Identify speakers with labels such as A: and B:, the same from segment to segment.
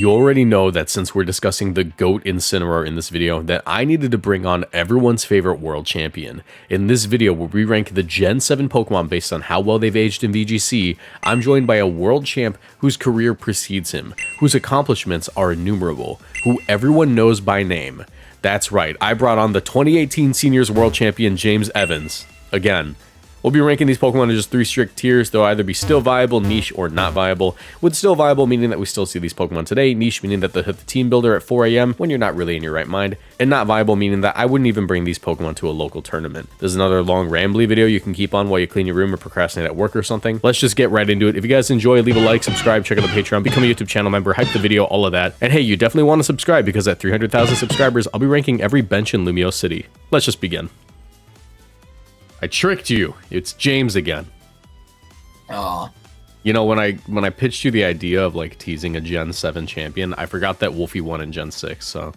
A: You already know that since we're discussing the GOAT Incineroar in this video, that I needed to bring on everyone's favorite world champion. In this video, where we rank the Gen 7 Pokemon based on how well they've aged in VGC, I'm joined by a world champ whose career precedes him, whose accomplishments are innumerable, who everyone knows by name. That's right, I brought on the 2018 Seniors World Champion James Evans. Again, we'll be ranking these Pokemon in just 3 strict tiers. They'll either be still viable, niche, or not viable. With still viable meaning that we still see these Pokemon today, niche meaning that they'll hit the team builder at 4 AM when you're not really in your right mind, and not viable meaning that I wouldn't even bring these Pokemon to a local tournament. This is another long rambly video you can keep on while you clean your room or procrastinate at work or something. Let's just get right into it. If you guys enjoy, leave a like, subscribe, check out the Patreon, become a YouTube channel member, hype the video, all of that. And hey, you definitely want to subscribe because at 300,000 subscribers, I'll be ranking every bench in Lumio City. Let's just begin. I tricked you. It's James again.
B: Aw.
A: You know, when I pitched you the idea of like teasing a Gen 7 champion, I forgot that Wolfie won in Gen 6, so.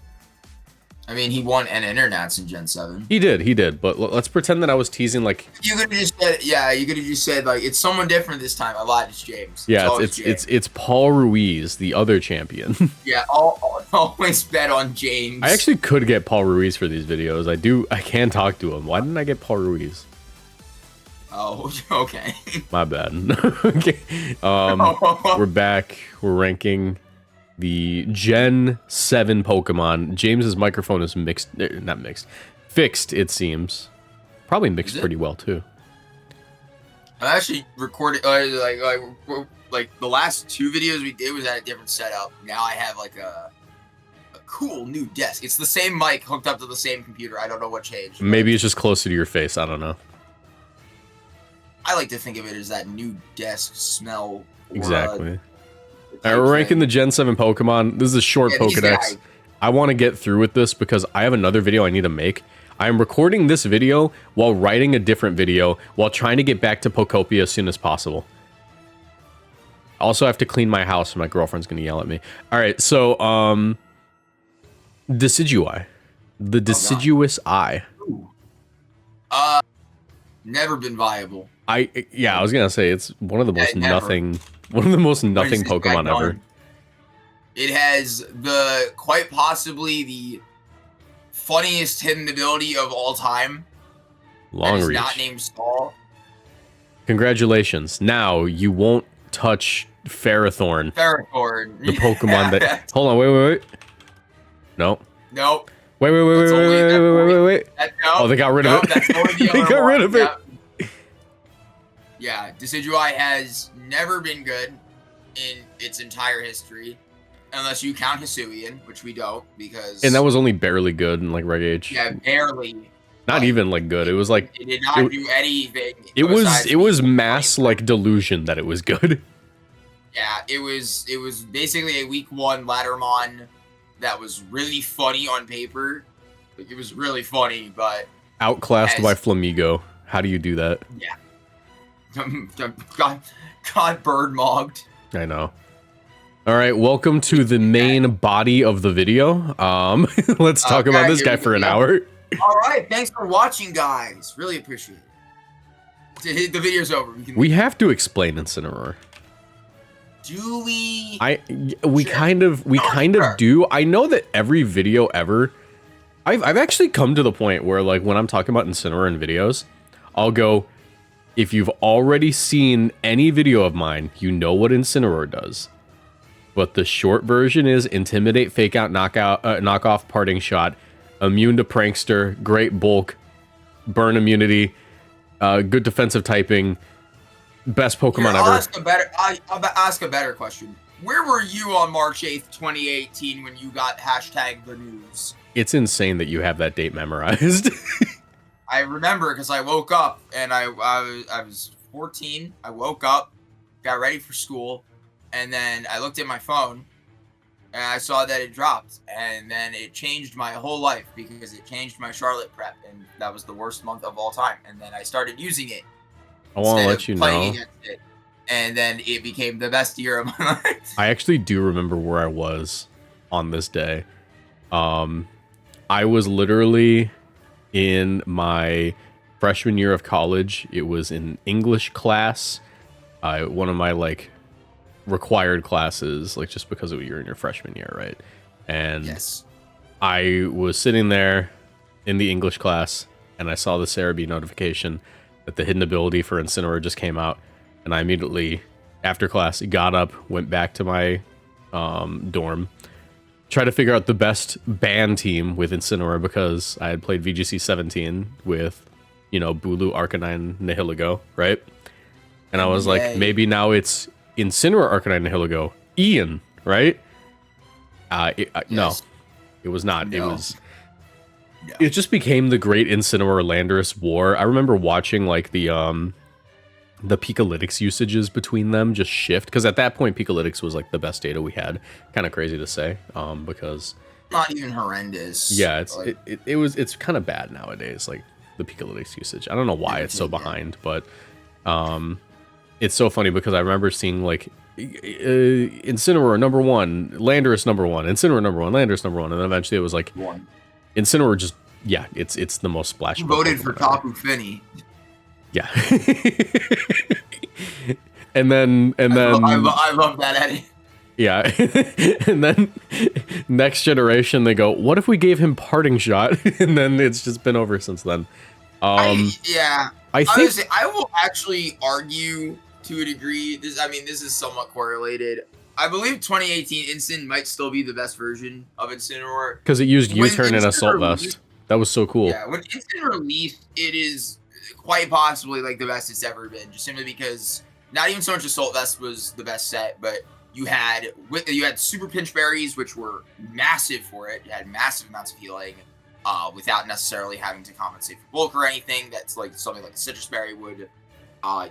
B: I mean, he won an Internats in Gen 7.
A: He did, but let's pretend that I was teasing like...
B: You could have just said, yeah, you could have just said, like, it's someone different this time. I lied, it's James.
A: Yeah, it's Paul Ruiz, the other champion.
B: Yeah, always bet on James.
A: I actually could get Paul Ruiz for these videos. I can talk to him. Why didn't I get Paul Ruiz?
B: Oh, okay.
A: My bad. Okay. We're back. We're ranking the Gen 7 Pokemon. James's microphone is fixed, it seems. Probably mixed pretty well, too.
B: I actually recorded, like the last 2 videos we did was at a different setup. Now I have, like, a cool new desk. It's the same mic hooked up to the same computer. I don't know what changed.
A: Maybe it's just closer to your face. I don't know.
B: I like to think of it as that new desk smell.
A: Exactly. All right, we're ranking the Gen 7 Pokemon. This is a short Pokedex. I want to get through with this because I have another video I need to make. I am recording this video while writing a different video while trying to get back to Pokopia as soon as possible. Also, I have to clean my house and my girlfriend's going to yell at me. All right, so, Decidueye. The Deciduous Eye.
B: Never been viable.
A: I was gonna say it's one of the most nothing Pokemon ever.
B: It has quite possibly the funniest hidden ability of all time.
A: Long reach.
B: Not named Skull.
A: Congratulations. Now you won't touch Ferrothorn. The Pokemon that. Hold on. Wait. No.
B: Nope.
A: Wait. Oh, they got rid of it.
B: That's only the
A: They got rid of it.
B: Yeah, Decidueye has never been good in its entire history, unless you count Hisuian, which we don't, because...
A: And that was only barely good in, like, Reg Age.
B: Yeah, barely.
A: Not even, like, good. It was, like...
B: It did not do anything.
A: It was mass, like, delusion that it was good.
B: Yeah, it was basically a week 1 Lattermon that was really funny on paper. Like, it was really funny, but...
A: Outclassed by Flamigo. How do you do that?
B: Yeah. God bird-mogged.
A: I know. All right, welcome to the main body of the video. Let's talk about this guy for an hour.
B: All right, thanks for watching, guys. Really appreciate it. The video's over.
A: We have to explain Incineroar.
B: Do we?
A: We kind of do. I know that every video ever, I've actually come to the point where, like, when I'm talking about Incineroar in videos, I'll go, if you've already seen any video of mine, you know what Incineroar does. But the short version is Intimidate, Fake Out, Knockoff, Parting Shot, Immune to Prankster, Great Bulk, Burn Immunity, good defensive typing, best Pokemon ever.
B: I'll ask a better question. Where were you on March 8th, 2018 when you got #the news?
A: It's insane that you have that date memorized.
B: I remember because I woke up and I was 14. I woke up, got ready for school, and then I looked at my phone and I saw that it dropped, and then it changed my whole life because it changed my Charlotte prep, and that was the worst month of all time. And then I started using it.
A: I want to let you know.
B: And then it became the best year of my life.
A: I actually do remember where I was on this day. I was literally in my freshman year of college. It was in English class. One of my, like, required classes, like just because you're in your freshman year, right? And
B: Yes.
A: I was sitting there in the English class, and I saw the Cerebi notification that the hidden ability for Incineroar just came out, and I immediately, after class, got up, went back to my dorm, tried to figure out the best ban team with Incineroar because I had played VGC 17 with, you know, Bulu, Arcanine, Nihilego, right? And I was like, maybe now it's Incineroar, Arcanine, Nihilego, Ian, right? No, it was not.
B: No.
A: It was. No. It just became the great Incineroar Landorus war. I remember watching like the Pikalytics usages between them just shift, because at that point Pikalytics was like the best data we had. Kind of crazy to say, because
B: not even horrendous.
A: Yeah, it's kind of bad nowadays, like the Pikalytics usage. I don't know why it's so behind, but it's so funny because I remember seeing like Incineroar number 1, Landorus number 1, Incineroar number 1, Landorus number 1, and then eventually it was like Incineroar just, yeah, it's the most splashable.
B: You voted for Tapu Fini.
A: Yeah. and then
B: I love that, Eddie.
A: Yeah. And then next generation they go, what if we gave him Parting Shot? And then it's just been over since then.
B: I will actually argue to a degree. This is somewhat correlated. I believe 2018 Incin might still be the best version of Incineroar.
A: Because it used U-turn and Assault Vest. That was so cool.
B: Yeah, when Incin released, it is quite possibly like the best it's ever been. Just simply because not even so much Assault Vest was the best set, but you had Super Pinch Berries, which were massive for it. You had massive amounts of healing, without necessarily having to compensate for bulk or anything. That's like something like a Citrus Berry would.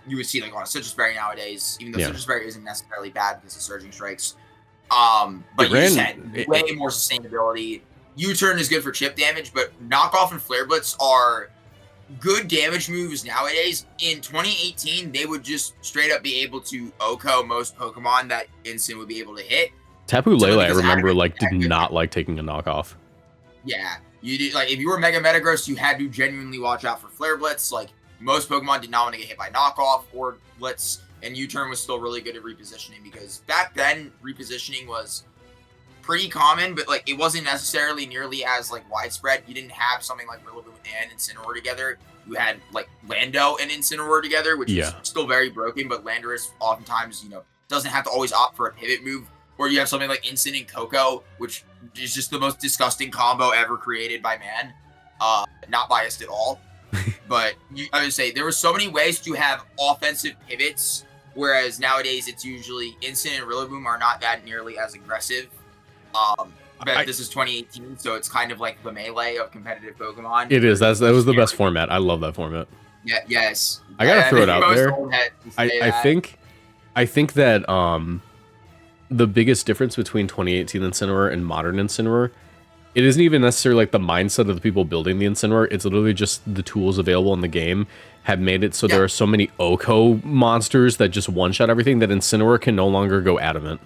B: You would see like on a Citrus Berry nowadays, even though Citrus Berry isn't necessarily bad because of Surging Strikes. But you just had way more sustainability. U-turn is good for chip damage, but Knockoff and Flare Blitz are good damage moves nowadays. In 2018, they would just straight up be able to OHKO most Pokemon that Incin would be able to hit.
A: Tapu Lele, I remember, like did not like taking a knockoff.
B: Yeah, you did. Like if you were Mega Metagross, you had to genuinely watch out for Flare Blitz. Like most Pokemon did not want to get hit by knockoff or Blitz, and U-turn was still really good at repositioning because back then repositioning was pretty common, but like it wasn't necessarily nearly as like widespread. You didn't have something like Rillaboom and Incineroar together. You had like Lando and Incineroar together, which is still very broken, but Landorus oftentimes, doesn't have to always opt for a pivot move. Or you have something like Incin and Coco, which is just the most disgusting combo ever created by man. Not biased at all. But I would say there were so many ways to have offensive pivots, whereas nowadays it's usually Incin and Rillaboom are not that nearly as aggressive. But this is 2018, so it's kind of like the melee of competitive Pokemon.
A: It is. That was the best format. I love that format.
B: Yeah. Yes.
A: I gotta throw it out there. I think that the biggest difference between 2018 Incineroar and modern Incineroar, it isn't even necessarily like the mindset of the people building the Incineroar. It's literally just the tools available in the game have made it so there are so many OHKO monsters that just one-shot everything that Incineroar can no longer go adamant.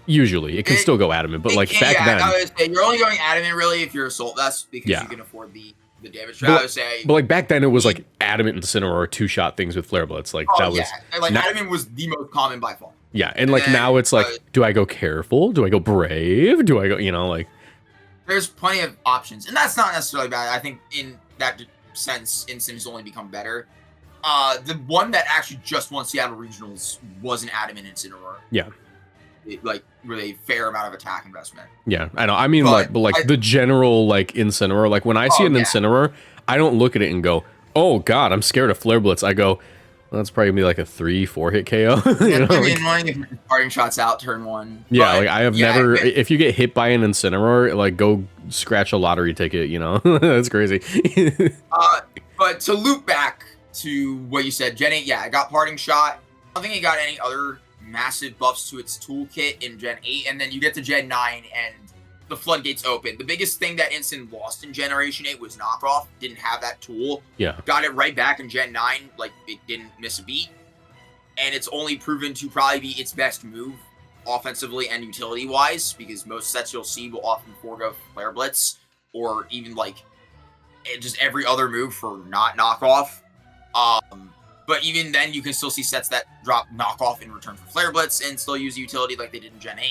A: Usually, it can still go adamant, but like back then,
B: I would say you're only going adamant really if you're Assault Vest because you can afford the damage. I would say,
A: but like back then, it was like adamant Incineroar 2-shot things with Flare Blitz. Like that was
B: adamant was the most common by far.
A: Yeah, and like now it's like, do I go careful? Do I go brave? Do I go? Like,
B: there's plenty of options, and that's not necessarily bad. I think in that sense, Incin has only become better. The one that actually just won Seattle Regionals was an adamant Incineroar.
A: Yeah.
B: Like with a fair amount of attack investment.
A: Yeah, I know. I mean, but the general like Incineroar. Like when I see an Incineroar, I don't look at it and go, "Oh God, I'm scared of Flare Blitz." I go, "Well, that's probably gonna be like a 3-4 hit KO."
B: Annoying if you're parting shots out turn 1.
A: Yeah, like I have never. If you get hit by an Incineroar, like go scratch a lottery ticket. That's crazy.
B: But to loop back to what you said, Gen 8. Yeah, I got parting shot. I don't think it got any other massive buffs to its toolkit in Gen 8, and then you get to Gen 9 and the floodgates open. The biggest thing that Incin lost in Generation 8 was knockoff. Didn't have that tool.
A: Yeah.
B: Got it right back in Gen 9, like it didn't miss a beat. And it's only proven to probably be its best move offensively and utility wise, because most sets you'll see will often forego Flare Blitz or even like just every other move for not knockoff. But even then, you can still see sets that drop knockoff in return for Flare Blitz and still use utility like they did in Gen 8.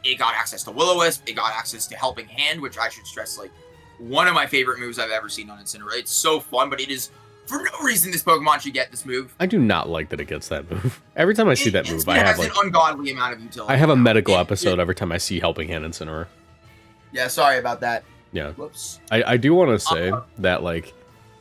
B: It got access to Will-O-Wisp. It got access to Helping Hand, which I should stress, like, one of my favorite moves I've ever seen on Incineroar. It's so fun, but it is, for no reason, this Pokemon should get this move.
A: I do not like that it gets that move. Every time I see that move, I have like
B: an ungodly amount of utility.
A: I have a medical episode every time I see Helping Hand Incineroar.
B: Yeah, sorry about that.
A: Yeah.
B: Whoops.
A: I do want to say that, like,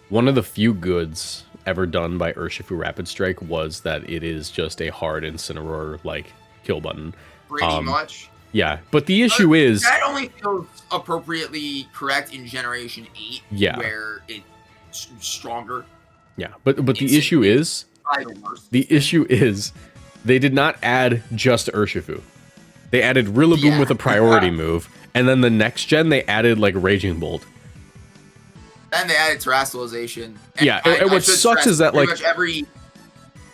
A: one of the few goods ever done by Urshifu Rapid Strike was that it is just a hard Incineroar, like, kill button.
B: Pretty much.
A: Yeah, but the issue is...
B: That only feels appropriately correct in Generation 8,
A: yeah,
B: where it's stronger.
A: Yeah, but the issue is... The issue is they did not add just Urshifu. They added Rillaboom with a priority move, and then the next gen they added, like, Raging Bolt.
B: And they added Terrestrialization.
A: Yeah, and what sucks is that, like...
B: much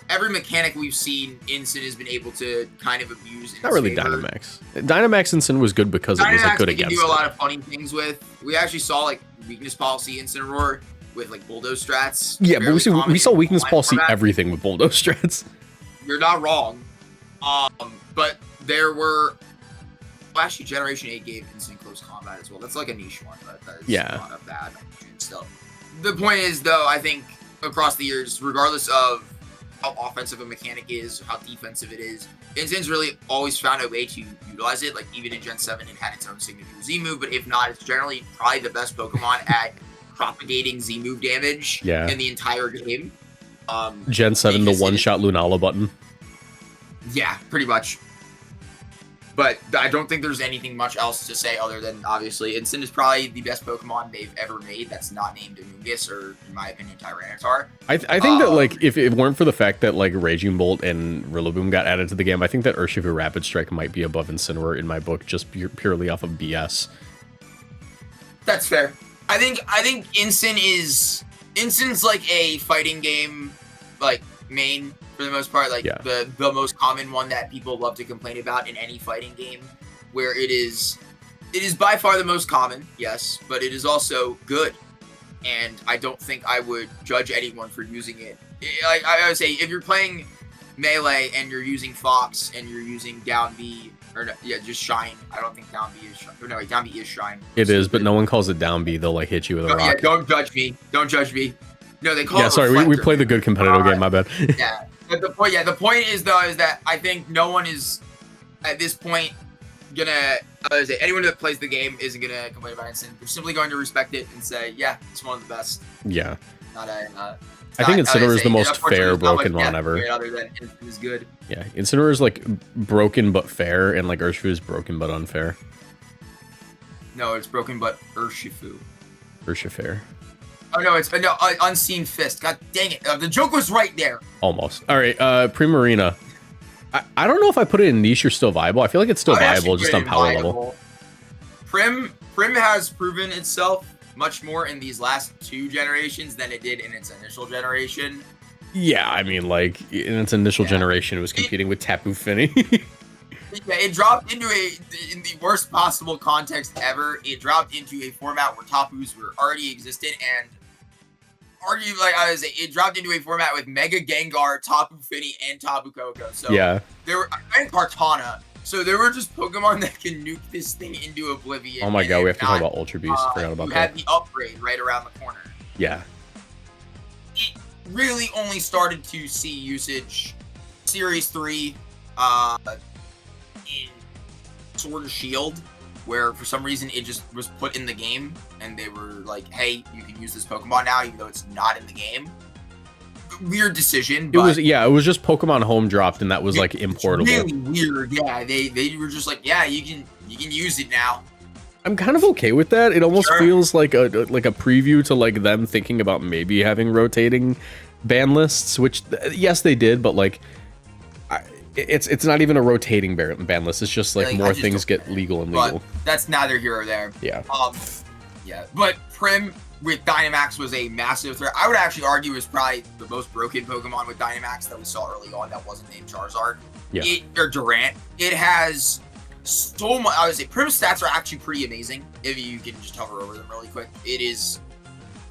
B: every mechanic we've seen Incin has been able to kind of abuse.
A: Not really Dynamax. Dynamax Incin was good because it was, like, good against it.
B: Dynamax we can do a lot of funny things with. We actually saw, like, weakness policy Incineroar with, like, Bulldoze strats.
A: Yeah, but we saw weakness policy everything with Bulldoze strats.
B: You're not wrong. But there were... Well, actually, Generation 8 gave Instant Close Combat as well. That's like a niche one, but that is not a bad option still. The point is, though, I think across the years, regardless of how offensive a mechanic is, how defensive it is, Instin's really always found a way to utilize it. Like, even in Gen 7, it had its own signature Z move, but if not, it's generally probably the best Pokemon at propagating Z move damage in the entire game.
A: Gen 7, the one-shot Lunala button.
B: Yeah, pretty much. But I don't think there's anything much else to say other than, obviously, Incin is probably the best Pokemon they've ever made that's not named Amoonguss or, in my opinion, Tyranitar.
A: I think that, like, if it weren't for the fact that, like, Raging Bolt and Rillaboom got added to the game, I think that Urshifu Rapid Strike might be above Incineroar in my book, just purely off of BS.
B: That's fair. I think Incin's like a fighting game, like, main, for the most part, like the most common one that people love to complain about in any fighting game, where it is by far the most common, yes, but it is also good, and I don't think I would judge anyone for using it. Like I would say, if you're playing Melee and you're using Fox and you're using Down B, or no, just Shine. I don't think Down B is Shine. Or no, wait, Down B is Shine.
A: It is, but no one calls it Down B. They'll, like, hit you with a rock.
B: Yeah, don't judge me. Don't judge me. No, they call it
A: sorry, we played the good competitive game, my bad.
B: Yeah. But the point is though, is that I think no one is at this point gonna anyone that plays the game isn't gonna complain about Incin. They're simply going to respect it and say, yeah, it's one of the best.
A: Yeah.
B: I
A: think Incineroar is the most fair broken one ever.
B: Other than Incin is good.
A: Yeah, Incineroar is, like, broken but fair, and, like, Urshifu is broken but unfair.
B: No, it's broken but Urshifu.
A: Urshifair.
B: Oh no, it's Unseen Fist. God dang it! The joke was right there.
A: Almost. All right, Primarina. I don't know if I put it in niche or still viable. I feel like it's still viable, just on power level.
B: Prim has proven itself much more in these last 2 generations than it did in its initial generation.
A: Yeah, I mean, like, in its initial generation, it was competing with Tapu Fini.
B: Yeah, it dropped into in the worst possible context ever. It dropped into a format where Tapus were already existent, and it dropped into a format with Mega Gengar, Tapu Fini, and Tapu Koko. So there were, and Kartana. So there were just Pokemon that can nuke this thing into oblivion.
A: Oh my god, we have to talk about Ultra Beast. I forgot about that.
B: You had the upgrade right around the corner.
A: Yeah.
B: It really only started to see usage Series 3 in Sword and Shield, where for some reason it just was put in the game, and they were like, hey, you can use this Pokemon now, even though it's not in the game. Weird decision, but
A: it was just Pokemon home dropped, and that was, like, importable.
B: Really weird, yeah. They were just like, yeah, you can use it now.
A: I'm kind of okay with that. It almost feels like a preview to, like, them thinking about maybe having rotating ban lists, which yes they did, but, like, it's not even a rotating ban list. It's just like more things get legal and legal.
B: But that's neither here or there.
A: Yeah.
B: But Prim with Dynamax was a massive threat. I would actually argue is probably the most broken Pokemon with Dynamax that we saw early on that wasn't named Charizard.
A: Yeah.
B: Or Durant. It has so much. I would say Prim's stats are actually pretty amazing if you can just hover over them really quick. It is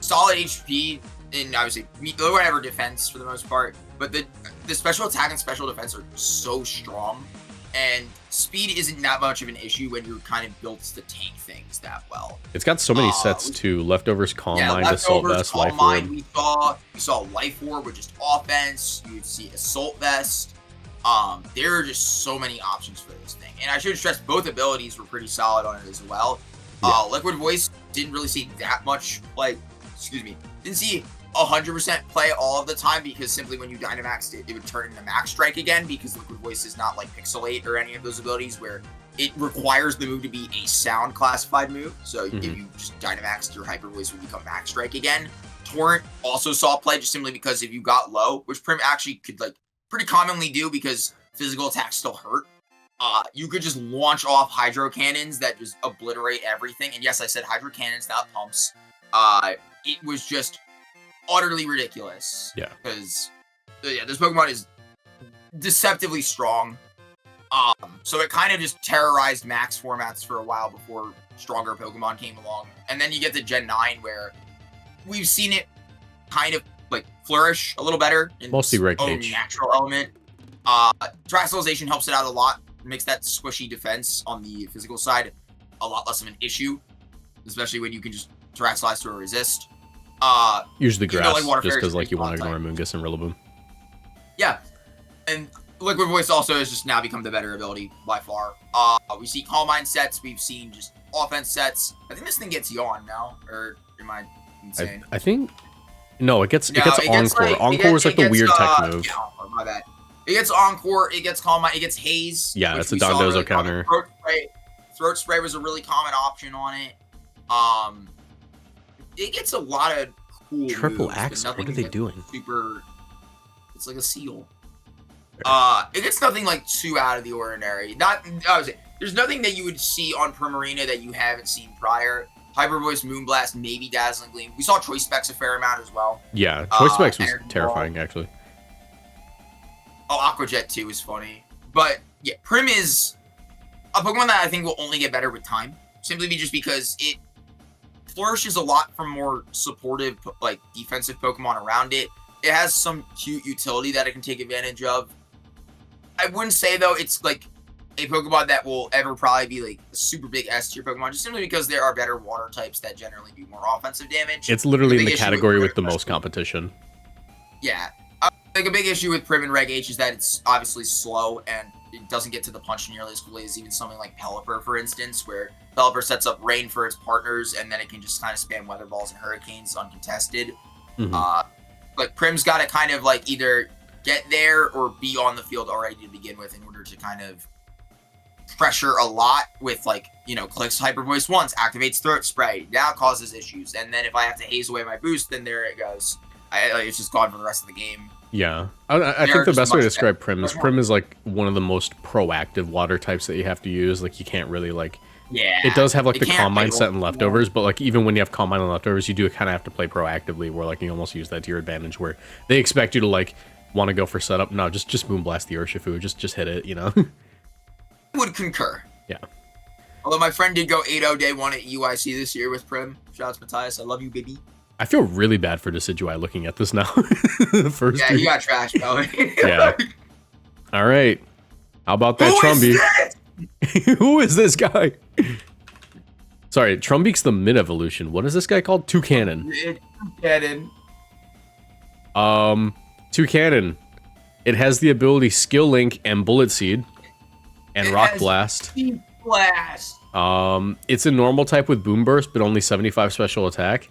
B: solid HP. in obviously whatever defense for the most part, but the special attack and special defense are so strong, and speed isn't that much of an issue when you're kind of built to tank things that well.
A: It's got so many sets too. Leftovers, Calm Mind, Assault Vest, Life Orb.
B: We saw Life Orb with just offense. You'd see Assault Vest. There are just so many options for this thing, and I should stress both abilities were pretty solid on it as well.
A: Yeah.
B: Liquid Voice didn't really see that much didn't see 100% play all of the time, because simply when you Dynamaxed it, it would turn into Max Strike again, because Liquid Voice is not like Pixelate or any of those abilities where it requires the move to be a sound classified move. So if you just Dynamaxed, your Hyper Voice would become Max Strike again. Torrent also saw play just simply because if you got low, which Prim actually could like pretty commonly do because physical attacks still hurt, you could just launch off Hydro Cannons that just obliterate everything. And yes, I said Hydro Cannons, not pumps. It was just utterly ridiculous.
A: Yeah.
B: Because, this Pokemon is deceptively strong. So it kind of just terrorized max formats for a while before stronger Pokemon came along. And then you get to Gen 9 where we've seen it kind of like flourish a little better in
A: mostly
B: its own
A: Cage.
B: natural element. Terrestrialization helps it out a lot. Makes that squishy defense on the physical side a lot less of an issue, especially when you can just Terrestrialize to a resist.
A: Usually Grass,
B: like
A: just because like you want to ignore Moongus and Rillaboom.
B: Yeah, and Liquid Voice also has just now become the better ability by far. We see Calm Mind sets, we've seen just offense sets. I think this thing gets Yawn now, or am I insane?
A: I think no, it gets Encore.
B: Like,
A: Encore is like the weird tech move.
B: Yeah, my bad. It gets Encore, it gets Calm Mind, it gets Haze.
A: Yeah, it's a Dondozo counter.
B: Throat Spray was a really common option on it. It gets a lot of cool
A: Triple
B: moves,
A: Axe. What are they doing?
B: It's like a seal. It gets nothing like too out of the ordinary. There's nothing that you would see on Primarina that you haven't seen prior. Hyper Voice, Moonblast, maybe Dazzling Gleam. We saw Choice Specs a fair amount as well.
A: Yeah, Choice Specs was terrifying actually.
B: Oh, Aqua Jet too is funny. But yeah, Prim is a Pokemon that I think will only get better with time. Simply just because it flourishes a lot from more supportive, like, defensive Pokemon around it. It has some cute utility that it can take advantage of. I wouldn't say, though, it's, like, a Pokemon that will ever probably be, like, a super big S-tier Pokemon, just simply because there are better water types that generally do more offensive damage.
A: It's literally in the category with the most competition.
B: Yeah. Like, a big issue with Prim and Reg H is that it's obviously slow, and it doesn't get to the punch nearly as quickly as even something like Pelipper, for instance, where Pelipper sets up rain for its partners, and then it can just kind of spam Weather Balls and Hurricanes uncontested. Like, Prim's got to kind of, like, either get there or be on the field already to begin with in order to kind of pressure a lot with, like, you know, clicks Hyper Voice once, activates Throat Spray, now causes issues, and then if I have to haze away my boost, then there it goes. It's just gone for the rest of the game.
A: Yeah, I think the best way to describe Prim is like one of the most proactive water types that you have to use. Like you can't really like.
B: Yeah.
A: It does have like the Calm Mind set and Leftovers, but like even when you have Calm Mind and Leftovers, you do kind of have to play proactively, where like you almost use that to your advantage, where they expect you to like want to go for setup. No, just Moonblast the Urshifu, just hit it, you know.
B: I would concur.
A: Yeah.
B: Although my friend did go 8-0 day one at UIC this year with Prim. Shouts Matthias, I love you, baby.
A: I feel really bad for Decidueye looking at this now.
B: Yeah, you got trash, bro.
A: Yeah. All right. How about that Trumby? Who is this guy? Sorry, Trumbeak's the mid-evolution. What is this guy called? Toucanon. Toucanon. It has the ability Skill Link and Bullet Seed. And Rock Blast. It's a normal type with Boom Burst, but only 75 special attack.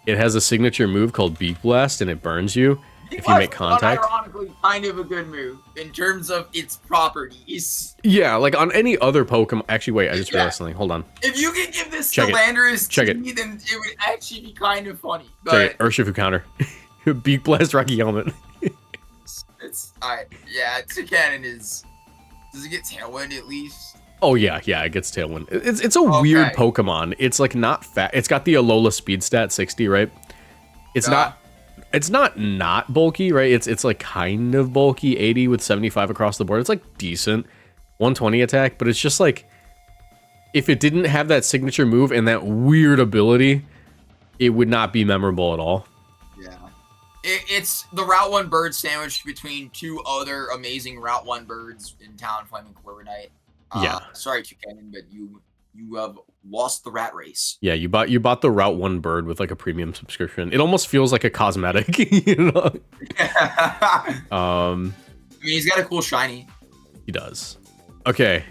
A: It has a signature move called Beak Blast, and it burns you if you make contact.
B: Ironically, kind of a good move in terms of its properties.
A: Yeah, like on any other Pokemon. Actually, wait, I just realized something. Hold on.
B: If you could give this to Landorus, then it would actually be kind of funny. But
A: check it. Urshifu counter. Beak Blast, Rocky Helmet.
B: It's alright. Yeah, Toucanon is. Does it get Tailwind at least?
A: Oh yeah, it gets Tailwind. It's a weird Pokemon. It's like not fat. It's got the Alola speed stat 60, right? It's not bulky, right? It's like kind of bulky, 80 with 75 across the board. It's like decent, 120 attack, but it's just like if it didn't have that signature move and that weird ability, it would not be memorable at all.
B: Yeah. It's the Route 1 bird sandwiched between two other amazing Route 1 birds in town, Flaming Corviknight.
A: Yeah.
B: Sorry, Toucannon, but you have lost the rat race.
A: Yeah, you bought the Route 1 bird with like a premium subscription. It almost feels like a cosmetic, you know?
B: I mean, he's got a cool shiny.
A: He does. Okay,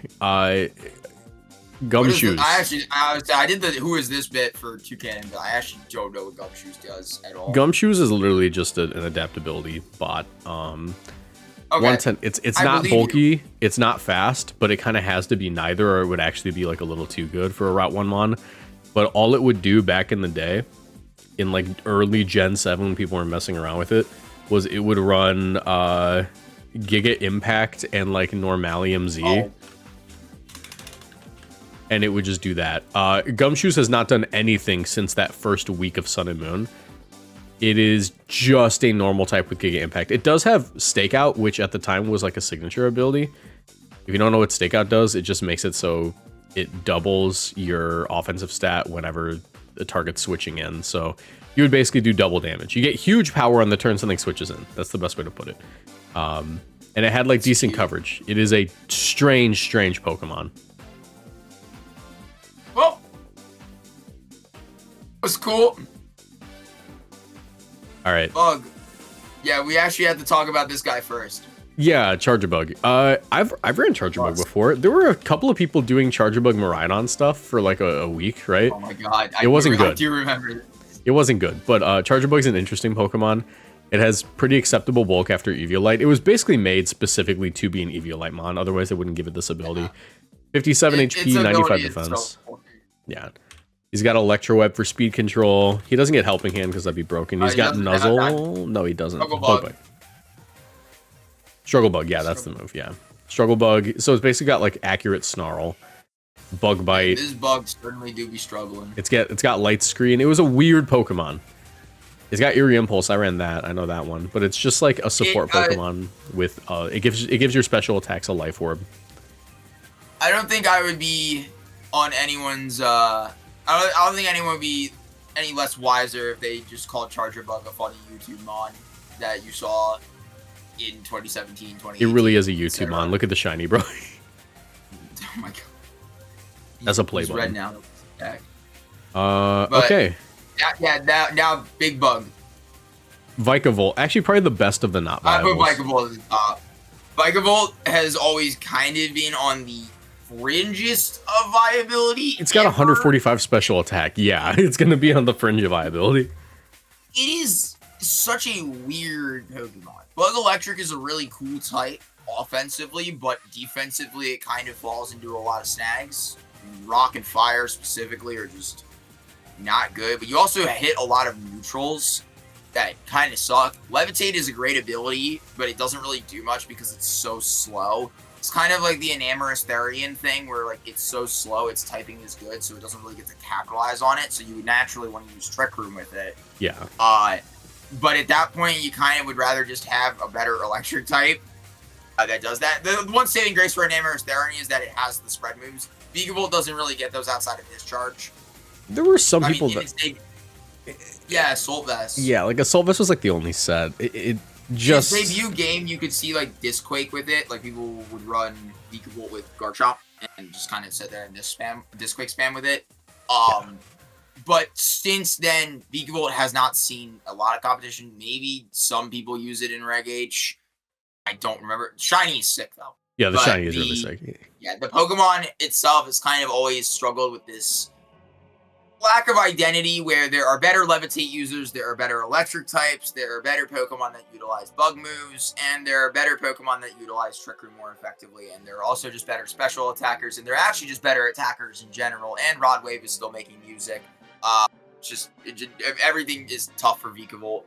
A: Gumshoes.
B: I did the who is this bit for Toucannon, but I actually don't know what Gumshoes does at all.
A: Gumshoes is literally just an adaptability bot.
B: Okay.
A: 110. It's not bulky, it's not fast, but it kind of has to be neither, or it would actually be like a little too good for a Route 1 mon. But all it would do back in the day, in like early Gen 7 when people were messing around with it, was it would run Giga Impact and like Normalium Z.
B: Oh.
A: And it would just do that. Gumshoes has not done anything since that first week of Sun and Moon. It is just a normal type with Giga Impact. It does have Stakeout, which at the time was like a signature ability. If you don't know what Stakeout does, it just makes it so it doubles your offensive stat whenever the target's switching in. So you would basically do double damage. You get huge power on the turn something switches in. That's the best way to put it. And it had like decent coverage. It is a strange Pokemon.
B: Well, it was cool.
A: All right.
B: Bug. Yeah, we actually had to talk about this guy first.
A: Yeah, Charjabug. I've ran Charjabug before. There were a couple of people doing Charjabug Miraidon stuff for like a week, right?
B: Oh my god.
A: It wasn't good.
B: I do remember this.
A: It wasn't good, but Charjabug's an interesting Pokemon. It has pretty acceptable bulk after Eviolite. It was basically made specifically to be an Eviolite mon, otherwise they wouldn't give it this ability. Yeah. 57 HP, 95 defense. So yeah. He's got Electro Web for speed control. He doesn't get Helping Hand because that'd be broken. He's got Nuzzle. No, he doesn't. Struggle Bug. Yeah, that's the move. Yeah. Struggle Bug. So it's basically got like accurate Snarl. Bug Bite.
B: This bug certainly do be struggling.
A: It's got Light Screen. It was a weird Pokemon. It's got Eerie Impulse. I ran that. I know that one. But it's just like a support Pokemon with it gives your special attacks a Life Orb.
B: I don't think I would be on anyone's I don't think anyone would be any less wiser if they just called Charjabug a funny YouTube mon that you saw in 2017, 2018.
A: It really is a YouTube mon. Look at the shiny, bro.
B: Oh my god.
A: That's a play button.
B: Red now.
A: Okay.
B: Yeah, now Big Bug.
A: Vikavolt. Actually, probably the best of the not viables.
B: I put Vikavolt at the top. Vikavolt has always kind of been on the fringest of viability.
A: It's got 145 special attack. Yeah, it's going to be on the fringe of viability.
B: It is such a weird Pokemon. Bug Electric is a really cool type offensively, but defensively it kind of falls into a lot of snags. Rock and Fire specifically are just not good, but you also hit a lot of neutrals that kind of suck. Levitate is a great ability, but it doesn't really do much because it's so slow. It's kind of like the Enamorous Therian thing where like it's so slow, its typing is good, so it doesn't really get to capitalize on it, so you would naturally want to use Trick Room with it.
A: Yeah.
B: But at that point, you kind of would rather just have a better electric type that does that. The one saving grace for Enamorous Therian is that it has the spread moves. Vigavolt doesn't really get those outside of Discharge.
A: There were some people that...
B: Yeah, Assault Vest.
A: Yeah, like Assault Vest was like the only set. It just...
B: In debut game, you could see like Disquake with it. Like people would run Vigavolt with Garchomp and just kind of sit there and Disquake spam with it. But since then, Vigavolt has not seen a lot of competition. Maybe some people use it in Reg H. I don't remember. Shiny is sick though.
A: Yeah, the shiny is really sick.
B: Yeah, the Pokemon itself has kind of always struggled with this lack of identity where there are better Levitate users, there are better electric types, there are better Pokemon that utilize bug moves, and there are better Pokemon that utilize Trick Room more effectively, and there are also just better special attackers, and they're actually just better attackers in general, and Rod Wave is still making music. Everything is tough for Vikavolt.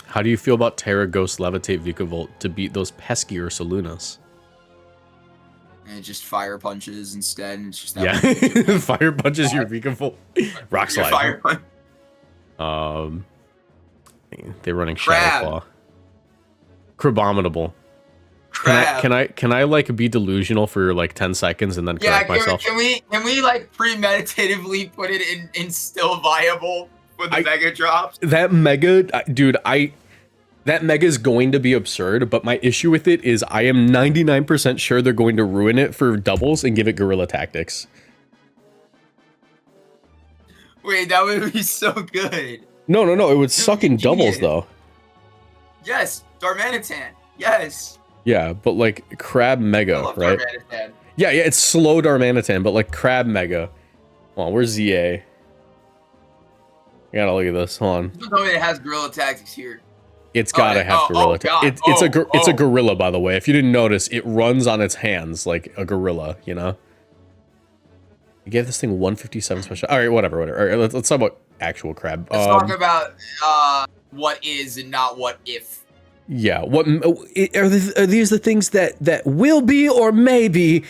A: How do you feel about Terra Ghost Levitate Vikavolt to beat those pesky Ursalunas?
B: And it just fire punches instead. And it's just that
A: yeah, fire punches your Vikavolt. Rock Slide. They're running Shadow Claw. Crabominable. Can I like be delusional for like 10 seconds and then correct myself?
B: Can we like premeditatively put it in still viable with the Mega drops?
A: That Mega, dude, That mega is going to be absurd, but my issue with it is I am 99% sure they're going to ruin it for doubles and give it Gorilla Tactics.
B: Wait, that would be so good.
A: No, it would suck in doubles, though.
B: Yes, Darmanitan. Yes.
A: Yeah, but like Crab Mega, right?
B: Darmanitan.
A: Yeah, it's slow Darmanitan, but like Crab Mega. Hold on, where's ZA? I gotta look at this. Hold on.
B: Don't tell me it has Gorilla Tactics here.
A: It's gotta have Gorilla Tactics. It's a gorilla, by the way. If you didn't notice, it runs on its hands like a gorilla, you know? You gave this thing 157 special. All right, whatever. All right, let's talk about actual Crab.
B: Let's talk about what is and not what if.
A: Yeah, what are these the things that will be or maybe,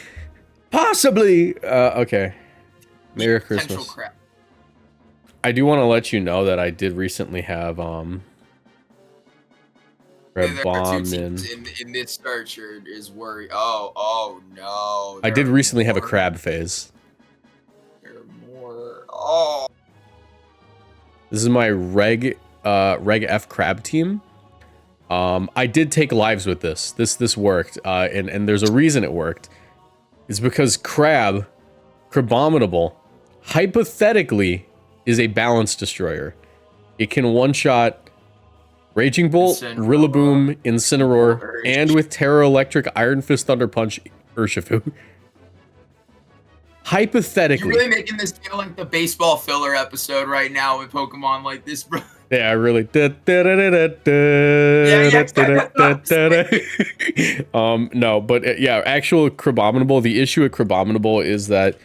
A: possibly? Okay. Merry Christmas.
B: Crab.
A: I do want to let you know that I did recently have Red Bomb in
B: this search is worry. Oh no.
A: I did recently have a crab phase.
B: There are more. Oh.
A: This is my Reg F crab team. I did take lives with this. This worked, and there's a reason it worked. It's because Crabominable, hypothetically, is a balance destroyer. It can one-shot Raging Bolt, Rillaboom, Incineroar, and with Terra Electric, Iron Fist, Thunder Punch, Urshifu. Hypothetically.
B: You're really making this feel like the baseball filler episode right now with Pokemon like this, bro.
A: Yeah, I really. No, but yeah, actual Crabominable. The issue with Crabominable is that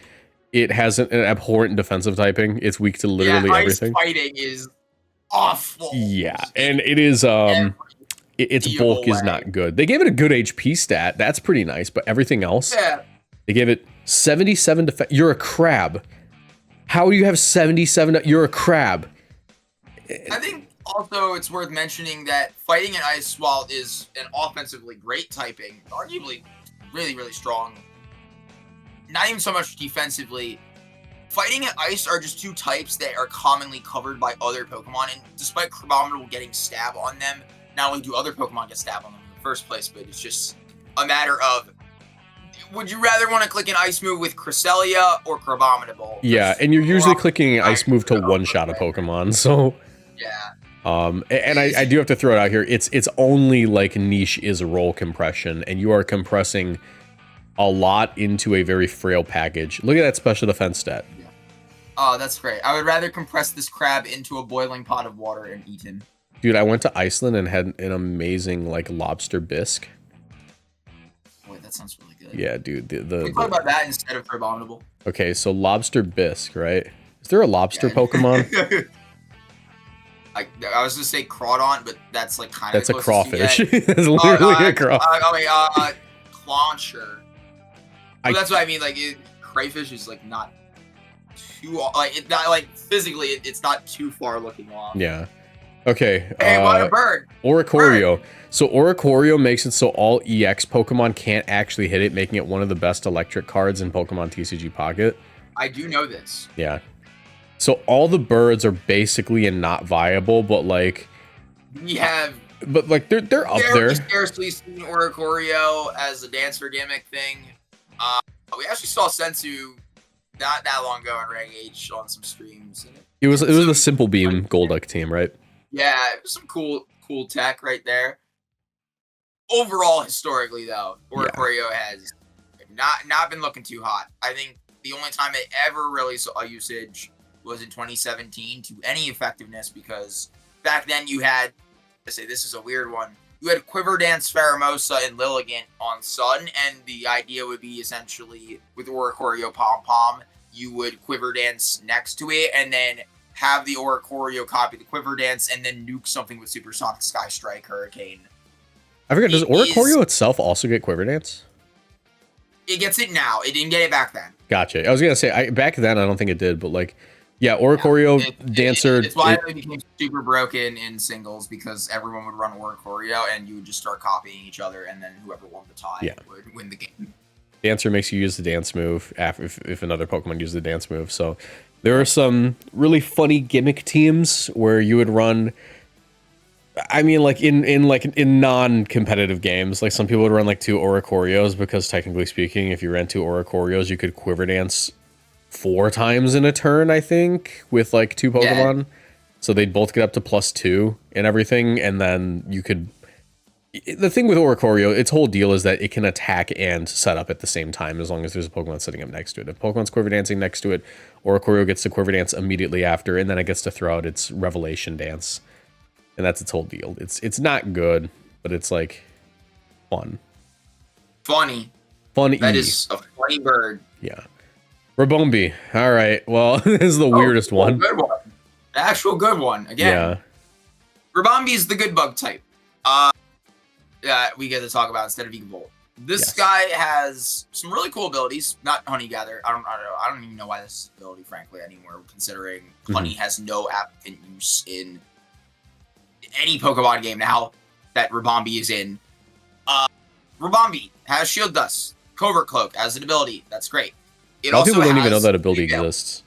A: it has an abhorrent defensive typing. It's weak to literally everything.
B: Ice fighting is awful.
A: Yeah, and it is its bulk is not good. They gave it a good HP stat. That's pretty nice, but everything else, they gave it 77 defense. You're a crab. How do you have 77? You're a crab.
B: I think also it's worth mentioning that fighting in Ice, while is an offensively great typing, arguably really, really strong, not even so much defensively. Fighting in Ice are just two types that are commonly covered by other Pokemon, and despite Crabominable getting stab on them, not only do other Pokemon get stab on them in the first place, but it's just a matter of, would you rather want to click an Ice move with Cresselia or Crabominable?
A: Yeah, and you're usually clicking an Ice move to one-shot a Pokemon, so...
B: Yeah.
A: And I do have to throw it out here. It's only like niche is roll compression, and you are compressing a lot into a very frail package. Look at that special defense stat.
B: Yeah. Oh, that's great. I would rather compress this crab into a boiling pot of water and eat him.
A: Dude, I went to Iceland and had an amazing like lobster bisque.
B: Wait, that sounds really good.
A: Yeah, dude.
B: Can we talk about that instead of Crabominable?
A: Okay, so lobster bisque, right? Is there a lobster Pokemon?
B: I was gonna say Crawdon, but that's like kind of.
A: That's a crawfish. That's literally a crawfish.
B: Clauncher. Well, that's what I mean. Like, crayfish is like not too not like physically. It's not too far looking off.
A: Yeah. Okay.
B: Hey, what a bird!
A: Oricorio. So Oricorio makes it so all EX Pokemon can't actually hit it, making it one of the best electric cards in Pokemon TCG Pocket.
B: I do know this.
A: Yeah. So all the birds are basically not viable, but like
B: we have.
A: But like they're up there.
B: Scarcely seen Oricorio as a dancer gimmick thing. We actually saw Sensu not that long ago in Reg H on some streams.
A: It was the Simple Beam Golduck team, right?
B: Yeah, it was some cool tech right there. Overall, historically though, Oricorio has not been looking too hot. I think the only time it ever really saw usage was in 2017 to any effectiveness, because back then you had, let's say this is a weird one, you had Quiver Dance, Pheromosa, and Lilligant on Sun, and the idea would be essentially with Oricorio Pom-Pom, you would Quiver Dance next to it, and then have the Oricorio copy the Quiver Dance, and then nuke something with Supersonic Sky Strike Hurricane.
A: I forgot, does Oricorio itself also get Quiver Dance?
B: It gets it now. It didn't get it back then.
A: Gotcha. I was gonna say, back then I don't think it did, but like, yeah, Oricorio, Dancer.
B: It's why it became super broken in singles, because everyone would run Oricorio and you would just start copying each other, and then whoever won the tie would win the game.
A: Dancer makes you use the dance move if another Pokemon uses the dance move. So there are some really funny gimmick teams where you would run I mean, like in non-competitive games, like some people would run like 2 Oricorios because technically speaking, if you ran 2 Oricorios, you could Quiver Dance 4 times in a turn, I think, with like 2 Pokemon.
B: Yeah.
A: So they'd both get up to +2 and everything, and then you could. The thing with Oricorio, its whole deal is that it can attack and set up at the same time as long as there's a Pokemon sitting up next to it. If Pokemon's Quiver Dancing next to it, Oricorio gets to Quiver Dance immediately after, and then it gets to throw out its Revelation Dance. And that's its whole deal. It's not good, but it's like fun.
B: Funny.
A: Funny.
B: That is a funny bird.
A: Yeah. Rabombi. All right. Well, this is the weirdest one.
B: Good one. The actual good one. Again.
A: Yeah.
B: Rabombi is the good bug type. That we get to talk about instead of Evolt. This guy has some really cool abilities. Not Honey Gather. I don't even know why this ability, frankly, anymore. Considering Honey has no applicant use in any Pokemon game now that Rabombi is in. Rabombi has Shield Dust, Covert Cloak as an ability. That's great.
A: A lot of people don't even know that ability exists.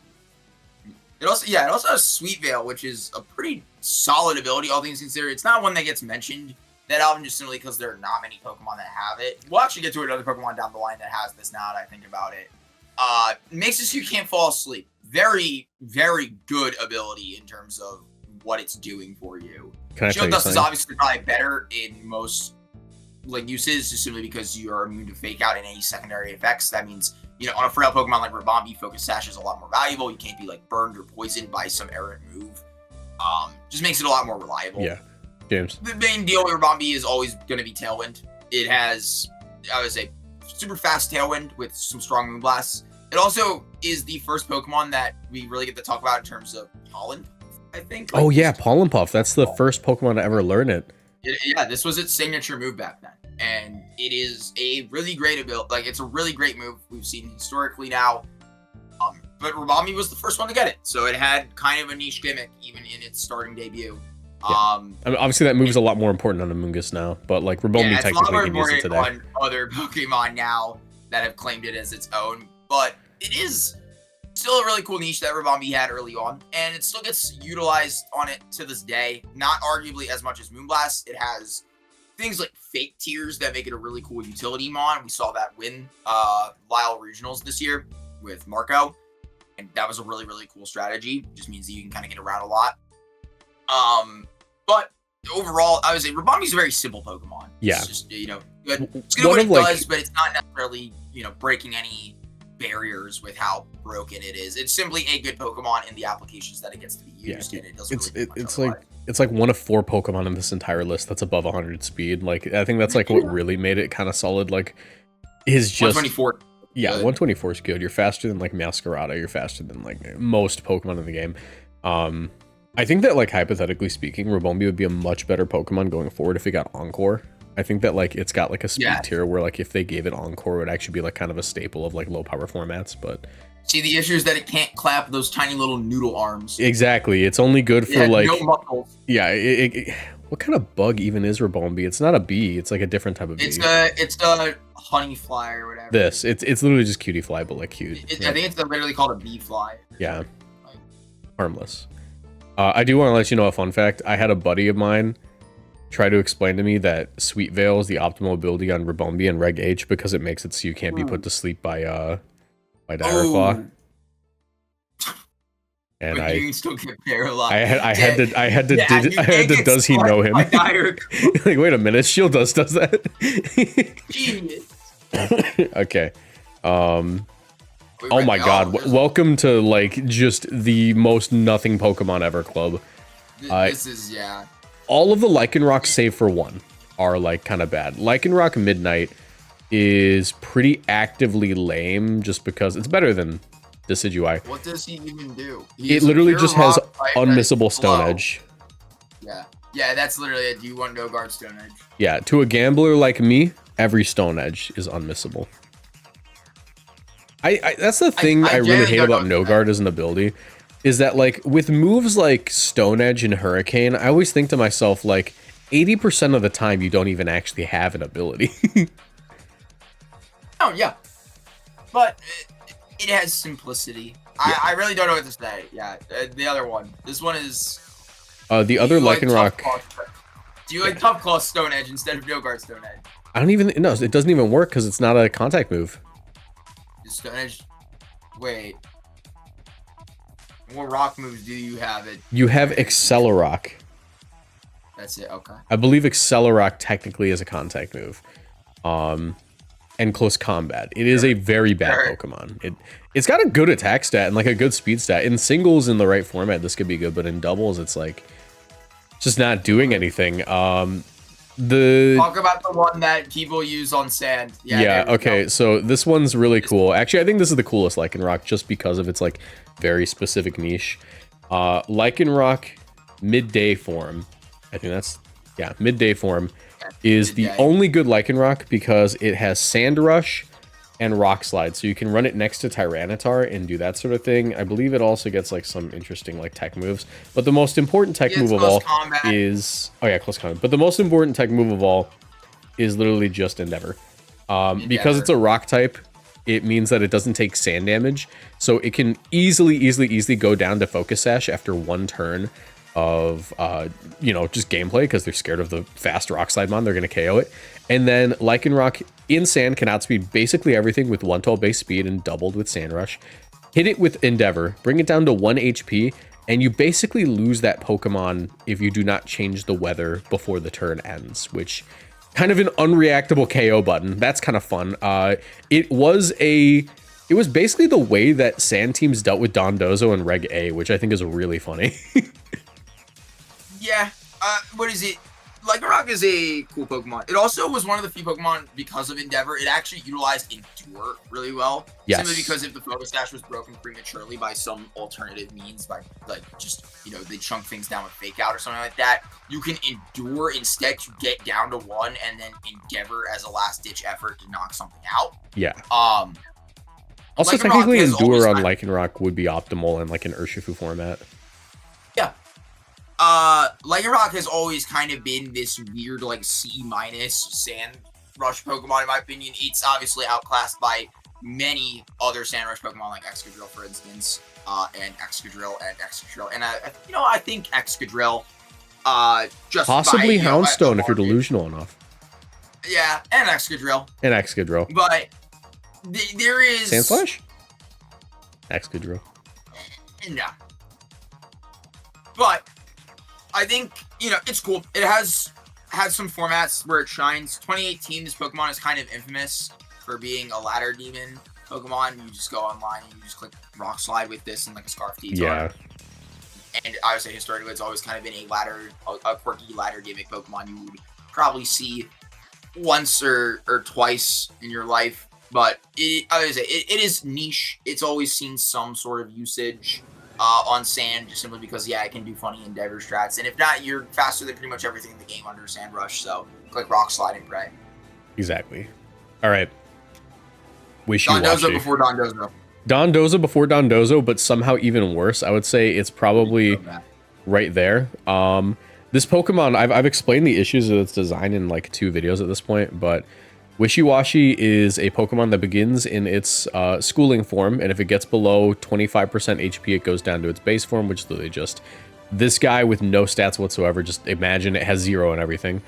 B: It also has Sweet Veil, which is a pretty solid ability, all things considered. It's not one that gets mentioned that often just simply because there are not many Pokemon that have it. We'll actually get to another Pokemon down the line that has this now that I think about it. Makes it so you can't fall asleep. Very, very good ability in terms of what it's doing for you. Shield Dust is obviously probably better in most uses, just simply because you are immune to Fake Out and any secondary effects. That means, on a frail Pokemon like Rabombi, Focus Sash is a lot more valuable. You can't be burned or poisoned by some errant move. Just makes it a lot more reliable.
A: Yeah. James.
B: The main deal with Rabombi is always going to be Tailwind. It has, I would say, super fast Tailwind with some strong Moonblasts. It also is the first Pokemon that we really get to talk about in terms of Pollen, I think.
A: Oh yeah, Pollen Puff. That's the first Pokemon to ever learn it.
B: Yeah, this was its signature move back then. And it is a really great ability. It's a really great move we've seen historically now. But Rabombi was the first one to get it. So it had kind of a niche gimmick even in its starting debut.
A: Yeah. I mean, obviously that move is a lot more important on Amoonguss now, but Rabombi technically can use it today.
B: On other Pokemon now that have claimed it as its own, but it is still a really cool niche that Rabombi had early on, and it still gets utilized on it to this day. Not arguably as much as Moonblast. It has things like Fake Tears that make it a really cool utility mon. We saw that win Lyle Regionals this year with Marco, and that was a really, really cool strategy. It just means that you can kind of get around a lot. But overall, I would say Rabombi's a very simple Pokemon.
A: Yeah.
B: It's just, good. It's good at what it does, but it's not necessarily, breaking any barriers with how broken it is. It's simply a good Pokemon in the applications that it gets to be used, and it doesn't
A: it's like one of 4 Pokemon in this entire list that's above 100 speed. I think that's what really made it kind of solid. Is just
B: 124.
A: Yeah, 124 is good. You're faster than Masquerada. You're faster than most Pokemon in the game. I think that hypothetically speaking, Rabombi would be a much better Pokemon going forward if it got Encore. I think that it's got a speed tier where if they gave it Encore, it would actually be kind of a staple of low power formats. But
B: see, the issue is that it can't clap those tiny little noodle arms.
A: Exactly. It's only good for
B: no muscles.
A: Yeah. What kind of bug even is Rabombi? It's not a bee. It's a different type of bee.
B: It's a honey fly or whatever.
A: It's literally just cutie fly, but cute.
B: I think it's literally called a bee fly.
A: Yeah. Harmless. I do want to let you know a fun fact. I had a buddy of mine try to explain to me that Sweet Veil is the optimal ability on Rabombi and Reg H because it makes it so you can't be put to sleep by Direflaw. And
B: but you can still get paralyzed.
A: I had to does he know him? Wait a minute, Shield does that.
B: Genius.
A: Okay. Oh my god, welcome to just the most nothing Pokemon ever club.
B: This is,
A: all of the Lycanroc save for one are kind of bad. Lycanroc Midnight is pretty actively lame just because it's better than Decidueye.
B: What does he even do?
A: It literally just has unmissable Stone Edge.
B: Yeah, that's literally it. You want no guard Stone Edge. Yeah,
A: to a gambler like me, every Stone Edge is unmissable. That's the thing I really hate about No Guard as an ability, is that with moves like Stone Edge and Hurricane, I always think to myself 80% of the time you don't even actually have an ability.
B: Oh yeah, but it has simplicity. Yeah. I really don't know what to say. Yeah, the other one. This one is
A: the other Lycanroc.
B: Do you like Tough Claw Stone Edge instead of No Guard Stone Edge?
A: I don't even no. It doesn't even work because it's not a contact move.
B: Stone Edge. Wait. What rock moves do you have?
A: You have Accelerock.
B: That's it. Okay.
A: I believe Accelerock technically is a contact move. And close combat. It is a very bad Pokemon. It's got a good attack stat and like a good speed stat. In singles in the right format, this could be good, but in doubles, it's like just not doing anything.
B: Talk about the one that people use on sand.
A: Yeah, okay, so this one's really cool. Actually, I think this is the coolest Lycanroc just because of its like very specific niche. Lycanroc midday form. I think that's midday form is the only good Lycanroc because it has Sand Rush and Rock Slide, so you can run it next to Tyranitar and do that sort of thing. I believe it also gets like some interesting like tech moves, but the most important tech move of all is close combat. But the most important tech move of all is literally just Endeavor. Because it's a rock type, it means that it doesn't take sand damage, so it can easily go down to Focus Sash after one turn of just gameplay because they're scared of the fast Rock Slide mon. They're going to KO it. And then Lycanroc in sand can outspeed basically everything with 112 base speed and doubled with Sand Rush. Hit it with Endeavor, bring it down to 1 HP, and you basically lose that Pokemon if you do not change the weather before the turn ends, which kind of an unreactable KO button. That's kind of fun. It was basically the way that sand teams dealt with Dondozo and Reg A, which I think is really funny.
B: Yeah, what is it? Lycanroc is a cool Pokemon. It also was one of the few Pokemon, because of Endeavor, it actually utilized Endure really well.
A: Yes.
B: Simply because if the Focus Dash was broken prematurely by some alternative means, by like just, they chunk things down with Fake Out or something like that, you can Endure instead to get down to 1 and then Endeavor as a last-ditch effort to knock something out.
A: Yeah. Also,
B: Lycanroc
A: technically Endure on Lycanroc would be optimal in like an Urshifu format.
B: Yeah. Lycanroc has always kind of been this weird, like, C- Sand Rush Pokemon, in my opinion. It's obviously outclassed by many other Sand Rush Pokemon, like Excadrill, for instance, and Excadrill. And, I think Excadrill, just
A: possibly Houndstone if you're delusional enough.
B: Yeah, and Excadrill. But there is...
A: Sandslash? Excadrill.
B: No. But... I think, it's cool. It has had some formats where it shines. 2018, this Pokemon is kind of infamous for being a ladder demon Pokemon. You just go online and you just click Rock Slide with this and like a Scarf T-Tar.
A: Yeah.
B: And I would say historically it's always kind of been a quirky ladder gimmick Pokemon you would probably see once or twice in your life. But it is niche. It's always seen some sort of usage on sand, just simply because, it can do funny Endeavor strats. And if not, you're faster than pretty much everything in the game under Sand Rush, so click Rock Slide and pray.
A: Exactly. All right. Wishy-washy.
B: Dondozo before Dondozo.
A: Dondozo before Dondozo, but somehow even worse. I would say it's probably right there. This Pokemon, I've explained the issues of its design in like 2 videos at this point, but Wishy-washy is a Pokemon that begins in its schooling form, and if it gets below 25% HP, it goes down to its base form, which is literally just this guy with no stats whatsoever. Just imagine it has 0 and everything.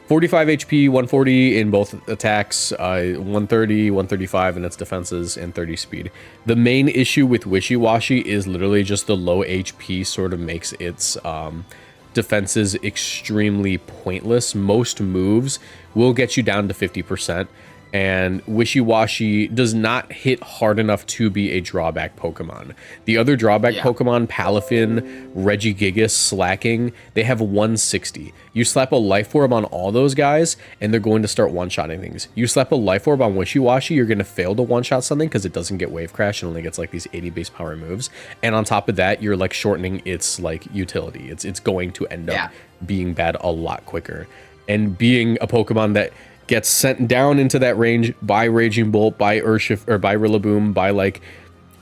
A: 45 HP, 140 in both attacks, 130, 135 in its defenses, and 30 speed. The main issue with Wishy-washy is literally just the low HP sort of makes its defenses extremely pointless. Most moves will get you down to 50%, and Wishy-washy does not hit hard enough to be a drawback Pokemon. The other drawback Pokemon, Palafin, Regigigas, Slacking, they have 160. You slap a Life Orb on all those guys, and they're going to start one-shotting things. You slap a Life Orb on Wishy-washy, you're going to fail to one-shot something because it doesn't get Wave Crash, it only gets like these 80 base power moves. And on top of that, you're like shortening its like utility. It's going to end up being bad a lot quicker. And being a Pokemon that gets sent down into that range by Raging Bolt, by Urshifu, or by Rillaboom, by like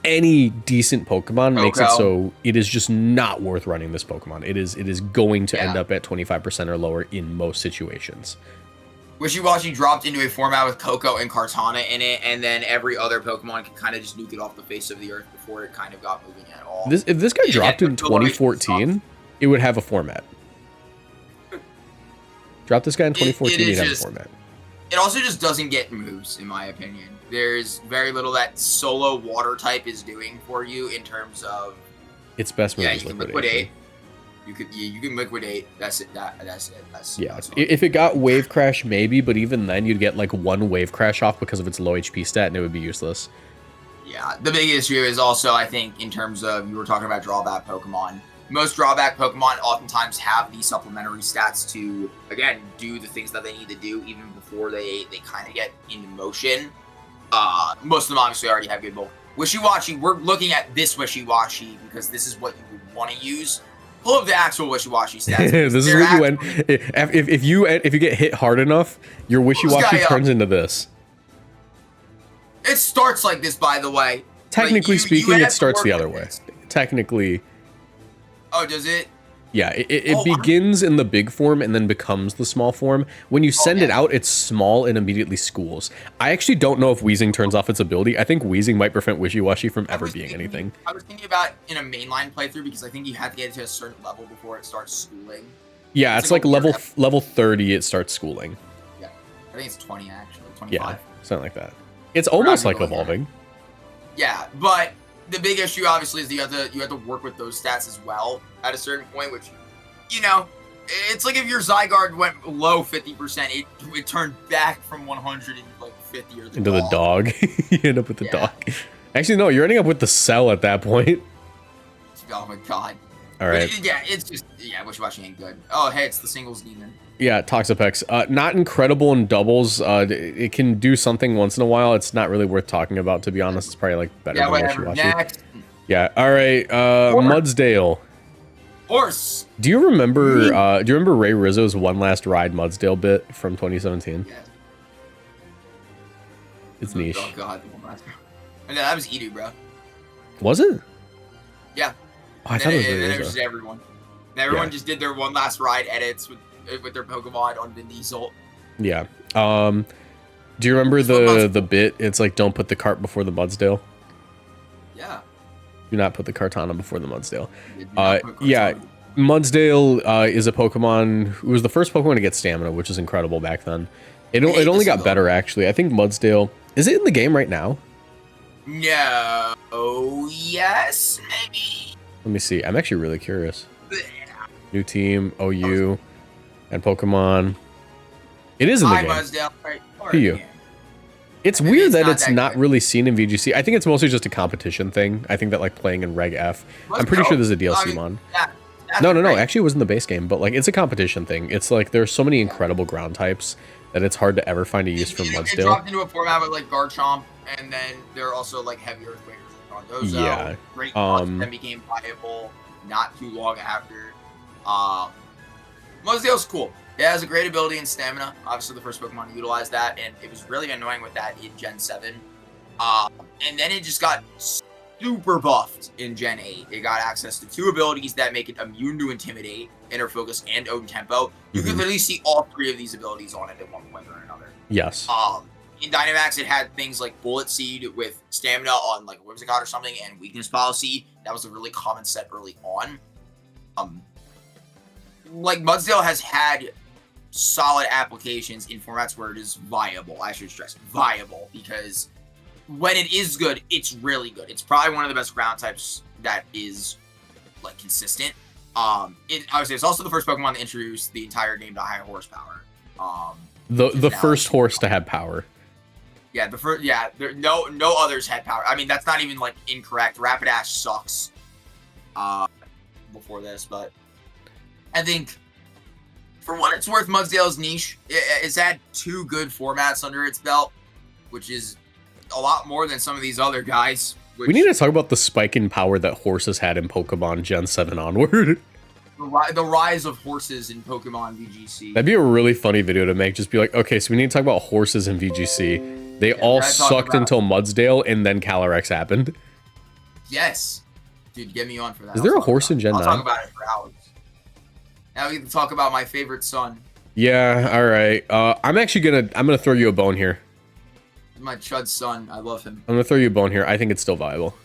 A: any decent Pokemon, makes it so it is just not worth running this Pokemon. It is going to end up at 25% or lower in most situations.
B: Wishy-washy dropped into a format with Koko and Kartana in it, and then every other Pokemon can kind of just nuke it off the face of the earth before it kind of got moving at all.
A: If this guy dropped in 2014, it would have a format. Drop this guy in
B: It
A: 2014,
B: is
A: you'd have a
B: just-
A: format.
B: It also just doesn't get moves, in my opinion. There's very little that solo water type is doing for you in terms of.
A: Its best move
B: Yeah,
A: is
B: you can
A: liquidation.
B: liquidate. You can liquidate. That's it. That's it.
A: Yeah,
B: that's all.
A: if it got Wave Crash, maybe, but even then, you'd get like one Wave Crash off because of its low HP stat, and it would be useless.
B: Yeah, the big issue is also, I think, in terms of, you were talking about drawback Pokemon. Most drawback Pokemon oftentimes have the supplementary stats to, again, do the things that they need to do even before they kind of get into motion. Most of them obviously already have good bulk. Wishy-Washy, we're looking at this Wishy-Washy because this is what you would want to use. Pull up the actual Wishy-Washy stats.
A: This is what you end. If you get hit hard enough, your Wishy-Washy turns into this.
B: It starts like this, by the way.
A: Technically speaking, it starts the other way. Technically.
B: Oh, does it?
A: Yeah, it begins in the big form and then becomes the small form. When you send it out, it's small and immediately schools. I actually don't know if Wheezing turns off its ability. I think Wheezing might prevent Wishy-Washy from ever being anything.
B: I was thinking about in a mainline playthrough because I think you have to get it to a certain level before it starts schooling.
A: Yeah, it's like level 30, it starts schooling.
B: Yeah, I think it's 20 actually, 25.
A: Yeah, something like that. It's almost like evolving.
B: Yeah, but the big issue obviously is you have to work with those stats as well at a certain point, which, you know, it's like if your Zygarde went below 50%, it turned back from 100 into like 50 or
A: into the dog. You end up with the dog. Actually, no, you're ending up with the cell at that point.
B: Oh my god.
A: All right.
B: Yeah, it's just, Wishy-Washy ain't good. Oh, hey, it's the singles demon.
A: Yeah, Toxapex. Not incredible in doubles. It can do something once in a while. It's not really worth talking about, to be honest. It's probably like better than Wishy-Washy.
B: Next.
A: Yeah. All right. Mudsdale.
B: Horse.
A: Do you remember? Do you remember Ray Rizzo's One Last Ride Mudsdale bit from 2017?
B: Yeah.
A: It's niche.
B: Oh god, the one last. And that was Edu, bro.
A: Was it?
B: Yeah.
A: Oh, I thought it was Ray
B: and then it
A: Rizzo.
B: was just everyone. And everyone just did their One Last Ride edits with their Pokemon on Vin Diesel.
A: Yeah. Do you remember the bit? It's like, don't put the cart before the Mudsdale.
B: Yeah.
A: Do not put the Kartana before the Mudsdale.
B: Yeah.
A: Mudsdale is a Pokemon who was the first Pokemon to get stamina, which is incredible back then. It only got better, actually. I think Mudsdale... Is it in the game right now?
B: No. Yes, maybe.
A: Let me see. I'm actually really curious. New team, OU, and Pokemon. It is in the game.
B: Mudsdale. Right.
A: PU. It's weird that it's not really seen in VGC. I think it's mostly just a competition thing. I think that like playing in Reg F. I'm pretty sure there's a DLC mon. No. Actually, it was in the base game, but like it's a competition thing. It's like there's so many incredible ground types that it's hard to ever find a use for Mudsdale.
B: It dropped into a format with like Garchomp, and then there are also like heavy Earthquakers and Dondozo.
A: Yeah.
B: Great cards that became viable not too long after. Mudsdale's cool. It has a great ability in stamina. Obviously, the first Pokemon to utilize that, and it was really annoying with that in Gen 7. And then it just got super buffed in Gen 8. It got access to 2 abilities that make it immune to Intimidate, Inner Focus, and Own Tempo. You can literally see all 3 of these abilities on it at one point or another.
A: Yes.
B: In Dynamax, it had things like Bullet Seed with stamina on like Whimsicott or something, and Weakness Policy. That was a really common set early on. Like Mudsdale has had solid applications in formats where it is viable. I should stress viable, because when it is good, it's really good. It's probably one of the best ground types that is like consistent. Obviously, it's also the first Pokemon to introduce the entire game to high horsepower.
A: The first horse to have power.
B: Yeah, the first. Yeah, no others had power. I mean, that's not even like incorrect. Rapidash sucks. Before this, but I think for what it's worth, Mudsdale's niche. It's had 2 good formats under its belt, which is a lot more than some of these other guys.
A: We need to talk about the spike in power that horses had in Pokemon Gen 7 onward.
B: The rise of horses in Pokemon VGC.
A: That'd be a really funny video to make. Just be like, okay, so we need to talk about horses in VGC. They all sucked until Mudsdale, and then Calyrex happened.
B: Yes. Dude, get me on for that.
A: Is there a horse in Gen 9?
B: I'll talk about it for hours. Now we can talk about my favorite son.
A: Yeah, all right. I'm gonna throw you a bone here.
B: My chud son. I love him.
A: I'm gonna throw you a bone here. I think it's still viable.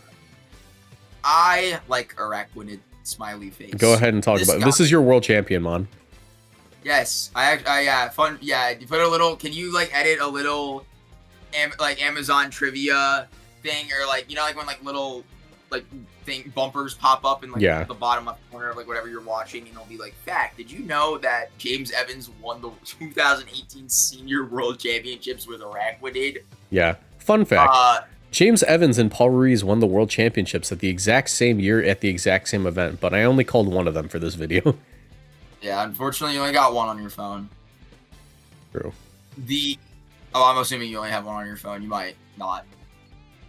B: I like Araquanid smiley face.
A: Go ahead and talk about it. This is your world champion, Mon.
B: Yes, yeah, fun. Yeah, you put a little. Can you like edit a little, like Amazon trivia thing, or like like when like little like thing bumpers pop up in like
A: Yeah.
B: the bottom left corner of like whatever you're watching, and it'll be like, fact, did you know that James Evans won the 2018 Senior World Championships with Araquanid?
A: Yeah. Fun fact. James Evans and Paul Ruiz won the world championships at the exact same year at the exact same event, but I only called one of them for this video.
B: Yeah, unfortunately, you only got one on your phone.
A: True.
B: I'm assuming you only have one on your phone. You might not.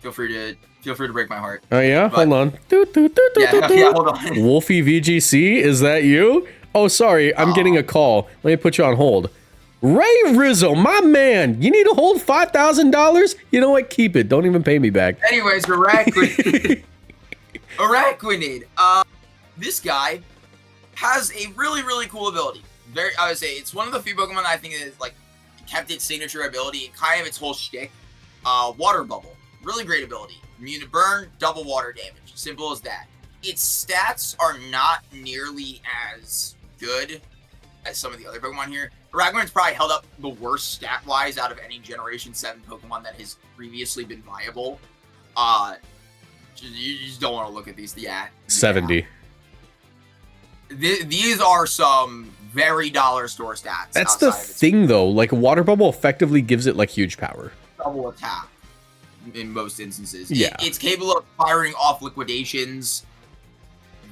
B: Feel free to break my heart.
A: Oh yeah,
B: But,
A: hold on.
B: Yeah, hold on.
A: Wolfie VGC, is that you? Oh, sorry, I'm getting a call. Let me put you on hold. Ray Rizzo, my man, you need to hold $5,000? You know what? Keep it. Don't even pay me back.
B: Anyways, Araquanid. Araquanid. This guy has a really, really cool ability. I would say it's one of the few Pokemon that I think is like kept its signature ability and kind of its whole shtick. Water Bubble. Really great ability. Immune to burn, double water damage. Simple as that. Its stats are not nearly as good as some of the other Pokemon here. Araquanid's probably held up the worst stat-wise out of any Generation 7 Pokemon that has previously been viable. You just don't want to look at these. Yeah.
A: 70.
B: Yeah. These are some very dollar store stats.
A: That's the thing, though. Like, a water bubble effectively gives it, like, huge power.
B: Double attack in most instances.
A: Yeah.
B: It's capable of firing off liquidations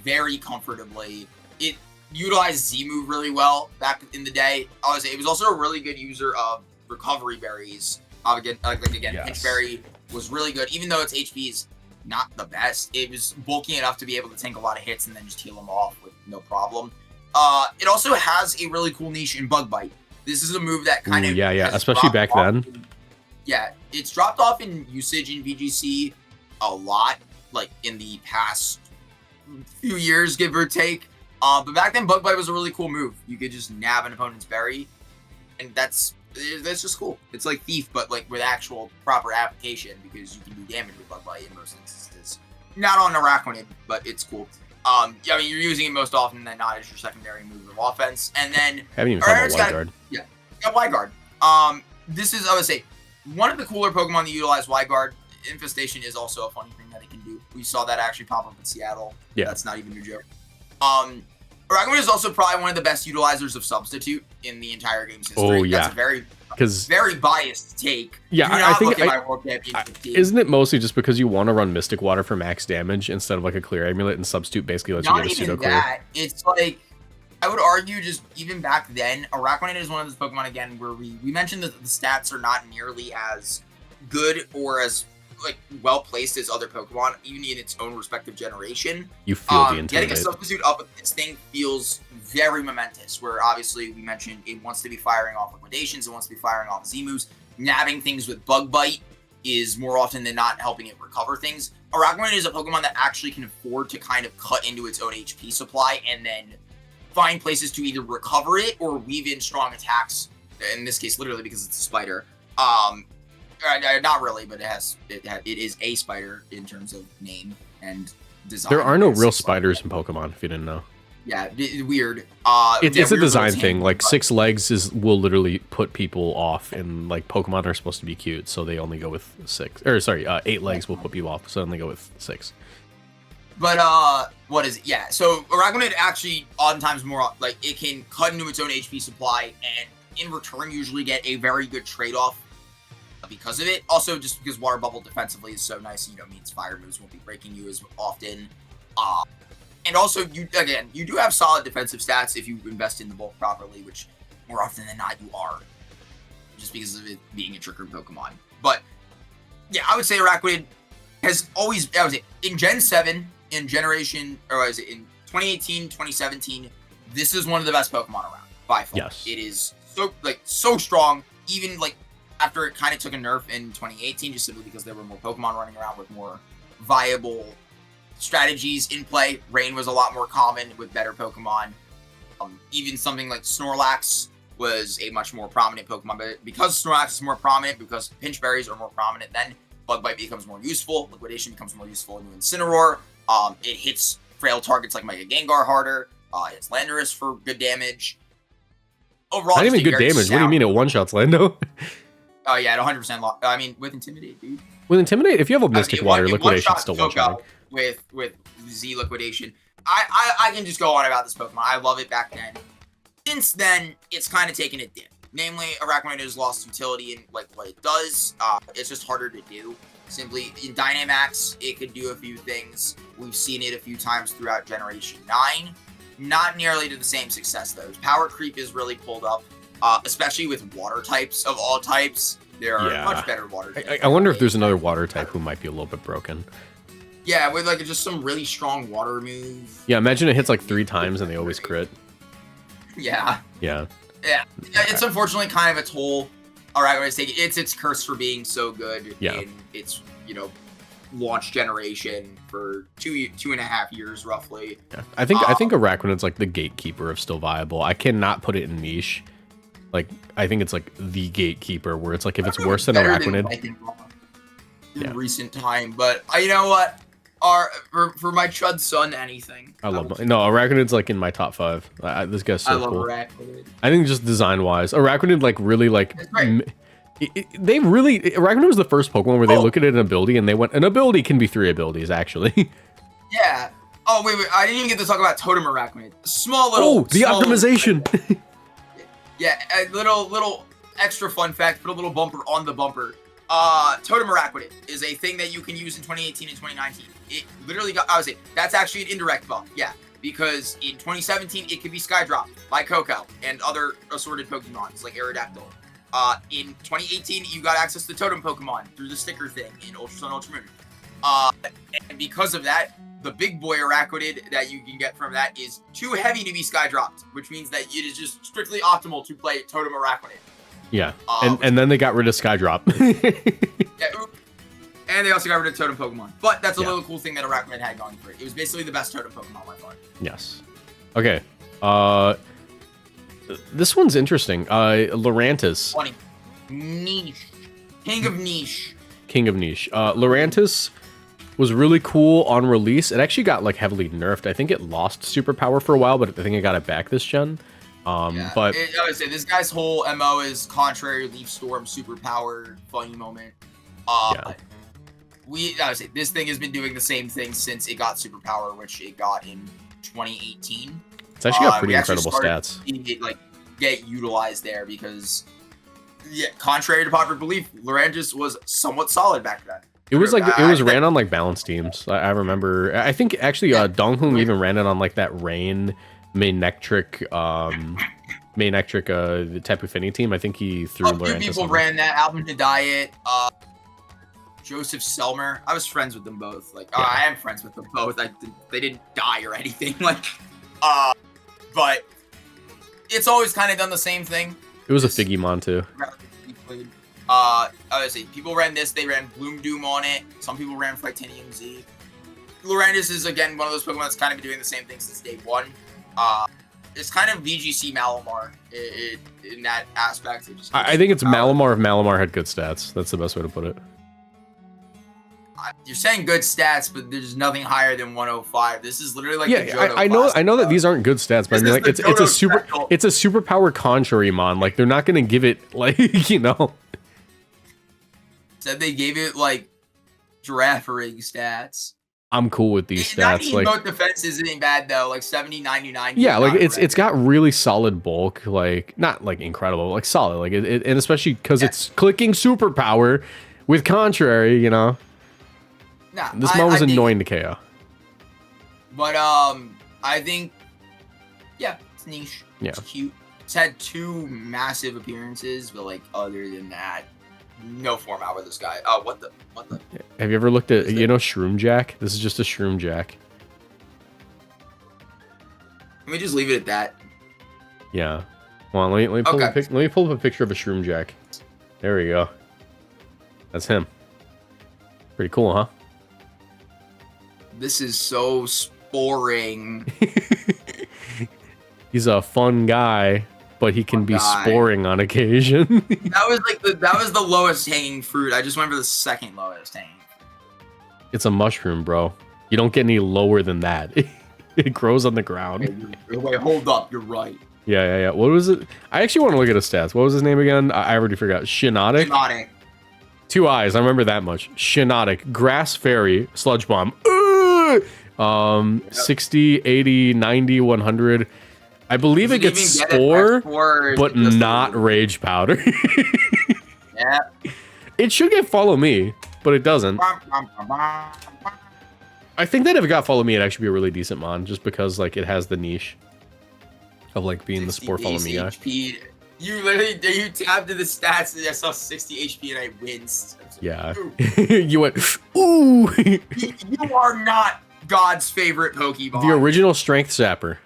B: very comfortably. It utilized Z-Move really well back in the day. I would say it was also a really good user of recovery berries. Again,
A: Yes.
B: Pinch Berry was really good. Even though its HP is not the best, it was bulky enough to be able to tank a lot of hits and then just heal them off with no problem. It also has a really cool niche in Bug Bite. This is a move that kind of
A: especially back then.
B: It's dropped off in usage in VGC a lot, like in the past few years, give or take. But back then, Bug Bite was a really cool move. You could just nab an opponent's berry, and that's just cool. It's like Thief, but like with actual proper application, because you can do damage with Bug Bite in most instances. Not on Araquanid, but it's cool. I mean, you're using it most often than not as your secondary move of offense. And then
A: haven't even thought about Wide Guard.
B: Yeah, got Wide Guard. This is, I would say, one of the cooler Pokemon that utilize Wide Guard. Infestation is also a funny thing that it can do. We saw that actually pop up in Seattle. Yeah, that's not even a joke. Araquanid is also probably one of the best utilizers of Substitute in the entire game's history.
A: Oh yeah,
B: that's a very biased take.
A: Yeah, I think isn't it mostly just because you want to run Mystic Water for max damage instead of like a Clear Amulet, and Substitute basically lets you get a pseudo clear.
B: It's like, I would argue just even back then, Araquanid is one of those Pokemon again where we mentioned that the stats are not nearly as good or as like well placed as other Pokemon, even in its own respective generation.
A: You feel the intimidate.
B: Getting a Substitute up with this thing feels very momentous, where obviously we mentioned it wants to be firing off liquidations, it wants to be firing off Z-moves. Nabbing things with Bug Bite is more often than not helping it recover things. Araquanid is a Pokemon that actually can afford to kind of cut into its own HP supply and then find places to either recover it or weave in strong attacks. In this case, literally because it's a spider. Not really, but it is a spider in terms of name and design.
A: There are no real spiders in Pokemon, if you didn't know.
B: Yeah, weird.
A: It's a design thing. Like 6 legs will literally put people off, and like Pokemon are supposed to be cute, so they only go with 6. Or sorry, 8 legs will put people off, so they only go with 6.
B: But what is it? Yeah, so Araquanid actually oftentimes more like it can cut into its own HP supply, and in return usually get a very good trade-off because of it. Also, just because Water Bubble defensively is so nice, means fire moves won't be breaking you as often. And also, you do have solid defensive stats if you invest in the bulk properly, which more often than not you are, just because of it being a tricker Pokemon. But yeah, I would say Araquanid has always, in Gen 7, in Generation, or is it in 2018, 2017, this is one of the best Pokemon around, by far.
A: Yes.
B: It is so strong, even like after it kind of took a nerf in 2018, just simply because there were more Pokemon running around with more viable strategies in play. Rain was a lot more common with better Pokemon. Even something like Snorlax was a much more prominent Pokemon, but because Snorlax is more prominent, because Pinch Berries are more prominent, then Bug Bite becomes more useful, Liquidation becomes more useful in Incineroar. It hits frail targets like Mega Gengar harder, it's Landorus for good damage. overall,
A: Not
B: just
A: even
B: a
A: good
B: very
A: damage. What do you mean it
B: sound-
A: one-shots Lando?
B: Oh yeah, at 100% lock. I mean, with Intimidate, dude.
A: With Intimidate, if you have a Mystic
B: It
A: Water,
B: it
A: Liquidation
B: one-shot
A: still
B: Coco
A: one-shotting.
B: with Z Liquidation. I can just go on about this Pokemon. I love it back then. Since then, it's kind of taken a dip. Namely, Araquanid has lost utility in like what it does. It's just harder to do. Simply in Dynamax, it could do a few things. We've seen it a few times throughout Generation 9. Not nearly to the same success though. Power creep is really pulled up, especially with water types of all types. There are much better water types.
A: I wonder if there's another water type who might be a little bit broken.
B: Yeah, with like just some really strong water move.
A: Yeah, imagine it hits like 3 times and they always crit.
B: Yeah.
A: Yeah.
B: Yeah. It's unfortunately kind of a toll Araquanid is taking. It's its curse for being so good in its, launch generation for 2.5 years roughly.
A: Yeah. I think Araquanid's like the gatekeeper of still viable. I cannot put it in niche. Like, I think it's like the gatekeeper where it's like if it's worse than Araquanid.
B: In recent time, but you know what? For my Chud son, anything.
A: I love no Araquanid's like in my top 5. This guy's so cool.
B: Araquanid.
A: I think just design wise, Araquanid like really like Araquanid was the first Pokemon where they look at an ability and they went, an ability can be 3 abilities actually.
B: Yeah. Oh wait, I didn't even get to talk about Totem Araquanid. Small little.
A: The optimization.
B: Yeah, a little extra fun fact. Put a little bumper on the bumper. Totem Araquanid is a thing that you can use in 2018 and 2019. It literally got, I would say, that's actually an indirect buff, yeah. Because in 2017, it could be Skydrop by Coco and other assorted Pokemons, like Aerodactyl. In 2018, you got access to Totem Pokemon through the sticker thing in Ultra Sun, Ultra Moon. And because of that, the big boy Araquanid that you can get from that is too heavy to be Skydropped, which means that it is just strictly optimal to play Totem Araquanid.
A: Yeah, and then they got rid of Skydrop.
B: Yeah, and they also got rid of Totem Pokemon. But that's a little cool thing that Araquanid had going for it. It was basically the best Totem Pokemon by far.
A: Yes. Okay. This one's interesting. Lurantis.
B: Funny. Niche. King of Niche.
A: King of Niche. Lurantis was really cool on release. It actually got like heavily nerfed. I think it lost superpower for a while, but I think it got it back this gen. But
B: I would say this guy's whole MO is contrary Leaf Storm superpower funny moment. I would say this thing has been doing the same thing since it got superpower, which it got in 2018.
A: It's actually got pretty incredible stats.
B: It like get utilized there because, contrary to popular belief, Lurantis was somewhat solid back then.
A: It was like it was ran on like balance teams. I remember. I think actually Donghung even ran it on like that Rain Manectric the Tapu Fini team. I think he threw
B: a few people ran that. Album to Diet. Joseph Selmer. I was friends with them both. Like I am friends with them both. They didn't die or anything. Like, but it's always kind of done the same thing.
A: It was a Figimon too.
B: I would say people ran this. They ran Bloom Doom on it. Some people ran Titanium Z. Lurantis is again one of those Pokemon that's kind of been doing the same thing since day one. It's kind of VGC Malamar in that aspect.
A: I think it's Malamar if Malamar had good stats. That's the best way to put it.
B: You're saying good stats, but there's nothing higher than 105. This is literally like
A: I know that these aren't good stats, but I mean like it's a superpower Conjurimon. Like they're not gonna give it like
B: Said they gave it like Giraffering stats.
A: I'm cool with these stats. Like
B: both defense isn't bad though, like 70, 99.
A: Yeah, like it's got really solid bulk, like not like incredible, like solid, like it and especially because it's clicking superpower with contrary, Nah, this one was annoying to KO.
B: But I think it's niche.
A: Yeah,
B: it's cute. It's had 2 massive appearances, but like other than that, no format with this guy. Oh, what the?
A: Have you ever looked at Shroom Jack? This is just a Shroom Jack.
B: Let me just leave it at that.
A: Yeah. Well, let me pull let me pull up a picture of a Shroom Jack. There we go. That's him. Pretty cool, huh?
B: This is so sporing.
A: He's a fun guy, but he can be sporing on occasion.
B: that was the lowest hanging fruit. I just went for the second lowest hanging.
A: It's a mushroom, bro. You don't get any lower than that. It grows on the ground.
B: Wait, hold up. You're right.
A: Yeah. What was it? I actually want to look at his stats. What was his name again? I already forgot. Shinotic?
B: Hypnotic.
A: 2 eyes. I remember that much. Shinotic. Grass Fairy. Sludge Bomb. 60, 80, 90, 100. I believe it gets Spore, but not Rage Powder.
B: Yeah.
A: It should get Follow Me, but it doesn't. I think that if it got Follow Me, it'd actually be a really decent mon, just because like it has the niche of like being the Spore Follow Me guy.
B: HP. You tabbed to the stats and I saw 60 HP and I winced.
A: Yeah. You went, ooh.
B: You are not God's favorite Pokemon.
A: The original Strength Zapper.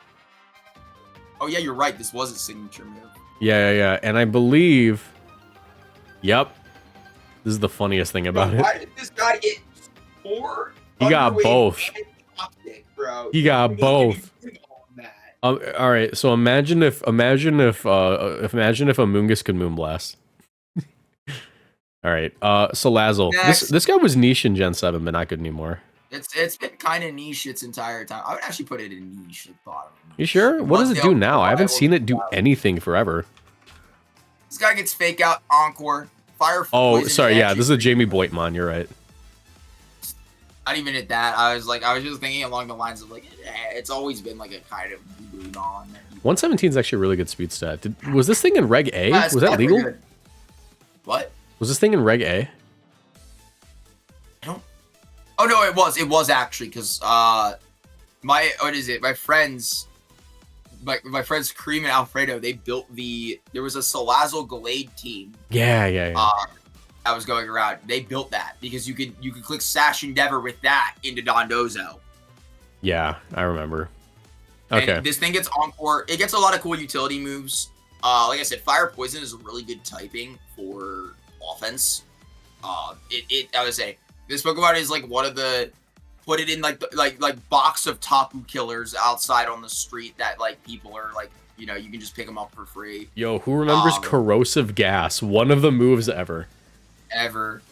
B: Oh yeah, you're right. This was a signature move.
A: Yeah. And I believe, yep. This is the funniest thing about it.
B: Why did this guy get 4?
A: He got both.
B: Bro.
A: He got both. All right, so imagine if Amoonguss could Moonblast. All right, Salazzle. This guy was niche in Gen 7, but not good anymore.
B: It's been kind of niche its entire time. I would actually put it in niche at the bottom.
A: You sure? What does it do now? I haven't seen it do anything forever.
B: This guy gets Fake Out, Encore, Fire.
A: Oh, sorry, yeah, this is a Jamie Boitmon. You're right.
B: Not even at that. I was just thinking along the lines of like, it's always been like a kind of on.
A: 117 is actually a really good speed stat. Was this thing in Reg A? Was that legal?
B: Good. What?
A: Was this thing in Reg A?
B: I don't. Oh no, it was. It was actually because my friends, my friends Cream and Alfredo, they built there was a Salazzle Glade team.
A: Yeah.
B: I was going around. They built that because you could click Sash Endeavor with that into Dondozo.
A: Yeah, I remember. Okay.
B: And this thing gets Encore. It gets a lot of cool utility moves. Like I said, Fire Poison is a really good typing for offense. I would say this Pokemon is like one of the put it in like box of Tapu killers outside on the street that like people are like, you can just pick them up for free.
A: Yo, who remembers Corrosive Gas? One of the moves ever.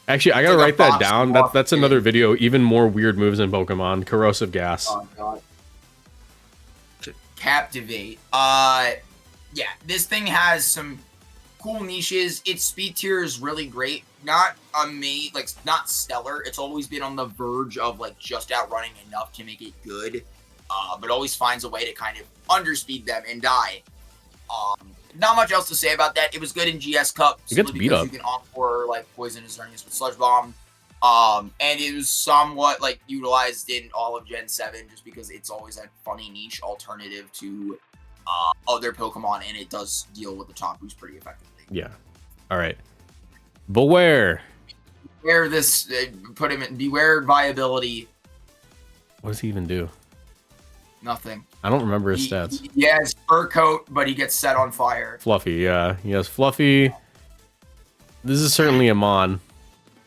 A: Actually, I gotta write that down. That's another video. Even more weird moves in Pokemon. Corrosive Gas.
B: Oh god. Captivate. Yeah, this thing has some cool niches. Its speed tier is really great. Not not stellar. It's always been on the verge of like just outrunning enough to make it good. But always finds a way to kind of underspeed them and die. Not much else to say about that. It was good in GS Cup.
A: It gets beat up.
B: You can Encore like Poisonous Earnings with Sludge Bomb. And it was somewhat like utilized in all of Gen 7 just because it's always a funny niche alternative to other Pokemon, and it does deal with the Tapus pretty effectively.
A: Yeah. All right. Beware.
B: Beware this. Put him in Beware Viability.
A: What does he even do?
B: Nothing.
A: I don't remember his stats.
B: He has Fur Coat, but he gets set on fire.
A: Fluffy, yeah. He has Fluffy. This is certainly a Mon.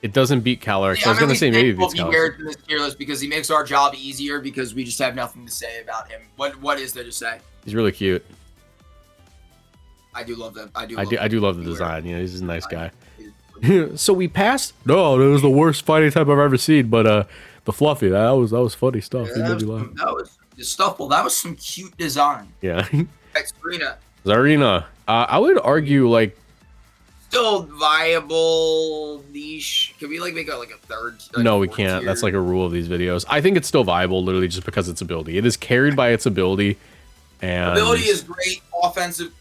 A: It doesn't beat Calyrex. I was going to say maybe it beats Calyrex.
B: In this tier list because he makes our job easier because we just have nothing to say about him. What is there to say?
A: He's really cute.
B: I do love that.
A: I do love the design. He's a nice guy. So we passed. No, that was the worst fighting type I've ever seen. But the Fluffy, that was funny stuff.
B: Yeah, that was stuffable. That was some cute design.
A: Yeah.
B: Zarina.
A: I would argue like
B: still viable niche. Can we like make a third?
A: No, we can't. That's like a rule of these videos. I think it's still viable, literally just because its ability. It is carried by its ability, and
B: ability is great. Offensive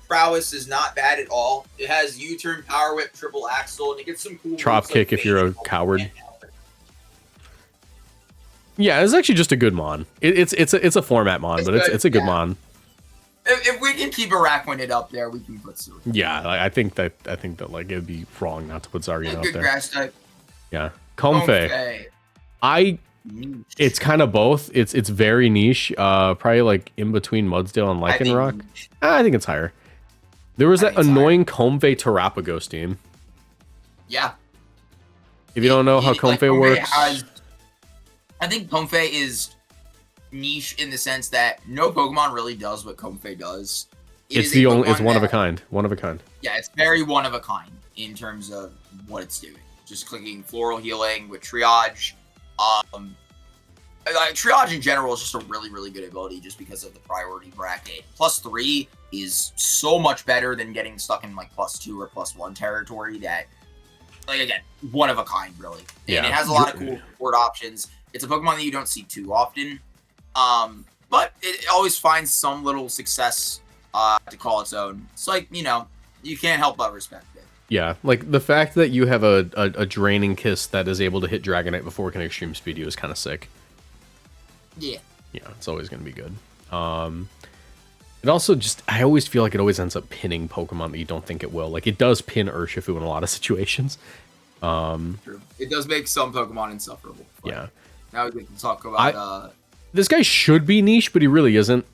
B: prowess is not bad at all. It has U-turn, Power Whip, Triple Axle, and it gets some cool
A: Drop Kick if you're a coward. Yeah, it's actually just a good mon. It's a format mon, but it's a good mon.
B: If we can keep Araquanid up there, we can put Sylvie.
A: Yeah, I think that like it'd be wrong not to put Zarina up there.
B: Good grass type.
A: Yeah, Comfey. It's kind of both. It's very niche. Probably like in between Mudsdale and Lycanroc. I think it's higher. There was that annoying Comfey Terapagos team.
B: Yeah.
A: If you don't know how Comfey works,
B: I think Comfey is niche in the sense that no Pokemon really does what Comfey does.
A: It's one of a kind. One of a kind.
B: Yeah, it's very one of a kind in terms of what it's doing. Just clicking Floral Healing with Triage. Like, Triage in general is just a really, really good ability just because of the priority bracket. +3 is so much better than getting stuck in like +2 or +1 territory that, like, again, one of a kind, really. And it has a lot of cool support options. It's a Pokemon that you don't see too often. But it always finds some little success to call its own. It's like, you know, you can't help but respect it.
A: Yeah, like the fact that you have a draining kiss that is able to hit Dragonite before it can extreme speed you is kind of sick.
B: Yeah.
A: Yeah, it's always going to be good. It also just, I always feel like it always ends up pinning Pokemon that you don't think it will. Like, it does pin Urshifu in a lot of situations.
B: True. It does make some Pokemon insufferable.
A: Yeah.
B: Now we can talk about...
A: this guy should be niche, but he really isn't.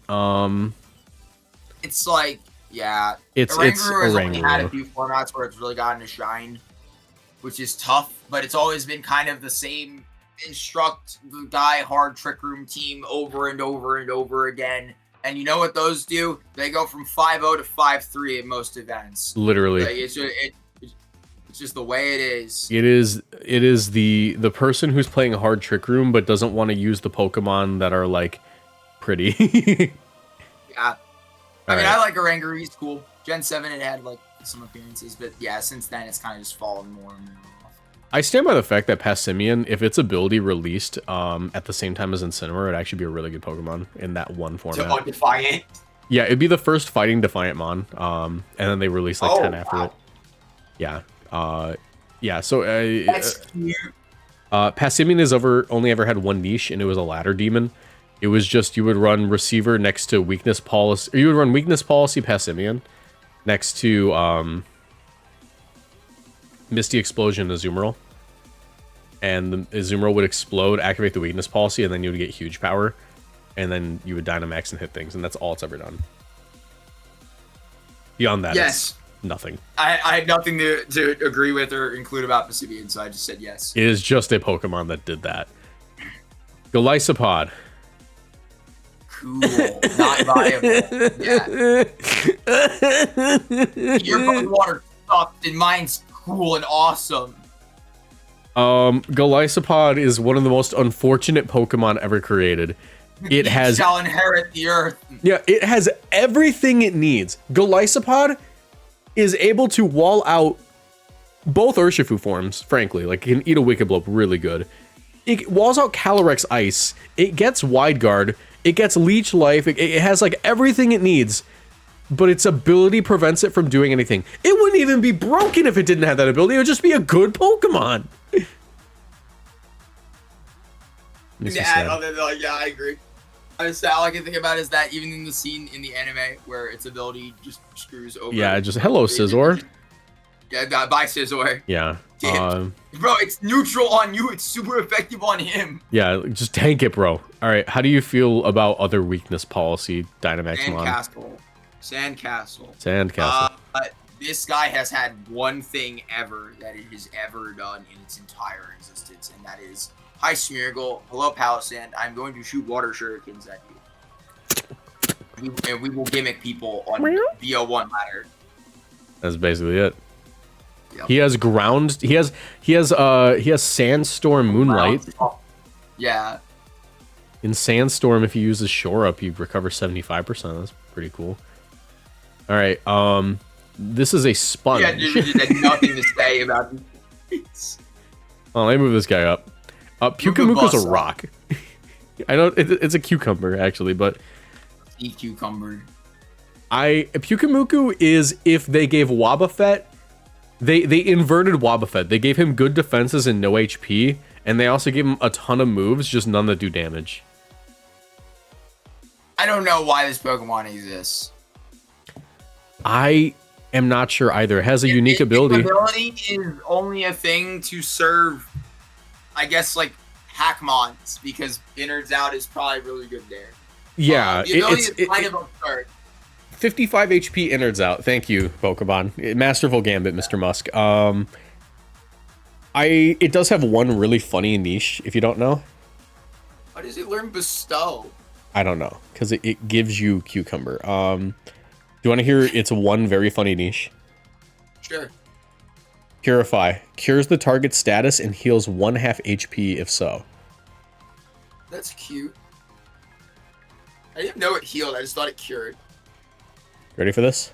B: It's like, yeah.
A: It's
B: has only had a few formats where it's really gotten to shine, which is tough, but it's always been kind of the same instruct the guy hard Trick Room team over and over and over again. And you know what those do? They go from 5-0 to 5-3 at most events.
A: Literally.
B: Like, it's just the way it is.
A: It is the person who's playing hard Trick Room but doesn't want to use the Pokemon that are like pretty.
B: Yeah. I mean, I like Oranguru. He's cool. Gen 7 it had like some appearances, but yeah, since then it's kind of just fallen more and more off.
A: I stand by the fact that Passimian, if its ability released at the same time as Incineroar, it'd actually be a really good Pokemon in that one format.
B: To Defiant.
A: Yeah, it'd be the first fighting Defiant Mon, and then they release like 10 after it. Yeah. Yeah, so
B: that's cute.
A: Passimian has only ever had one niche, and it was a ladder demon. It was just you would run receiver next to weakness policy, or you would run weakness policy Passimian next to Misty Explosion Azumarill, and the Azumarill would explode, activate the weakness policy, and then you would get huge power, and then you would Dynamax and hit things, and that's all it's ever done. Beyond that,
B: yes.
A: Nothing.
B: I had nothing to agree with or include about Passimian, so I just said yes.
A: It is just a Pokemon that did that. Golisopod.
B: Cool. Not viable. Yeah. Your Pokemon sucked and mine's cool and awesome.
A: Golisopod is one of the most unfortunate Pokemon ever created. It has
B: shall inherit the earth.
A: Yeah, it has everything it needs. Golisopod is able to wall out both Urshifu forms, frankly. Like, it can eat a Wicked Blow really good. It walls out Calyrex Ice. It gets Wide Guard. It gets Leech Life. It has, like, everything it needs. But its ability prevents it from doing anything. It wouldn't even be broken if it didn't have that ability. It would just be a good Pokemon.
B: Yeah, I agree. All I can think about is that even in the scene in the anime where its ability just screws over.
A: Yeah, just hello, Scizor.
B: Yeah, bye, Scizor.
A: Yeah.
B: Bro, it's neutral on you. It's super effective on him.
A: Yeah, just tank it, bro. All right, how do you feel about other weakness policy Dynamax?
B: Sandcastle. This guy has had one thing ever that it has ever done in its entire existence, and that is, hi, Smeargle. Hello, Palisand. I'm going to shoot water shurikens at you. And we will gimmick people on VO1 ladder.
A: That's basically it.
B: Yep.
A: He has ground. He has Sandstorm Moonlight.
B: Yeah.
A: In Sandstorm, if he uses Shore Up, he recovers 75%. That's pretty cool. All right. This is a sponge.
B: Yeah, just had nothing to say about this.
A: Oh, let me move this guy up. Pukamuka's a rock. I know it's a cucumber actually, but
B: cucumber.
A: Pukamuku is if they gave Wobbuffet, they inverted Wobbuffet. They gave him good defenses and no HP, and they also gave him a ton of moves, just none that do damage.
B: I don't know why this Pokemon exists.
A: I am not sure either. It has a unique ability.
B: Ability is only a thing to serve, I guess, like Hackmons, because Innards Out is probably really good there.
A: Yeah,
B: the ability is kind of absurd.
A: 55 HP Innards Out. Thank you, Pokemon. Masterful Gambit, Mr. Musk. It does have one really funny niche, if you don't know.
B: Why does it learn Bestow?
A: I don't know, because it gives you Cucumber. Do you want to hear its one very funny niche?
B: Sure.
A: Purify. Cures the target status and heals 1/2 HP if so.
B: That's cute. I didn't know it healed. I just thought it cured.
A: Ready for this?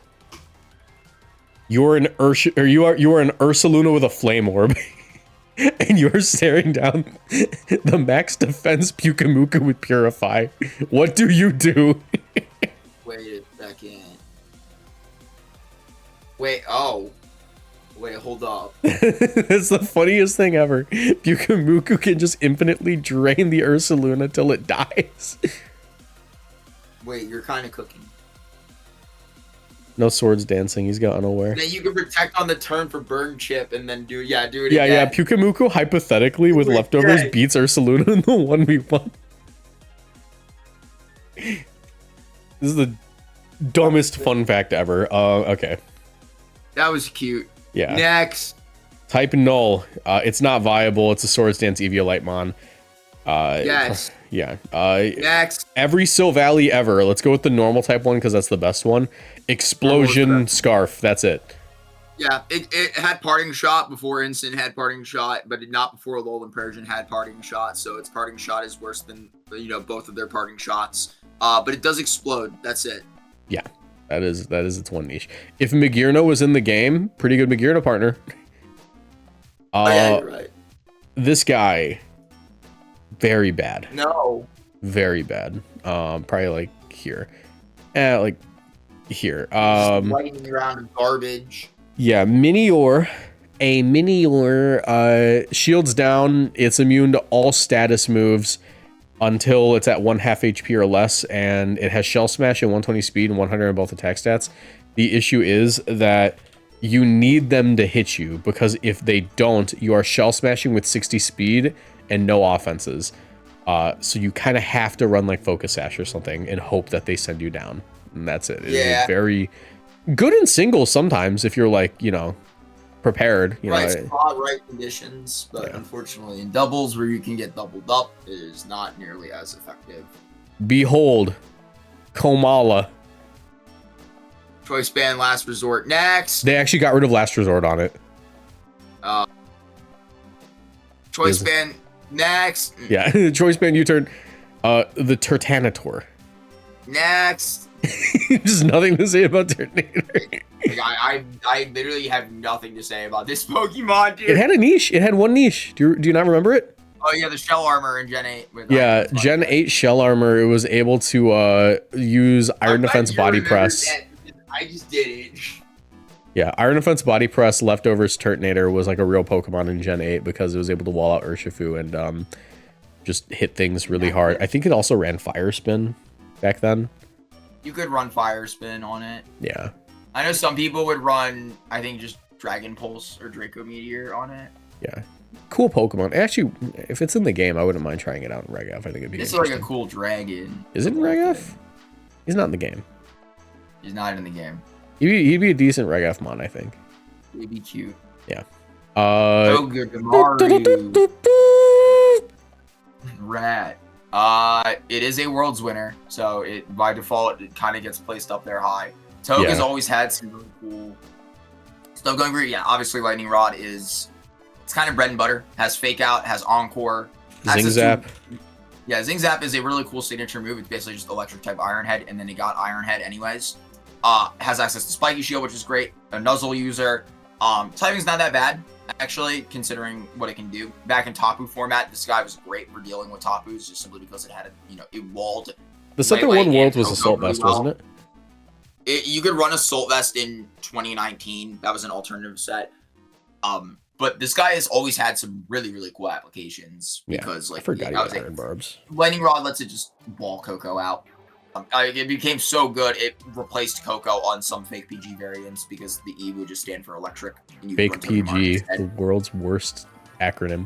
A: You are an Ursaluna with a flame orb. And you're staring down the max defense Puk&eacute with Purify. What do you do?
B: Wait a second. Wait, oh. Wait, hold up.
A: It's the funniest thing ever. Puk&eacute can just infinitely drain the Ursaluna till it dies.
B: Wait, you're kind of cooking.
A: No swords dancing. He's got unaware.
B: Then you can protect on the turn for burn chip and then do it
A: Yeah,
B: again.
A: yeah. Puk&eacute hypothetically with leftovers beats Ursaluna in the 1v1. This is the dumbest fun fact ever. Okay.
B: That was cute.
A: Yeah.
B: Next.
A: Type null. It's not viable. It's a Swords Dance Eviolite
B: Yes.
A: Yeah.
B: Next.
A: Every Sylvally ever. Let's go with the normal type one because that's the best one. Explosion Scarf. That's it.
B: Yeah, it had Parting Shot before Instant had Parting Shot, but not before Alolan Persian had Parting Shot. So its Parting Shot is worse than both of their Parting Shots. But it does explode. That's it.
A: Yeah, that is its one niche. If Magearna was in the game, pretty good Magearna partner.
B: Yeah, you're right.
A: This guy, very bad.
B: No.
A: Very bad. Probably like here. Like here.
B: Lighting around in garbage.
A: Yeah, Minior. A Minior shields down. It's immune to all status moves until it's at 1/2 HP or less, and it has Shell Smash and 120 speed and 100 in both attack stats. The issue is that you need them to hit you, because if they don't, you are Shell Smashing with 60 speed and no offenses. So you kind of have to run like Focus Sash or something and hope that they send you down. And that's it. It's very good in singles sometimes if you're like, prepared.
B: Right spot, right conditions, but unfortunately in doubles where you can get doubled up, it is not nearly as effective.
A: Behold, Komala.
B: Choice Band Last Resort. Next.
A: They actually got rid of Last Resort on it.
B: Choice Band. Next.
A: Yeah, Choice Band U-turn. The Turtanator.
B: Next.
A: There's nothing to say about Turtonator.
B: I literally have nothing to say about this Pokemon, dude.
A: It had a niche. It had one niche. Do you not remember it?
B: Oh yeah, the Shell Armor in Gen 8.
A: Gen 8 Shell Armor. It was able to use Iron Defense Body Press.
B: I just did it.
A: Yeah, Iron Defense Body Press leftovers Turtonator was like a real Pokemon in Gen 8 because it was able to wall out Urshifu and just hit things really hard. I think it also ran Fire Spin back then.
B: You could run Fire Spin on it.
A: Yeah.
B: I know some people would run, I think, just Dragon Pulse or Draco Meteor on it.
A: Yeah. Cool Pokemon. Actually, if it's in the game, I wouldn't mind trying it out in Reg F. I think it'd be
B: It's like a cool dragon.
A: Is it in Reg F? He's not in the game.
B: He's not in the game.
A: He'd be a decent Reg F mon, I think.
B: He'd be cute.
A: Yeah.
B: Mario. Rat. It is a Worlds winner, so it by default it kind of gets placed up there high. Toge's has always had some really cool stuff going for it. Yeah, obviously Lightning Rod it's kind of bread and butter. Has Fake Out, has Encore,
A: Zing Zap.
B: Zing Zap is a really cool signature move. It's basically just electric type Iron Head, and then he got Iron Head anyways. Has access to Spiky Shield, which is great. A Nuzzle user. Typing's not that bad, actually, considering what it can do. Back in Tapu format, this guy was great for dealing with Tapus, just simply because it had it walled.
A: The second one World was Assault Vest, wasn't it?
B: You could run Assault Vest in 2019. That was an alternative set. But this guy has always had some really, really cool applications. Because,
A: I forgot he had Iron Barbs.
B: Lightning Rod lets it just wall Coco out. It became so good, it replaced Coco on some fake PG variants because the E would just stand for electric.
A: Fake PG, the world's worst acronym.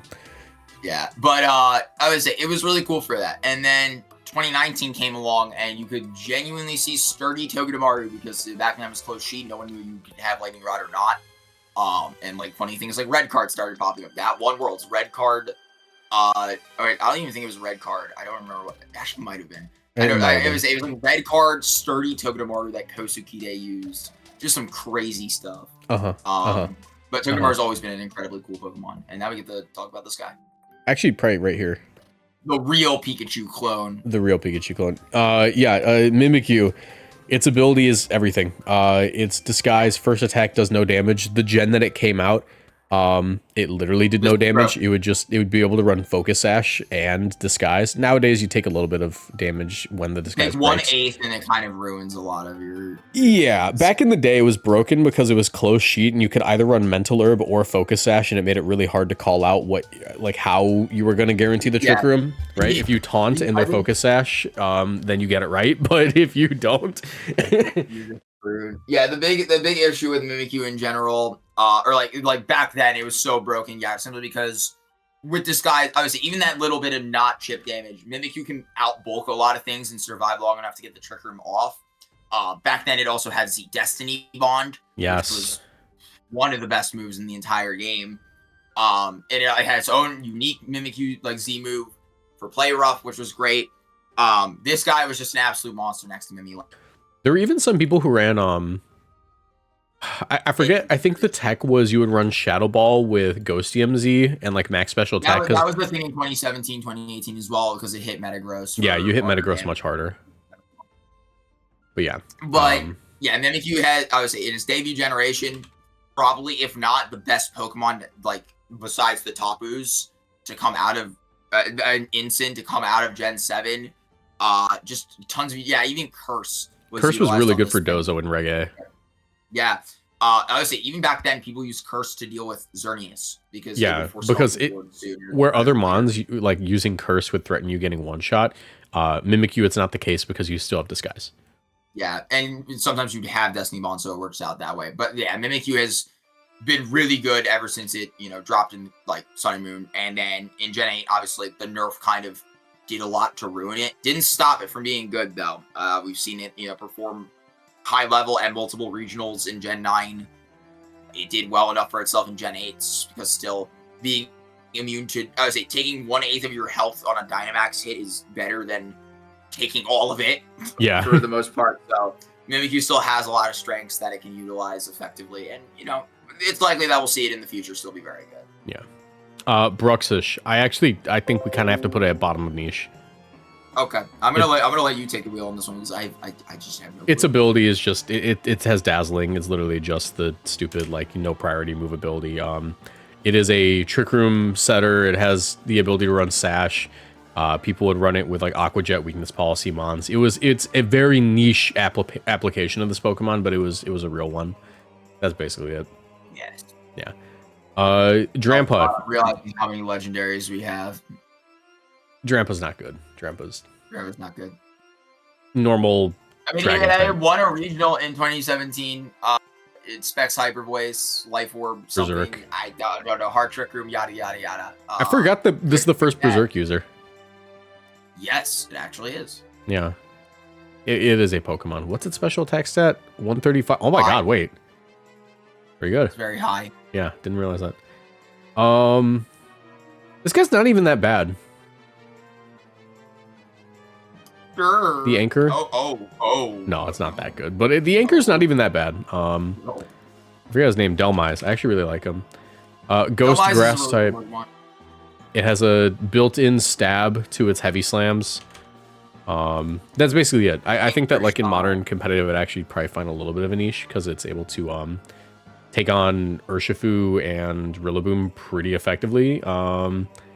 B: Yeah, but I would say it was really cool for that. And then 2019 came along, and you could genuinely see sturdy Togedemaru because back when I was close sheet, no one knew you could have Lightning Rod or not. And like funny things like Red Card started popping up. That one World's Red Card. Alright, I don't even think it was Red Card. I don't remember what. It actually might have been. It was like Red Card, sturdy Togedemaru that Kosukide used. Just some crazy stuff. But Togedemaru's always been an incredibly cool Pokemon. And now we get to talk about this guy.
A: Actually, probably right here.
B: the real Pikachu clone.
A: The real Pikachu clone. Mimikyu. Its ability is everything. Its disguise, first attack does no damage. The gen that it came out, it literally did no damage. It would be able to run Focus Sash and disguise. Nowadays, you take a little bit of damage when the disguise breaks.
B: 1/8 and it kind of ruins a lot of your...
A: Yeah, back in the day, it was broken because it was close sheet, and you could either run Mental Herb or Focus Sash, and it made it really hard to call out how you were going to guarantee the Trick Room, right? If you taunt and their Focus Sash, then you get it right, but if you don't...
B: Yeah, the big issue with Mimikyu in general, or like back then, it was so broken, simply because with disguise, obviously, even that little bit of not chip damage, Mimikyu can outbulk a lot of things and survive long enough to get the Trick Room off. Back then, it also had the Destiny Bond, which was one of the best moves in the entire game. And it had its own unique Mimikyu Z move for Play Rough, which was great. This guy was just an absolute monster next to Mimikyu.
A: There were even some people who ran, I forget, I think the tech was you would run Shadow Ball with Ghost DMZ and max special attack.
B: That was the thing in 2017, 2018 as well, because it hit Metagross.
A: Yeah, you hit Metagross much harder. But yeah.
B: Mimikyu had, I would say, in its debut generation, probably, if not the best Pokemon, besides the Tapus, to come out of, an Incin to come out of Gen 7. Just tons of, even Curse.
A: Curse was really good for Dozo and Reggae.
B: Yeah. I would say even back then, people used Curse to deal with Xerneas because
A: where other Mons using Curse would threaten you getting one shot, Mimikyu it's not the case because you still have disguise.
B: Yeah, and sometimes you'd have Destiny Bond, so it works out that way. But yeah, Mimikyu has been really good ever since it dropped in Sun and Moon, and then in Gen 8, obviously the nerf kind of did a lot to ruin it. Didn't stop it from being good though. We've seen it, perform high level and multiple regionals in Gen 9. It did well enough for itself in Gen 8 because still being immune to, I would say, taking 1/8 of your health on a Dynamax hit is better than taking all of it.
A: Yeah.
B: For the most part. So Mimikyu still has a lot of strengths that it can utilize effectively, and it's likely that we'll see it in the future still be very good.
A: Yeah. Bruxish. I think we kind of have to put it at bottom of niche.
B: Okay, I'm gonna let you take the wheel on this one because I just have no clue.
A: Its ability is just it has dazzling. It's literally just the stupid no priority move ability. It is a Trick Room setter. It has the ability to run Sash. People would run it with Aqua Jet, Weakness Policy Mons. It's a very niche application of this Pokemon, but it was a real one. That's basically it.
B: Yes.
A: Yeah. Drampa.
B: Realizing how many legendaries we have.
A: Drampa's not good. Drampa's
B: not good.
A: Normal.
B: I mean, it won a regional in 2017. It specs Hyper Voice, Life Orb, something.
A: Berserk.
B: I don't know. Heart Trick Room, yada yada yada.
A: I forgot that this is the first Berserk user.
B: Yes, it actually is.
A: Yeah. It is a Pokemon. What's its special attack stat? 135. Oh my god, wait. Very good.
B: It's very high.
A: Yeah, didn't realize that. This guy's not even that bad.
B: Sure.
A: The Anchor?
B: Oh.
A: No, it's not that good. But the Anchor's not even that bad. I forget his name, Delmise. I actually really like him. Ghost Grass type. It has a built-in stab to its heavy slams. That's basically it. I think that in modern competitive, it actually probably find a little bit of a niche because it's able to take on Urshifu and Rillaboom pretty effectively.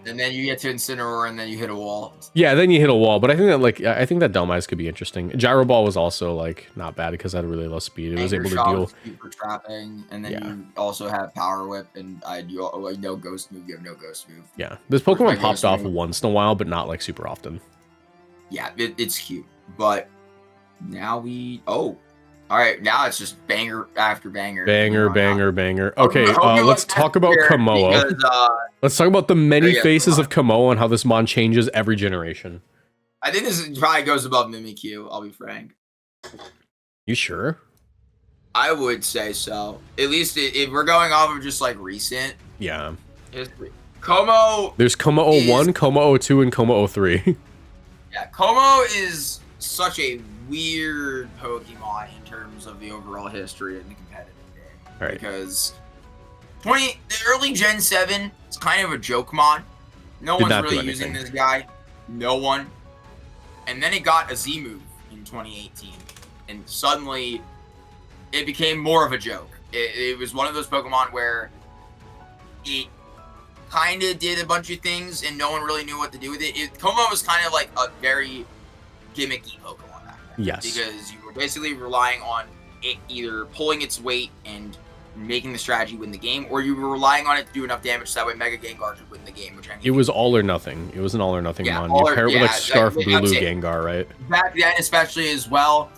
B: And then you get to Incineroar, and then you hit a wall.
A: Yeah, then you hit a wall. But I think that I think that Delmise could be interesting. Gyro Ball was also not bad because it had really low speed. It was able to deal
B: for trapping, and then you also have Power Whip, and no Ghost move. You have no Ghost move.
A: Yeah, this Pokemon pops off once in a while, but not super often.
B: Yeah, it's cute, but now all right, now it's just banger after banger.
A: Banger. Okay, let's talk about Komoa. Let's talk about the many faces of Komoa and how this Mon changes every generation.
B: I think this probably goes above Mimikyu, I'll be frank.
A: You sure?
B: I would say so. At least if we're going off of just recent.
A: Yeah.
B: Como.
A: There's Como 01, Como 02, and Como 03.
B: Yeah, Como is such a weird Pokemon in terms of the overall history in the competitive game.
A: Right.
B: Because the early Gen 7 is kind of a joke mod. No one's really using this guy. No one. And then it got a Z move in 2018. And suddenly, it became more of a joke. It was one of those Pokemon where it kind of did a bunch of things and no one really knew what to do with it. Como was kind of like a very gimmicky Pokemon back then.
A: Yes.
B: Because you were basically relying on it either pulling its weight and making the strategy win the game, or you were relying on it to do enough damage so that way Mega Gengar could win the game, which I mean,
A: it was all or nothing. It was an all or nothing one.
B: You
A: pair it with like Scarf Bulu Gengar, right?
B: Back then, especially as well,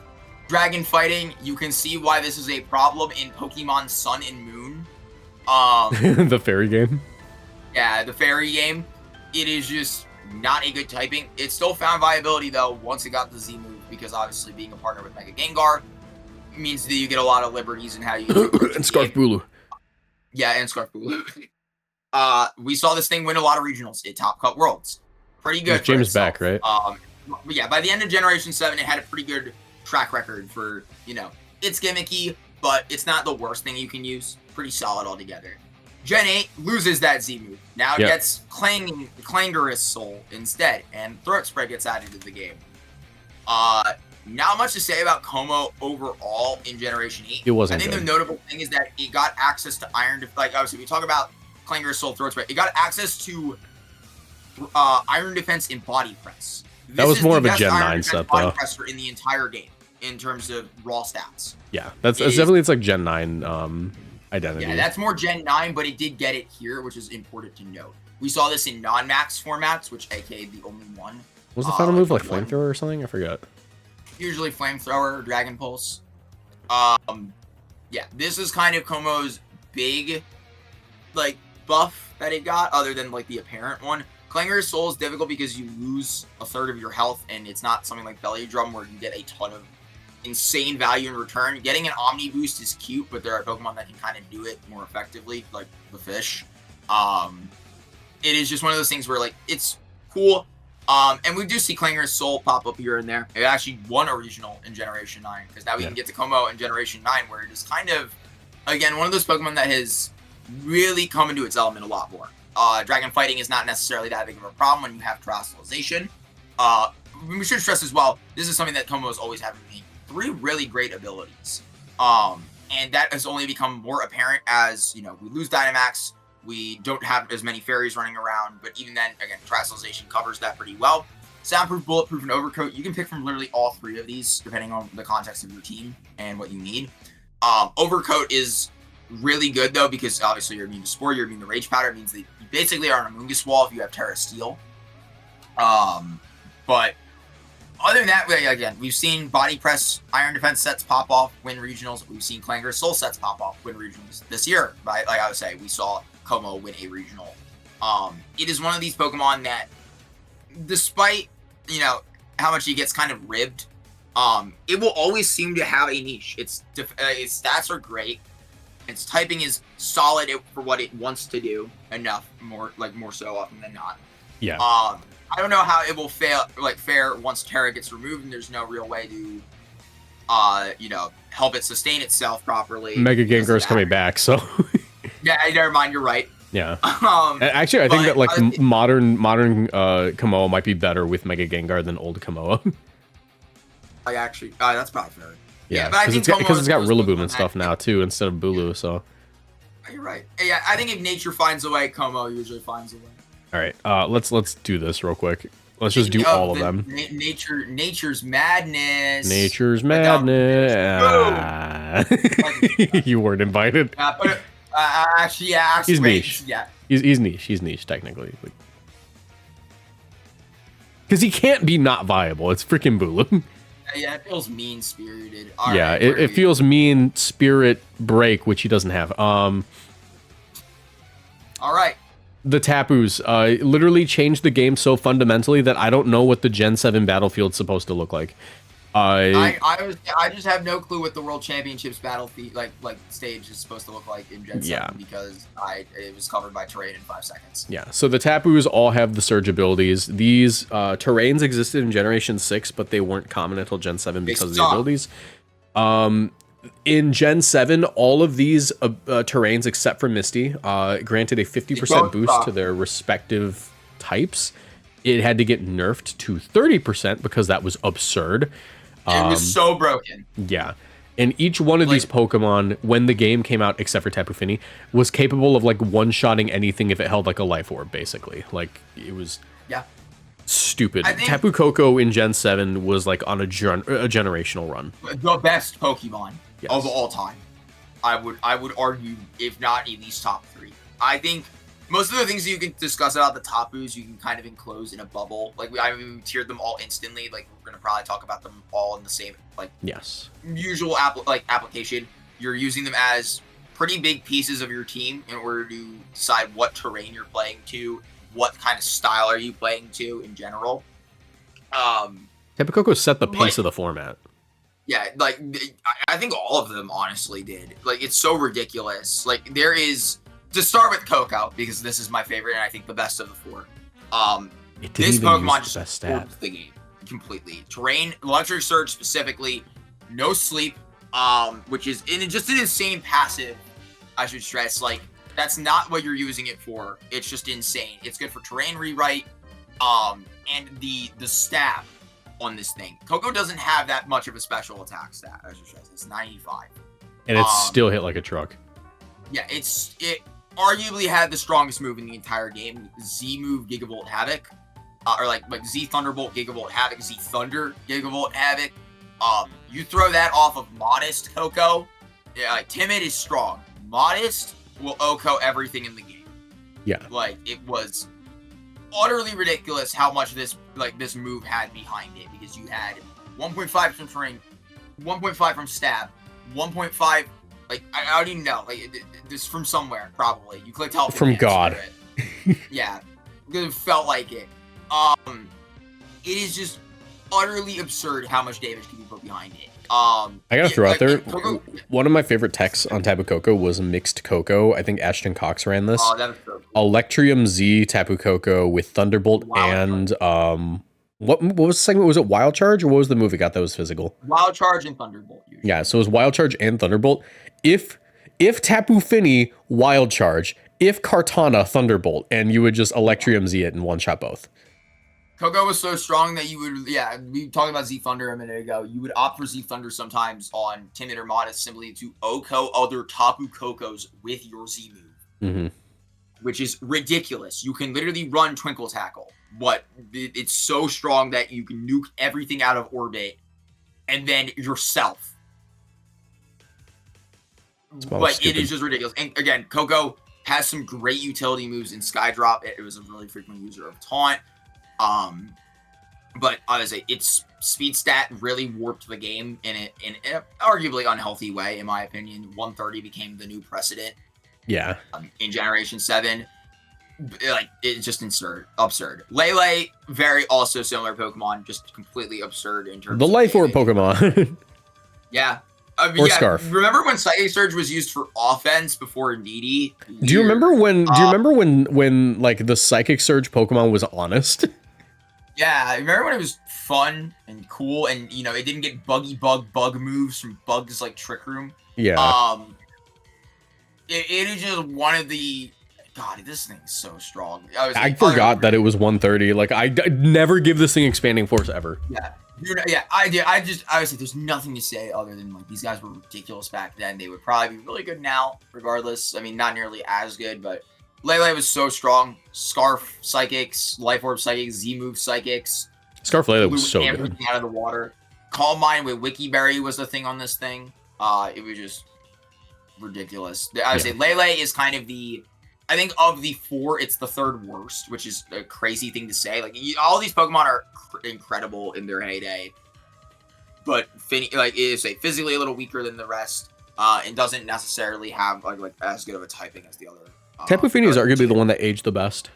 B: Dragon fighting, you can see why this is a problem in Pokemon Sun and Moon.
A: The fairy game.
B: Yeah, the fairy game. It is just not a good typing. It still found viability though once it got the Z move, because obviously being a partner with Mega Gengar means that you get a lot of liberties in how you
A: and Scarf Bulu.
B: Yeah, and Scarf Bulu. We saw this thing win a lot of regionals. It top cut worlds. Pretty good.
A: James back, right?
B: But yeah, by the end of Generation 7, it had a pretty good track record for, it's gimmicky, but it's not the worst thing you can use. Pretty solid altogether. Gen 8 loses that Z move. Now it gets Clangorous Soul instead, and Throat Spray gets added to the game. Not much to say about Como overall in Generation 8.
A: It wasn't
B: I think
A: good.
B: the notable thing is that it got access to Iron... Like, obviously, we talk about Clangorous Soul, Throat Spray. It got access to Iron Defense and Body Press.
A: That was more of a Gen 9 set, though.
B: Body Presser in the entire game, in terms of raw stats.
A: Yeah, that's definitely, it's like Gen 9 identity.
B: Yeah, that's more Gen 9, but it did get it here, which is important to note. We saw this in non-max formats, which aka the only one.
A: Was the final move like Flamethrower or something? I forgot.
B: Usually Flamethrower or Dragon Pulse. Yeah, this is kind of Como's big, like, buff that it got, other than, like, the apparent one. Clangorous Soul is difficult because you lose a third of your health, and it's not something like Belly Drum where you get a ton of insane value in return. Getting an Omni Boost is cute, but there are Pokemon that can kind of do it more effectively, like the fish. It is just one of those things where, like, it's cool. And we do see Clangorous Soul pop up here and there. It actually won a regional in Generation 9, because now we can get to Como in Generation 9, where it is kind of, again, one of those Pokemon that has really come into its element a lot more. Dragon fighting is not necessarily that big of a problem when you have Terrestrialization. We should stress as well, this is something that Como has always had with me. 3 really great abilities. And that has only become more apparent as, we lose Dynamax. We don't have as many fairies running around, but even then, again, Terrestrialization covers that pretty well. Soundproof, Bulletproof, and Overcoat, you can pick from literally all 3 of these, depending on the context of your team and what you need. Overcoat is really good, though, because obviously you're immune to Spore, you're immune to Rage Powder. It means that you basically are on a Moongus wall if you have Terra Steel. But other than that, again, we've seen Body Press Iron Defense sets pop off, win regionals. We've seen Clangorous Soul sets pop off, win regionals. This year, like I would say, we saw Como win a regional. It is one of these Pokemon that, despite, how much he gets kind of ribbed, it will always seem to have a niche. Its stats are great. Its typing is solid for what it wants to do. More so often than not.
A: Yeah.
B: I don't know how it will fare once Terra gets removed and there's no real way to, help it sustain itself properly.
A: Mega Gengar is coming back, so.
B: Yeah, never mind. You're right.
A: Yeah. Actually, I think that like modern Komoa might be better with Mega Gengar than old Komoa.
B: That's probably fair.
A: Yeah,
B: but I think
A: because it's got Rillaboom and stuff now too instead of Bulu. So.
B: You're right. Yeah, I think if nature finds a way, Como usually finds a way.
A: All right, let's do this real quick. Let's just do all of them.
B: Nature's madness.
A: Nature's madness. You weren't invited.
B: Actually,
A: he's niche.
B: Yeah,
A: he's niche. He's niche technically. Because he can't be not viable. It's freaking Bulu.
B: Yeah, it feels mean spirited.
A: Yeah, it feels mean spirit break, which he doesn't have. All
B: right.
A: The Tapus literally changed the game so fundamentally that I don't know what the Gen 7 Battlefield's supposed to look like.
B: I just have no clue what the World Championships battlefield like stage is supposed to look like in Gen 7 because it was covered by terrain in 5 seconds. Yeah, so the Tapus all have the surge abilities. These terrains existed in Generation 6, but they weren't common until Gen 7 because of the abilities. In Gen 7, all of these terrains, except for Misty, granted a 50% boost to their respective types.
A: it had to get nerfed to 30% because that was absurd.
B: It was so broken.
A: Yeah. And each one of these Pokemon, when the game came out, except for Tapu Fini, was capable of like one-shotting anything if it held like a life orb, basically. Like, it was stupid. Tapu Koko in Gen 7 was like on a generational run.
B: The best Pokemon of all time. I would argue, if not at least top 3. I think most of the things you can discuss about the Tapus, you can kind of enclose in a bubble. Like, we tiered them all instantly. Like, we're going to probably talk about them all in the same, like, usual application. You're using them as pretty big pieces of your team in order to decide what terrain you're playing to, what kind of style are you playing to in general.
A: Tapu Koko set the pace of the format.
B: Yeah, like, I think all of them honestly did. Like, it's so ridiculous. Like, there is, to start with Koko, because this is my favorite and I think the best of the 4. This Pokemon just warps the game completely. Terrain, Electric Surge specifically, no sleep, which is just an insane passive, I should stress. Like, that's not what you're using it for. It's just insane. It's good for terrain rewrite, and the stab on this thing. Koko doesn't have that much of a special attack stat, I should stress. It's 95.
A: And it's still hit like a truck.
B: Yeah, it arguably had the strongest move in the entire game. Z move Gigavolt Havoc. Or like Z Thunderbolt Gigavolt Havoc, Z Thunder Gigavolt Havoc. You throw that off of Modest Koko. Yeah, like, Timid is strong. Modest will OHKO everything in the game.
A: Yeah.
B: Like, it was utterly ridiculous how much this move had behind it, because you had 1.5 from terrain, 1.5 from stab, 1.5, like, I don't even know, like, this from somewhere, probably. You clicked help
A: from God.
B: Yeah, it felt like it. It is just utterly absurd how much damage can be put behind it.
A: I gotta throw out there, one of my favorite techs on Tapu Koko was Mixed Koko. I think Ashton Cox ran this.
B: Oh, that was so cool.
A: Electrium Z Tapu Koko with Thunderbolt and what was the segment? Was it Wild Charge, or what was the move it got that was physical?
B: Wild Charge and Thunderbolt. Usually.
A: Yeah, so it was Wild Charge and Thunderbolt. If Tapu Fini, Wild Charge. If Kartana, Thunderbolt, and you would just Electrium Z it and one-shot both.
B: Koko was so strong that you would, we talked about Z Thunder a minute ago. You would opt for Z Thunder sometimes on Timid or Modest simply to OHKO other Tapu Kokos with your Z move, which is ridiculous. You can literally run Twinkle Tackle, but it's so strong that you can nuke everything out of orbit, and then yourself. But it is just ridiculous. And again, Koko has some great utility moves in Skydrop. It was a really frequent user of Taunt. But honestly, its speed stat really warped the game in an arguably unhealthy way, in my opinion. 130 became the new precedent.
A: Yeah.
B: In Generation 7. Like, it's just absurd. Lele, very also similar Pokemon, just completely absurd in terms of
A: the Life Orb Pokemon.
B: Yeah.
A: Or Scarf.
B: Remember when Psychic Surge was used for offense before Needy?
A: Do you remember when like the Psychic Surge Pokemon was honest?
B: Yeah, I remember when it was fun and cool, and it didn't get bug moves from Bug's like Trick Room.
A: Yeah.
B: It is just one of the. God, this thing's so strong.
A: I forgot that it was 130. Like, I'd never give this thing expanding force ever.
B: Yeah. I would say there's nothing to say other than, like, these guys were ridiculous back then. They would probably be really good now, regardless. I mean, not nearly as good, but Lele was so strong. Scarf Psychics, Life Orb Psychics, Z-Move Psychics.
A: Scarf Lele was so good.
B: Out of the water. Calm Mind with Wikiberry was the thing on this thing. It was just ridiculous. I would say Lele is kind of I think of the 4, it's the 3rd worst, which is a crazy thing to say. Like, all these Pokemon are incredible in their heyday, but is physically a little weaker than the rest, and doesn't necessarily have like as good of a typing as the other.
A: Tapu Fini is arguably the one that aged the best.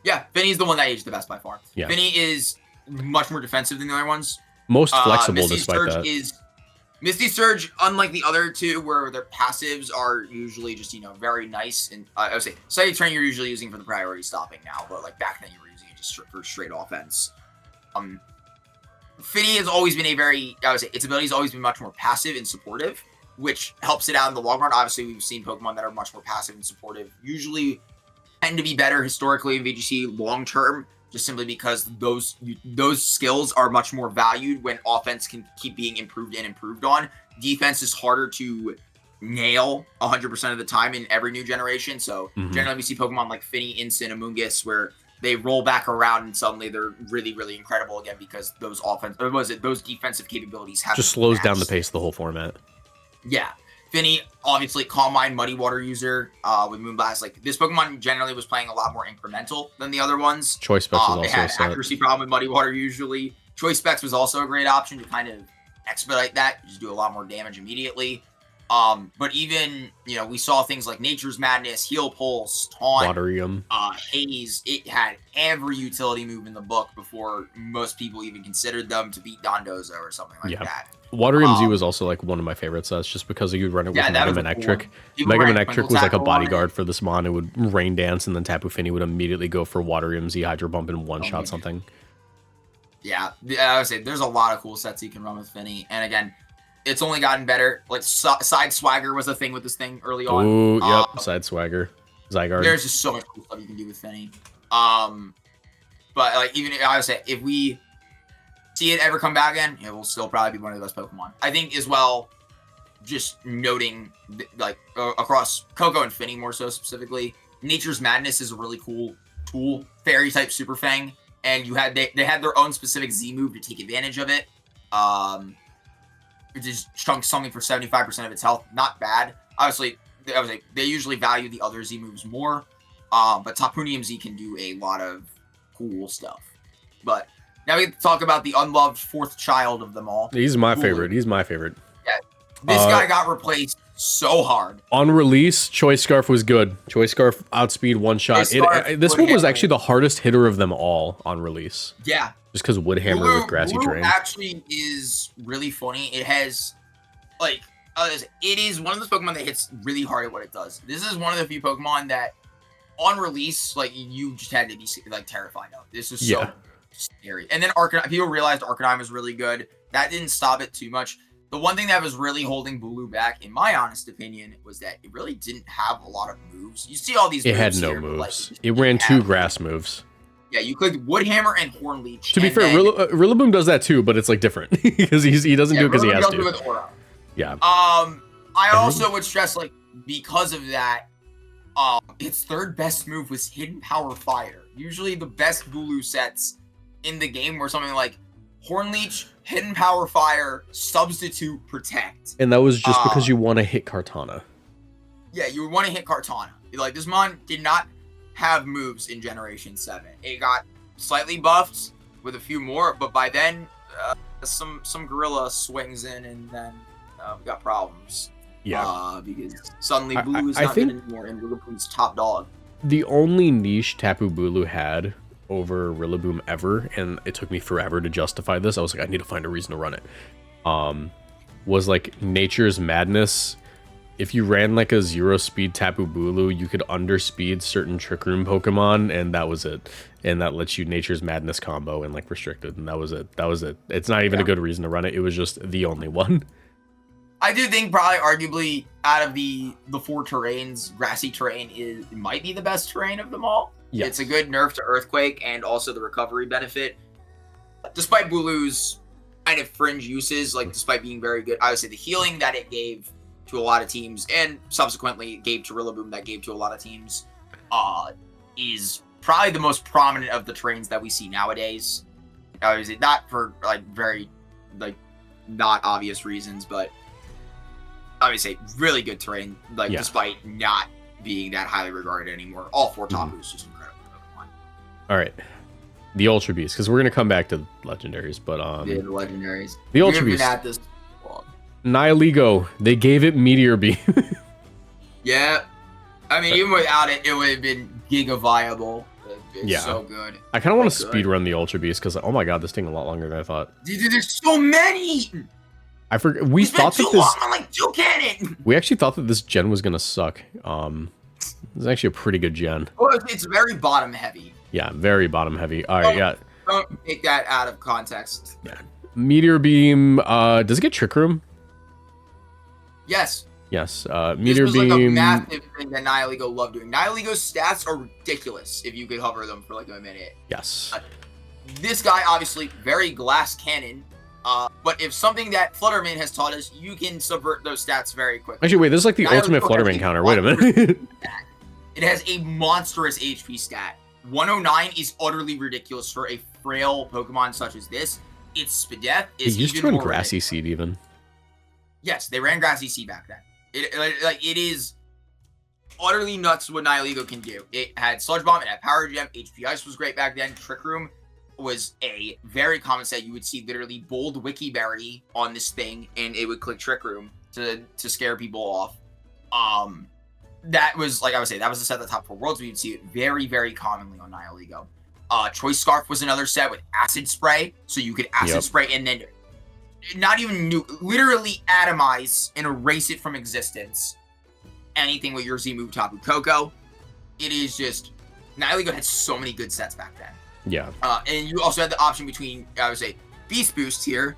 B: Yeah, Finny's the one that aged the best by far.
A: Yeah.
B: Finny is much more defensive than the other ones.
A: Most flexible,
B: Misty
A: despite
B: Surge
A: that.
B: Misty Surge, unlike the other two, where their passives are usually just, very nice. And I would say Psychic Train you're usually using for the priority stopping now, but like back then you were using it just for straight offense. Finny has always been its ability has always been much more passive and supportive, which helps it out in the long run. Obviously, we've seen Pokemon that are much more passive and supportive usually tend to be better historically in VGC long term, just simply because those skills are much more valued when offense can keep being improved and improved on. Defense is harder to nail 100% of the time in every new generation. So generally we see Pokemon like Finny, Incin, Amoonguss where they roll back around and suddenly they're really, really incredible again because those defensive capabilities have
A: just slows down the pace of the whole format.
B: Yeah. Finny, obviously, Calm Mind, Muddy Water user with Moonblast. Like, this Pokemon generally was playing a lot more incremental than the other ones.
A: Choice Specs was also
B: it had accuracy problem with Muddy Water usually. Choice Specs was also a great option to kind of expedite that. Just do a lot more damage immediately. But even, we saw things like Nature's Madness, Heal Pulse, Taunt,
A: Waterium,
B: Haze. It had every utility move in the book before most people even considered them to beat Dondozo or something like that.
A: Waterium Z was also like one of my favorite sets just because you would run it with Mega Manectric. Mega Manectric was like a bodyguard for this mon. It would Rain Dance and then Tapu Fini would immediately go for Waterium Z Hydro Bump and one-shot something.
B: Yeah, I would say there's a lot of cool sets you can run with Finny. And again, it's only gotten better. Like, Side Swagger was a thing with this thing early on.
A: Ooh, yep, Side Swagger. Zygarde.
B: There's just so much cool stuff you can do with Finny. But, like, even, I would say, if we see it ever come back again, it will still probably be one of the best Pokemon. I think, as well, just noting, like, across Coco and Finny more so specifically, Nature's Madness is a really cool tool. Fairy-type Super Fang. And they had their own specific Z move to take advantage of it. It just chunks something for 75% of its health. Not bad. Obviously, they usually value the other Z moves more. But Tapunium Z can do a lot of cool stuff. But now we get to talk about the unloved fourth child of them all.
A: He's my favorite. He's my favorite.
B: Yeah. This guy got replaced so hard. On
A: release, Choice Scarf was good. Choice Scarf outspeed one shot. This one was actually the hardest hitter of them all on release.
B: Yeah.
A: Just because Woodhammer with Grassy Drain.
B: Actually is really funny. It has, like, it is one of those Pokemon that hits really hard at what it does. This is one of the few Pokemon that, on release, like, you just had to be, like, terrified of. This is so scary. And then Arcanine, people realized Arcanine was really good. That didn't stop it too much. The one thing that was really holding Bulu back, in my honest opinion, was that it really didn't have a lot of moves. You see all these moves.
A: It had no moves. Like, it ran two grass moves.
B: Yeah, you clicked Woodhammer and Hornleech.
A: To be fair, Rillaboom does that too, but it's like different because he doesn't do it because he has to. Yeah.
B: I also would stress, like, because of that, its third best move was Hidden Power Fire. Usually the best Bulu sets in the game were something like Hornleech, Hidden Power Fire, Substitute, Protect.
A: And that was just because you want to hit Kartana.
B: Yeah, you would want to hit Kartana. Like, this mon did not have moves in Generation 7. It got slightly buffed with a few more, but by then, some Gorilla swings in, and then we got problems.
A: Yeah.
B: Because suddenly Bulu is not good anymore, and Rillaboom's top dog.
A: The only niche Tapu Bulu had over Rillaboom ever, and it took me forever to justify this. I was like, I need to find a reason to run it. Was like Nature's Madness. If you ran like a 0-speed Tapu Bulu, you could underspeed certain Trick Room Pokemon, and that was it. And that lets you Nature's Madness combo and like restricted, and that was it. That was it. It's not even a good reason to run it. It was just the only one.
B: I do think probably arguably out of the four terrains, Grassy Terrain might be the best terrain of them all. Yes. It's a good nerf to Earthquake and also the recovery benefit. Despite Bulu's kind of fringe uses, like despite being very good, I would say the healing that it gave to a lot of teams and subsequently gave to Rillaboom that gave to a lot of teams is probably the most prominent of the terrains that we see nowadays. Obviously not for like very like not obvious reasons, but I would say really good terrain, like despite not being that highly regarded anymore. All four Tapus just incredible Pokemon.
A: All right, the Ultra Beast, because we're gonna come back to legendaries, but
B: the legendaries.
A: The Ultra Beast.
B: At this
A: Nihilego, they gave it Meteor Beam.
B: Yeah, I mean even without it, it would have been giga viable. It's so good.
A: I kind of want to speed run the Ultra Beast because oh my god, this thing a lot longer than I thought.
B: Dude, there's so many.
A: I forgot. We thought that this.
B: I'm like, you cannon.
A: We actually thought that this gen was gonna suck. It's actually a pretty good gen.
B: Well, it's very bottom heavy.
A: Yeah, very bottom heavy. All right,
B: Don't take that out of context.
A: Yeah. Meteor Beam. Does it get Trick Room?
B: Yes.
A: Yes.
B: This
A: Meteor
B: was like a
A: Beam.
B: massive thing that Nihilego loved doing. Nihiligo's stats are ridiculous if you could hover them for like a minute.
A: Yes.
B: This guy, obviously, very glass cannon. But if something that Flutterman has taught us, you can subvert those stats very quickly.
A: Actually, wait, this is like the ultimate Flutterman counter. Wait a minute.
B: It has a monstrous HP stat. 109 is utterly ridiculous for a frail Pokemon such as this. Its Spadef is
A: It used to run Grassy Seed even.
B: Yes, they ran Grassy Seed back then. It is utterly nuts what Nihilego can do. It had Sludge Bomb, it had Power Gem, HP Ice was great back then. Trick Room was a very common set. You would see literally bold Wiki Berry on this thing, and it would click Trick Room to scare people off. That was, like I would say, that was the set at the top 4 worlds. We would see it very, very commonly on Nihilego. Choice Scarf was another set with Acid Spray, so you could Acid Spray and then not even literally atomize and erase it from existence. Anything with your Z move, Tapu Koko. It is just, Nihilego had so many good sets back then.
A: Yeah.
B: And you also had the option between, I would say, Beast Boost here.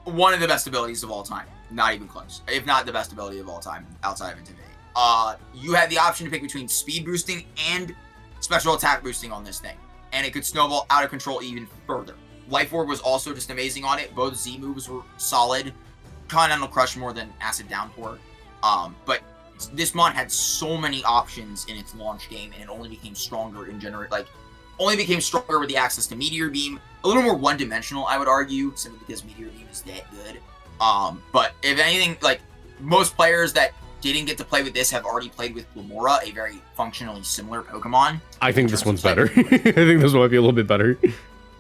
B: One of the best abilities of all time. Not even close. If not the best ability of all time outside of Intimidate. You had the option to pick between speed boosting and special attack boosting on this thing. And it could snowball out of control even further. Life Orb was also just amazing on it. Both Z moves were solid. Continental Crush more than Acid Downpour. But this mod had so many options in its launch game, and it only became stronger in only became stronger with the access to Meteor Beam. A little more one-dimensional, I would argue, simply because Meteor Beam is that good. But if anything, like, most players that didn't get to play with this have already played with Lamora, a very functionally similar Pokemon.
A: I think this one's better. I think this one might be a little bit better.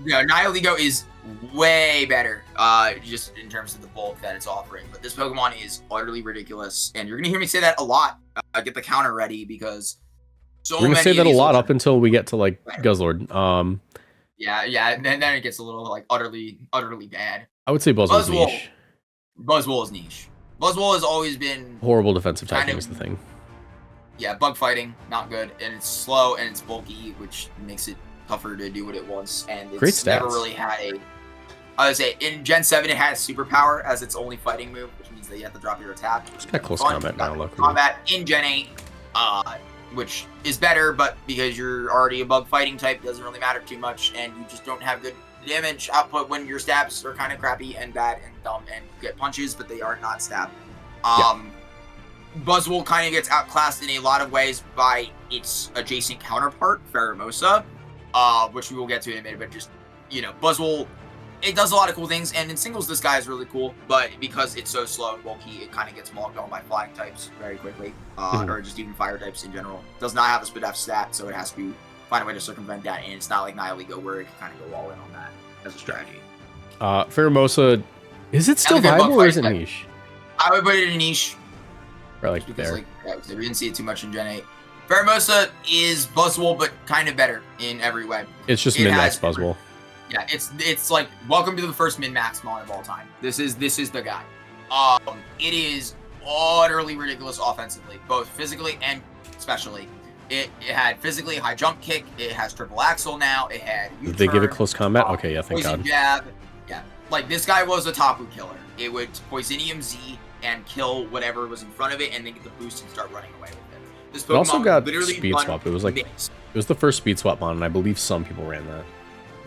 B: Yeah, Nihilego is way better, just in terms of the bulk that it's offering. But this Pokemon is utterly ridiculous, and you're gonna hear me say that a lot. Get the counter ready, because
A: we're gonna say that a lot up until we get to like Guzzlord.
B: Yeah, and then it gets a little like utterly bad.
A: I would say Buzzwole's niche.
B: Buzzwole is niche. Buzzwole has always been
A: horrible defensive typing is the thing.
B: Yeah, bug fighting, not good, and it's slow and it's bulky, which makes it tougher to do what it wants. And it's
A: great stats.
B: Never really had a. I would say in Gen 7 it has superpower as its only fighting move, which means that you have to drop your attack.
A: It's got close combat now, luckily.
B: Combat in Gen 8, which is better, but because you're already a bug fighting type, it doesn't really matter too much, and you just don't have good damage output when your stabs are kind of crappy and bad and dumb, and you get punches, but they are not stab. Buzzwole kind of gets outclassed in a lot of ways by its adjacent counterpart, Pheromosa, which we will get to in a minute, but just, you know, Buzzwole, it does a lot of cool things, and in singles this guy is really cool, but because it's so slow and bulky, it kind of gets mauled on by flying types very quickly, or just even fire types in general. It does not have a Spadef stat, so it has to find a way to circumvent that, and it's not like Nihilego where it can kind of go all in on that as a strategy.
A: Pheromosa, is it still viable or is it niche?
B: I would put it in niche.
A: Or like
B: because,
A: there.
B: like we didn't see it too much in Gen 8. Pheromosa is Buzzwole, but kind of better in every way.
A: It's just min-max Buzzwole.
B: Yeah, it's like welcome to the first min-max mod of all time. This is the guy. It is utterly ridiculous offensively, both physically and specially. It had physically high jump kick. It has triple axle now. It had U-turn.
A: Did they give it close combat? Okay, yeah, thank God.
B: Jab. Yeah, like this guy was a Tapu killer. It would Poisonium Z and kill whatever was in front of it, and then get the boost and start running away with it. This Pokemon
A: it also got
B: literally
A: speed swap. It was like it was the first speed swap mod, and I believe some people ran that.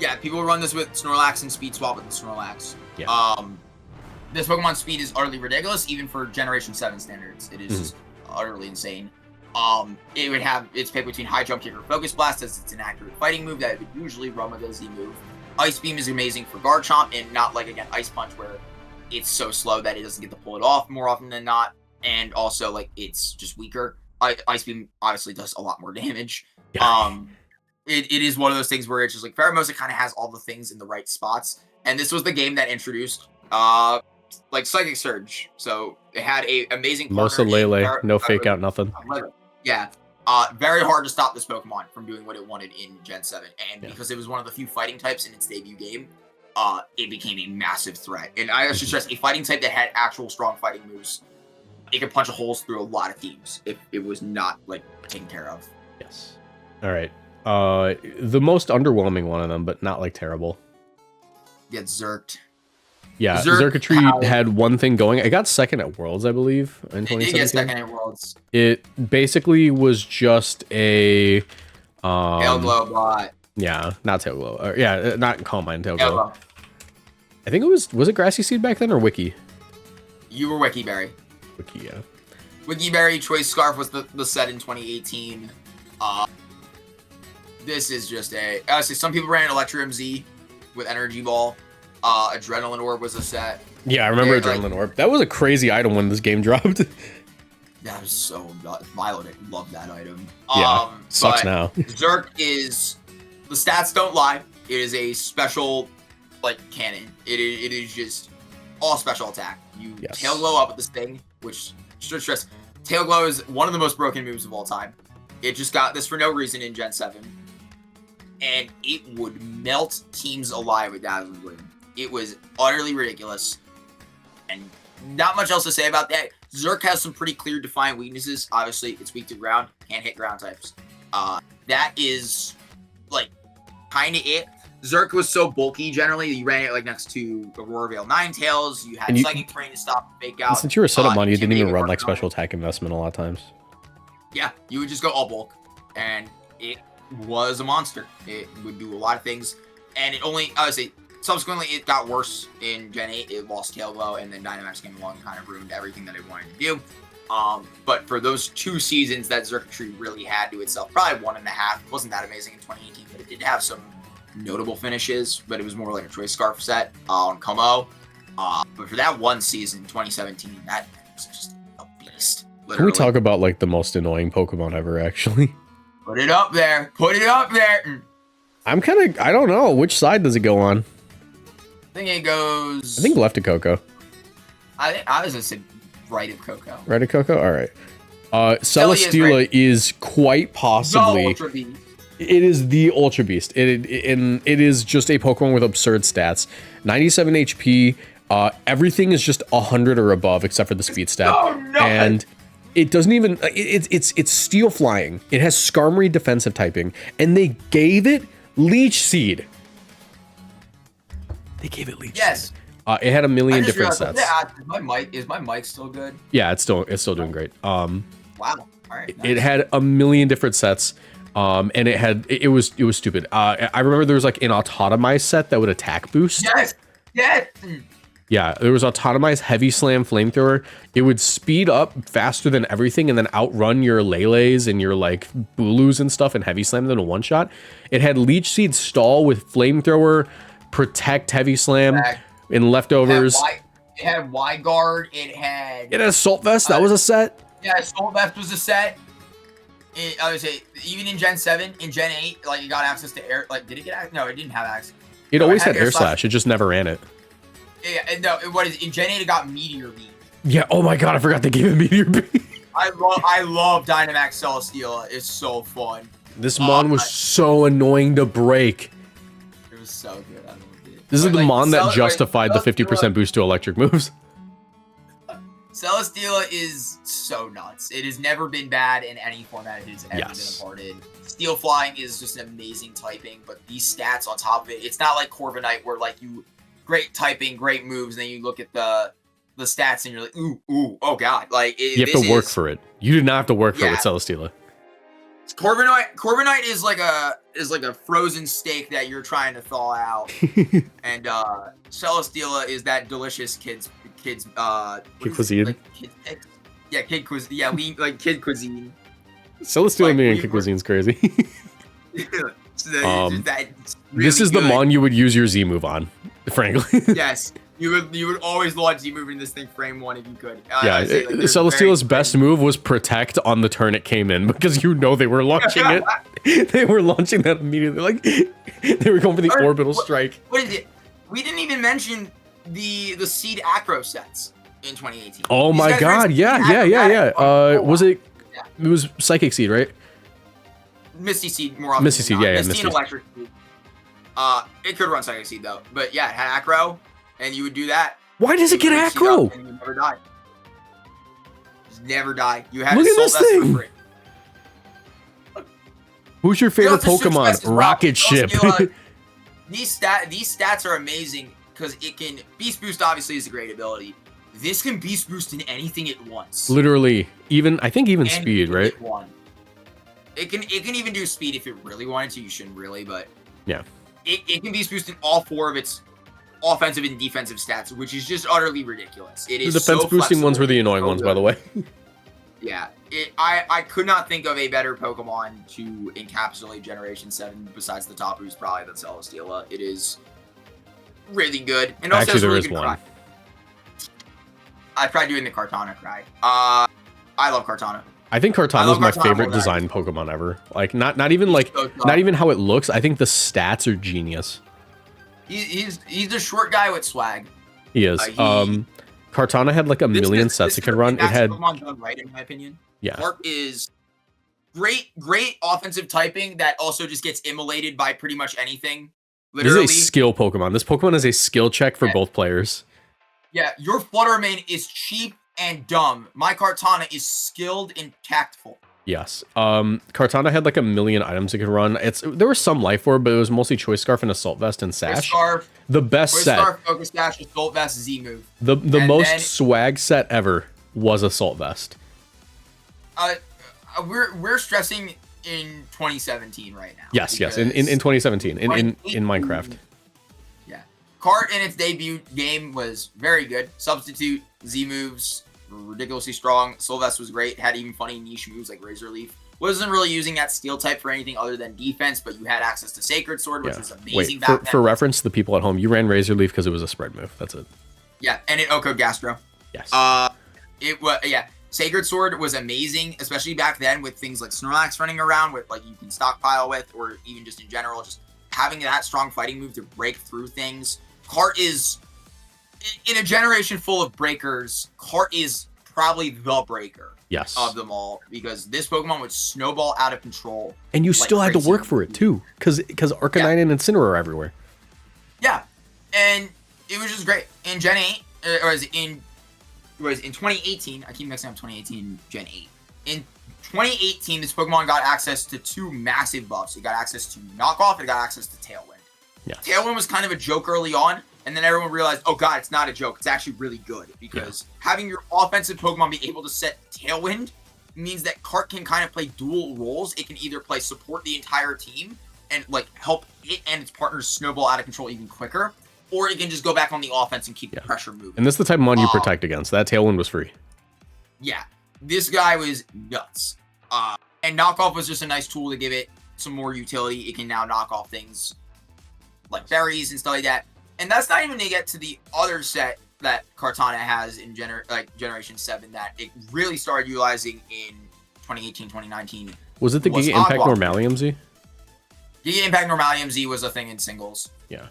B: Yeah, people run this with Snorlax and speed swap with the Snorlax.
A: Yeah.
B: This Pokemon speed is utterly ridiculous, even for Generation 7 standards. It is just utterly insane. It would have its pick between High Jump Kick or Focus Blast, as it's an accurate fighting move that would usually run with a Z move. Ice Beam is amazing for Garchomp, and not like, again, Ice Punch, where it's so slow that it doesn't get to pull it off more often than not, and also, like, it's just weaker. Ice Beam obviously does a lot more damage.
A: Yeah.
B: It is one of those things where it's just like Pheromosa kind of has all the things in the right spots, and this was the game that introduced like Psychic Surge. So it had a amazing
A: Mosa Lele, no fake out, nothing.
B: Yeah. Very hard to stop this Pokemon from doing what it wanted in Gen 7, and because it was one of the few fighting types in its debut game, it became a massive threat. And I should stress, a fighting type that had actual strong fighting moves, it could punch holes through a lot of teams if it was not like taken care of.
A: Yes. All right. The most underwhelming one of them, but not like terrible.
B: Get zerked.
A: Yeah, Xurkitree had one thing going. It got second at Worlds, I believe, in 2017.
B: It did get second at Worlds.
A: It basically was just a
B: Tail Glow bot.
A: Yeah, not Tail Glow. Yeah, not Calm Mind, Tail Glow. I think it was it Grassy Seed back then or Wiki?
B: You were Wiki Berry.
A: Wiki, yeah.
B: Wiki Berry Choice Scarf was the set in 2018. This is just I would say some people ran Electrum Z with Energy Ball. Adrenaline Orb was a set.
A: Yeah, I remember Adrenaline Orb. That was a crazy item when this game dropped.
B: That was so Milo didn't love that item.
A: Yeah, sucks now.
B: Zerk is the stats don't lie. It is a special like cannon. It is just all special attack. You Tail Glow up with this thing, which stress. Tail Glow is one of the most broken moves of all time. It just got this for no reason in Gen 7. And it would melt teams alive with Dazzling Gleam. It was utterly ridiculous. And not much else to say about that. Zerk has some pretty clear defined weaknesses. Obviously, it's weak to ground. Can't hit ground types. That is, like, kind of it. Zerk was so bulky, generally. You ran it, like, next to Aurora Veil Ninetales. You had Psychic Terrain to stop the fake out.
A: Since you were set up on, you didn't even run, like, special attack investment a lot of times.
B: Yeah, you would just go all bulk. And it was a monster. It would do a lot of things. And it only, I would say, subsequently, it got worse in Gen 8. It lost Tail Glow, and then Dynamax came along and kind of ruined everything that it wanted to do. But for those 2 seasons that Xurkitree really had to itself, probably 1.5. It wasn't that amazing in 2018, but it did have some notable finishes, but it was more like a Choice Scarf set on Como. But for that one season, 2017, that was just a beast. Literally.
A: Can we talk about, like, the most annoying Pokemon ever, actually?
B: Put it up there. Put it up there.
A: I'm kind of, I don't know. Which side does it go on?
B: I think it goes...
A: I think left of Coco.
B: I was going to say right of Coco.
A: Right of Coco? All right. Celesteela is quite possibly...
B: The Ultra Beast.
A: It is the Ultra Beast. It is just a Pokemon with absurd stats. 97 HP. Everything is just 100 or above except for the speed stat.
B: Oh, no.
A: And it doesn't even... It's Steel Flying. It has Skarmory defensive typing. And they gave it Leech Seed. They gave it Leech Seed. It had a million different sets.
B: Is my mic still good?
A: Yeah, it's still doing great.
B: Wow. All right. Nice.
A: It had a million different sets. And it was stupid. I remember there was like an Autotomize set that would attack boost.
B: Yes.
A: Yeah, there was Autotomize Heavy Slam Flamethrower. It would speed up faster than everything and then outrun your Lele's and your like Bulus and stuff and Heavy Slam them in a one shot. It had Leech Seed Stall with Flamethrower, Protect Heavy Slam, and leftovers.
B: It had Wide Guard. It had
A: Assault Vest. That was a set.
B: Yeah, Assault Vest was a set. I would say even in Gen 7, in Gen 8, like you got access to air. Like, did it get access? No, it didn't have access.
A: It always had Air Slash. It just never ran it.
B: Yeah, no. What is it? In Gen 8? It got Meteor Beam.
A: Yeah. Oh my God, I forgot they gave it Meteor Beam.
B: I love Dynamax Celesteela. It's so fun.
A: This Mon was so annoying to break.
B: It was so good. I loved it.
A: This is the Mon that justified the 50% boost to electric moves.
B: Celesteela is so nuts. It has never been bad in any format it has ever been a part in. Steel Flying is just an amazing typing, but these stats on top of it, it's not like Corviknight where like you great typing, great moves, and then you look at the stats and you're like, ooh, oh God. Like
A: you have to work for it. You did not have to work for it with Celesteela.
B: Corviknight is like a frozen steak that you're trying to thaw out. And Celesteela is that delicious kid cuisine. Like kid cuisine. Yeah, we like kid cuisine.
A: Celesteela and kid cuisine is crazy. This is the Mon you would use your Z move on, frankly.
B: Yes, you would always launch Z move in this thing frame 1 if you could.
A: Yeah, Celesteela's best move was Protect on the turn it came in because you know they were launching it. They were launching that immediately. Like they were going for the orbital strike.
B: What is it? We didn't even mention the Seed Acro sets in 2018.
A: Oh my God! Yeah. Was it? Yeah. It was Psychic Seed, right?
B: Misty Seed more often.
A: Misty Seed, yeah,
B: Misty and Electric Seed. It could run Psychic Seed though, but yeah, it had Acro, and you would do that.
A: Why does it get Acro?
B: And you never die. Just never die. You had
A: Look at this thing. Who's your favorite Pokemon? Rocket Ship.
B: These stats are amazing. because it can Beast Boost. Obviously, is a great ability. This can Beast Boost in anything it wants.
A: Literally, I think even speed, right?
B: It can even do speed if it really wanted to. You shouldn't really, but
A: yeah,
B: it can Beast Boost in all 4 of its offensive and defensive stats, which is just utterly ridiculous. It is
A: the defense boosting ones were the annoying ones, by the way.
B: Yeah, I could not think of a better Pokemon to encapsulate Generation 7 besides the Tapus, probably than Celesteela. It is really good. And also
A: actually, there
B: really
A: is one.
B: Cry. I tried doing the Kartana cry. I love Kartana.
A: I think Kartana is my favorite design Pokemon ever. Like, not even like, not even how it looks. I think the stats are genius.
B: He's a short guy with swag.
A: He is. Kartana had like a million sets it could run. It had
B: Pokemon done right, in my opinion.
A: Yeah.
B: Clark is great offensive typing that also just gets immolated by pretty much anything. Literally.
A: This is a skill Pokemon. This Pokemon is a skill check for both players.
B: Yeah, your Fluttermane is cheap and dumb. My Kartana is skilled and tactful.
A: Yes. Kartana had like a million items it could run. There was some life orb, but it was mostly Choice Scarf and Assault Vest and Sash.
B: Scarf,
A: the best
B: Choice
A: set.
B: Scarf, Focus Sash, Assault Vest, Z move.
A: The most swag set ever was Assault Vest.
B: We're stressing in 2017 right now.
A: Yes, in 2017 in Minecraft.
B: Yeah. Cart in its debut game was very good. Substitute, Z moves, ridiculously strong. Sylvest was great. Had even funny niche moves like Razor Leaf. Wasn't really using that steel type for anything other than defense, but you had access to Sacred Sword, which was amazing.
A: Wait, for reference to the people at home, you ran Razor Leaf because it was a spread move. That's it.
B: Yeah, and it Oko Gastro.
A: Yes.
B: It was Sacred Sword was amazing, especially back then with things like Snorlax running around with like you can stockpile with, or even just in general, just having that strong fighting move to break through things. Cart is in a generation full of breakers. Cart is probably the breaker.
A: Yes.
B: Of them all, because this Pokemon would snowball out of control.
A: And you still had to work for it too, because Arcanine and Incineroar are everywhere.
B: Yeah, and it was just great. In Gen 8, in 2018, I keep mixing up 2018 and Gen 8. In 2018, this Pokemon got access to 2 massive buffs. It got access to Knockoff, and it got access to Tailwind.
A: Yeah.
B: Tailwind was kind of a joke early on, and then everyone realized, oh god, it's not a joke. It's actually really good, because having your offensive Pokemon be able to set Tailwind means that Cart can kind of play dual roles. It can either play support the entire team and like help it and its partners snowball out of control even quicker, or it can just go back on the offense and keep the pressure moving.
A: And this is the type of mon you protect against. That Tailwind was free.
B: Yeah, this guy was nuts. And Knockoff was just a nice tool to give it some more utility. It can now knock off things like berries and stuff like that. And that's not even to get to the other set that Kartana has in Generation 7 that it really started utilizing in 2018, 2019.
A: Was it the Giga Impact Normalium Z?
B: Giga Impact Normalium Z was a thing in singles.
A: Yeah.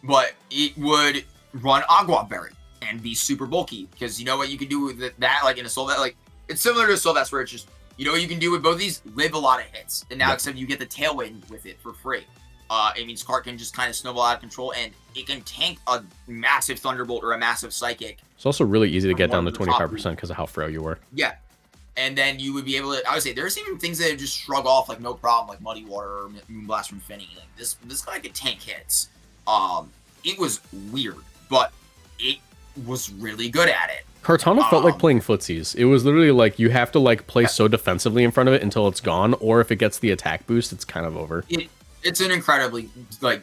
B: But it would run Agua Berry and be super bulky, because you know what you can do with that, like in a Sylvest, like it's similar to a Sylvest where it's just, you know what you can do with both of these? Live a lot of hits. And now except you get the Tailwind with it for free. It means Cart can just kind of snowball out of control, and it can tank a massive Thunderbolt or a massive Psychic.
A: It's also really easy to get down to 25% because of how frail you were.
B: Yeah. And then you would be able to, I would say, there's even things that just shrug off, like no problem, like Muddy Water or Moonblast from Finny. Like this guy could tank hits. It was weird, but it was really good at it.
A: Kartana felt like playing footsies. It was literally like you have to like play so defensively in front of it until it's gone, or if it gets the attack boost, it's kind of over.
B: It's an incredibly like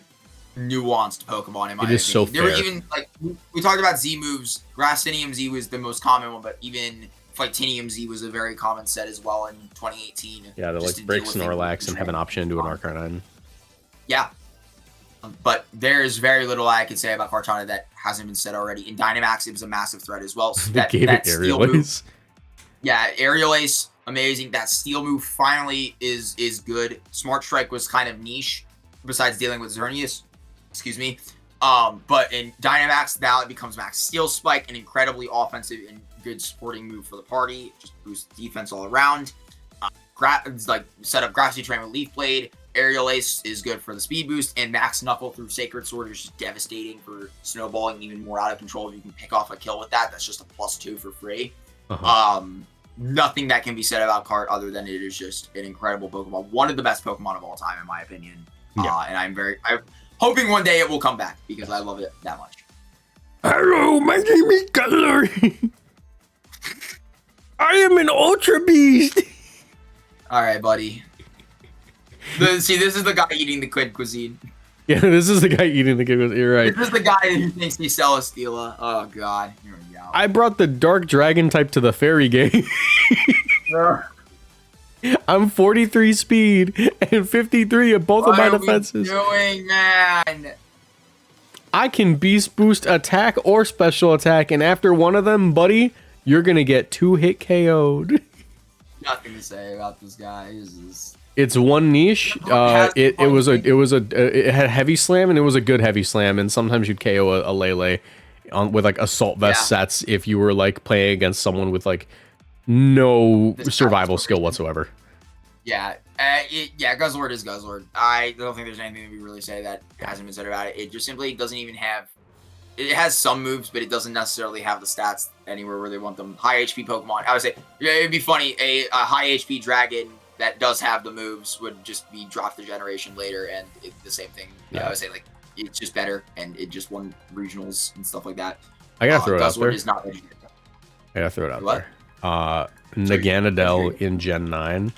B: nuanced Pokemon in my opinion.
A: It is so fair.
B: There were even like we talked about Z moves. Grassinium Z was the most common one, but even Fightinium Z was a very common set as well in 2018.
A: Yeah, they like break Snorlax and have an option into an Arcanine.
B: Yeah. But there's very little I could say about Kartana that hasn't been said already. In Dynamax, it was a massive threat as well. So
A: they gave it Aerial Ace.
B: Yeah, Aerial Ace, amazing. That Steel move finally is good. Smart Strike was kind of niche, besides dealing with Xerneas. Excuse me. But in Dynamax, now it becomes Max Steel Spike, an incredibly offensive and good supporting move for the party. Just boosts defense all around. Like set up Grassy Terrain with Leaf Blade. Aerial Ace is good for the speed boost, and Max Knuckle through Sacred Sword is just devastating for snowballing even more out of control. If you can pick off a kill with that, that's just a +2 for free. Nothing that can be said about Cart other than it is just an incredible Pokemon. One of the best Pokemon of all time, in my opinion.
A: Yeah.
B: And hoping one day it will come back because I love it that much.
A: Hello, my name is Cutler. I am an Ultra Beast.
B: All right, buddy. See, this is the guy eating the Quid Cuisine.
A: Yeah, this is the guy eating the kid. You're right.
B: This is the guy who thinks he's Celesteela. Oh, God. Here we go.
A: I brought the Dark Dragon type to the fairy game. I'm 43 speed and 53 at both of my defenses.
B: What are we doing, man?
A: I can Beast Boost attack or special attack, and after one of them, buddy, you're gonna get 2-hit KO'd.
B: Nothing to say about this guy.
A: It's one niche. It had heavy slam, and it was a good heavy slam. And sometimes you'd KO a Lele with like assault vest sets if you were like playing against someone with like no survival skill whatsoever.
B: Yeah, Guzzlord is Guzzlord. I don't think there's anything that we really say that hasn't been said about it. It just simply doesn't even have. It has some moves, but it doesn't necessarily have the stats anywhere where they want them. High HP Pokemon. I would say it'd be funny. A high HP Dragon that does have the moves would just be dropped the generation later, and the same thing. Yeah. I would say like it's just better, and it just won regionals and stuff like that.
A: I gotta throw it out there.
B: Is not legendary.
A: I gotta throw it out there. Naganadel in Gen 9.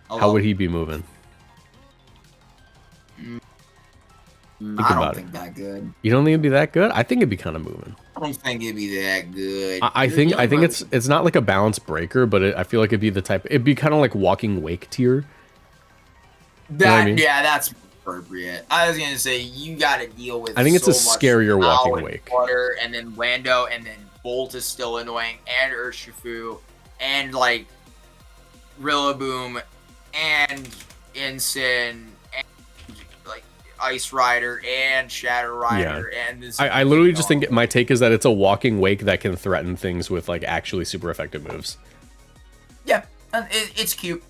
A: How would he be moving?
B: I don't think that good.
A: You don't think it'd be that good? I think it'd be kind of moving.
B: I don't think it'd be that good.
A: I think it's not like a balance breaker, but I feel like it'd be the type. It'd be kind of like Walking Wake tier.
B: That, you know what I mean? Yeah, that's appropriate. I was gonna say you got to deal with.
A: I think it's a scarier Walking Wake.
B: Water, and then Lando, and then Bolt is still annoying, and Urshifu, and like Rillaboom, and Incin, and like Ice Rider, and Shadow Rider, and this.
A: I literally just think my take is that it's a Walking Wake that can threaten things with like actually super effective moves.
B: Yeah, it's cute.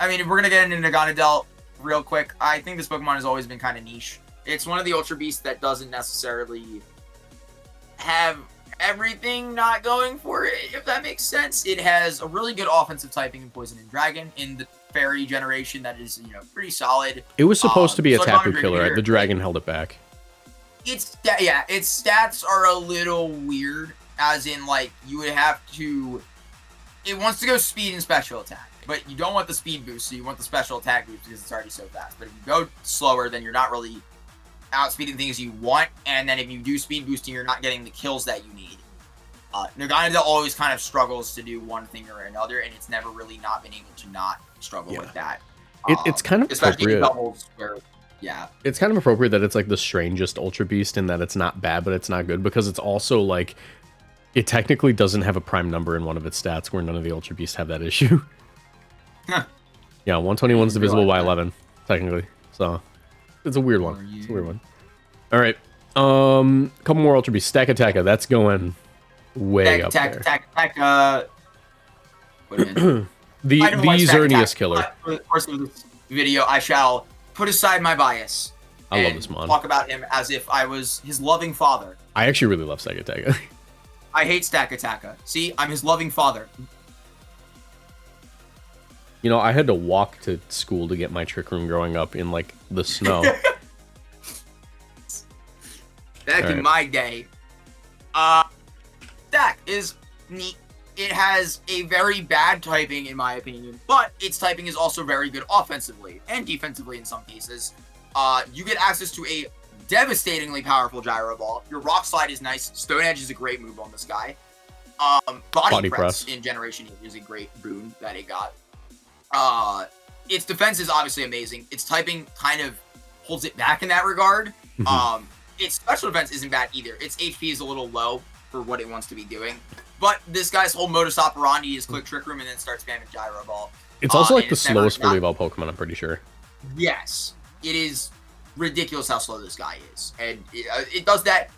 B: I mean, if we're gonna get into Naganadel real quick, I think this Pokemon has always been kind of niche. It's one of the Ultra Beasts that doesn't necessarily have everything not going for it, if that makes sense. It has a really good offensive typing in Poison and Dragon in the Fairy generation that is, pretty solid.
A: It was supposed to be a Tapu killer. Right? The Dragon held it back.
B: Its stats are a little weird, as in like you would have to. It wants to go speed and special attack, but you don't want the speed boost, so you want the special attack boost because it's already so fast. But if you go slower, then you're not really outspeeding things you want, and then if you do speed boosting, you're not getting the kills that you need. Naganadel always kind of struggles to do one thing or another, and it's never really not been able to not struggle with that.
A: It's kind of appropriate. It's kind of appropriate that it's like the strangest Ultra Beast in that it's not bad, but it's not good, because it's also like it technically doesn't have a prime number in one of its stats, where none of the Ultra Beasts have that issue.
B: Huh.
A: Yeah, 121 is divisible by 11, technically. So it's a weird one. It's a weird one. All right. Couple more Ultra Beasts. Stakataka. That's going way up there. The Xerneas killer.
B: For the course of this video, I shall put aside my bias.
A: I love this mon.
B: Talk about him as if I was his loving father.
A: I actually really love Stakataka.
B: I hate Stakataka. See, I'm his loving father.
A: I had to walk to school to get my Trick Room growing up in like the snow.
B: Back in my day. Stak is neat. It has a very bad typing, in my opinion, but its typing is also very good offensively and defensively in some cases. You get access to a devastatingly powerful Gyro Ball. Your Rock Slide is nice. Stone Edge is a great move on this guy. Body Press in Generation 8 is a great boon that it got. Its defense is obviously amazing. Its typing kind of holds it back in that regard. Its special defense isn't bad either. Its HP is a little low for what it wants to be doing. But this guy's whole modus operandi is click Trick Room and then start spamming Gyro Ball.
A: It's also like the slowest volleyball Pokemon, I'm pretty sure.
B: Yes. It is ridiculous how slow this guy is. And it does that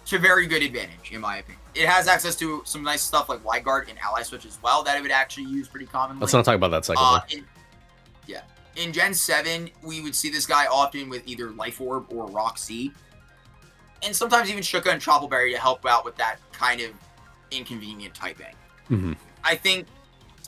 B: to very good advantage, in my opinion. It has access to some nice stuff like Wide Guard and Ally Switch as well that it would actually use pretty commonly.
A: Let's not talk about that second.
B: In Gen 7, we would see this guy often with either Life Orb or Roxy. And sometimes even Shuka and Troppleberry to help out with that kind of inconvenient typing. I think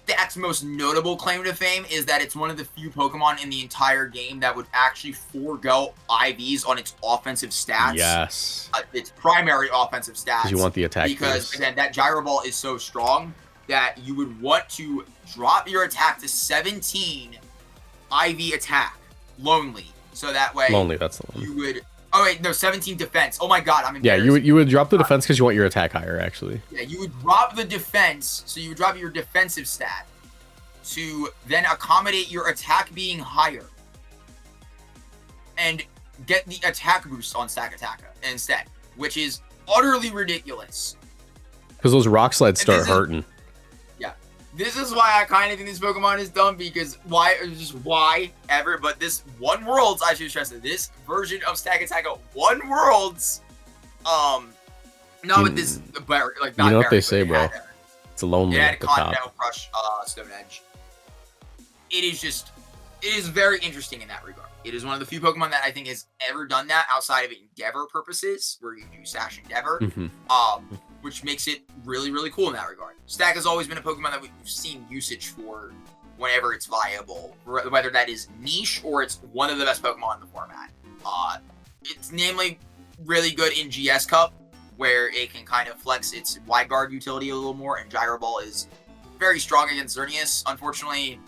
B: Stack's most notable claim to fame is that it's one of the few Pokemon in the entire game that would actually forego IVs on its offensive stats.
A: Yes.
B: Its primary offensive stats.
A: Because you want the attack
B: Because,
A: boost.
B: again, that Gyro Ball is so strong that you would want to drop your attack to 17 IV attack. Lonely. So that way...
A: Lonely, that's the one.
B: You would... Oh, wait, no, 17 defense. Oh, my God, I'm
A: embarrassed. Yeah, you would drop the defense because you want your attack higher, actually.
B: Yeah, you would drop the defense, so you would drop your defensive stat to then accommodate your attack being higher and get the attack boost on Stack Attacker instead, which is utterly ridiculous.
A: Because those rock slides start hurting.
B: Yeah. This is why I kind of think this Pokemon is dumb, because why ever, but this One Worlds, I should stress that this version of Stack Attacker One Worlds, not with this, like, not
A: you know what
B: very,
A: they say, bro? It's a lonely
B: it had
A: at the top.
B: Continental Crush, Stone Edge. It is very interesting in that regard. It is one of the few Pokemon that I think has ever done that outside of Endeavor purposes, where you do Sash Endeavor, which makes it really, really cool in that regard. Stack has always been a Pokemon that we've seen usage for whenever it's viable, whether that is niche or it's one of the best Pokemon in the format. It's namely really good in GS Cup, where it can kind of flex its Wide Guard utility a little more, and Gyro Ball is very strong against Xerneas. Unfortunately,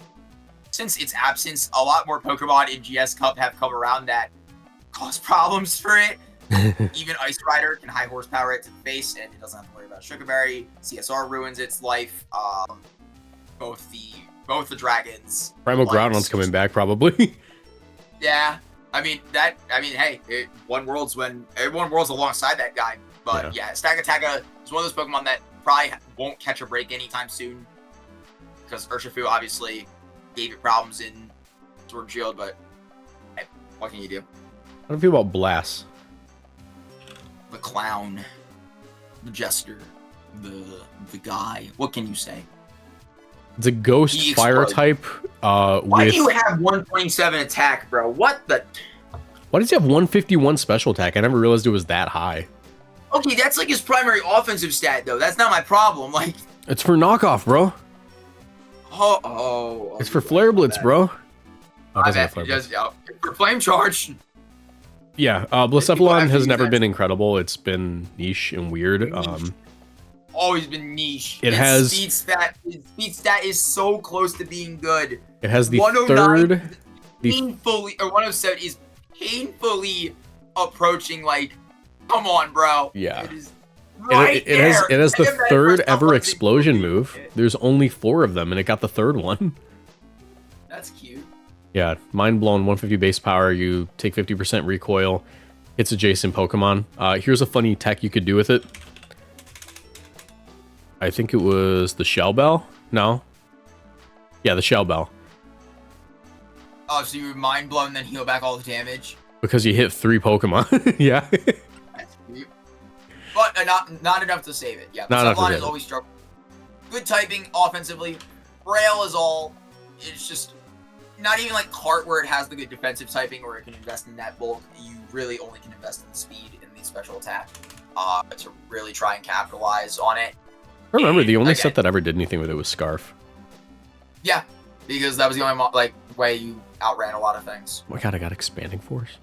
B: since its absence, a lot more Pokemon in GS Cup have come around that cause problems for it. Even Ice Rider can high horsepower it to the face, and it doesn't have to worry about Sugar Berry. CSR ruins its life. Both the dragons.
A: Primal Groudon's coming back, probably.
B: Yeah. Hey, it won Worlds alongside that guy. But yeah, Stack Attacker is one of those Pokemon that probably won't catch a break anytime soon, because Urshifu obviously gave it problems in Sword and Shield, but hey, what can you do?
A: How do you feel about Blast?
B: The clown, the jester, the guy. What can you say?
A: It's a ghost fire type.
B: Why do you have 127 attack, bro? What the?
A: Why does he have 151 special attack? I never realized it was that high.
B: Okay, that's like his primary offensive stat, though. That's not my problem. Like,
A: it's for knockoff, bro.
B: It's
A: for Flare Blitz, bro.
B: Oh, it doesn't have for Flame Charge.
A: Yeah, Blacephalon has never been incredible. It's been niche and weird.
B: Always been niche.
A: Its
B: speed stat is so close to being good.
A: It has the third.
B: Painfully, or 107 is painfully approaching. Like, come on, bro.
A: Yeah.
B: It is
A: it has the third ever explosion move. There's only 4 of them, and it got the third one.
B: That's cute.
A: Yeah, mind blown. 150 base power. You take 50% recoil. It's adjacent Pokemon. Here's a funny tech you could do with it. I think it was the Shell Bell. No. Yeah, the Shell Bell.
B: Oh, so you were mind blown, then heal back all the damage?
A: Because you hit 3 Pokemon. Yeah.
B: That's cute. But not enough to save it. Yeah, Blacephalon is always struggle. Good typing offensively. Braille is all. It's just not even like Cart, where it has the good defensive typing, where it can invest in that bulk. You really only can invest in the speed and the special attack to really try and capitalize on it.
A: I remember the only set that ever did anything with it was Scarf.
B: Yeah, because that was the only way you outran a lot of things.
A: Oh my god, I got Expanding Force.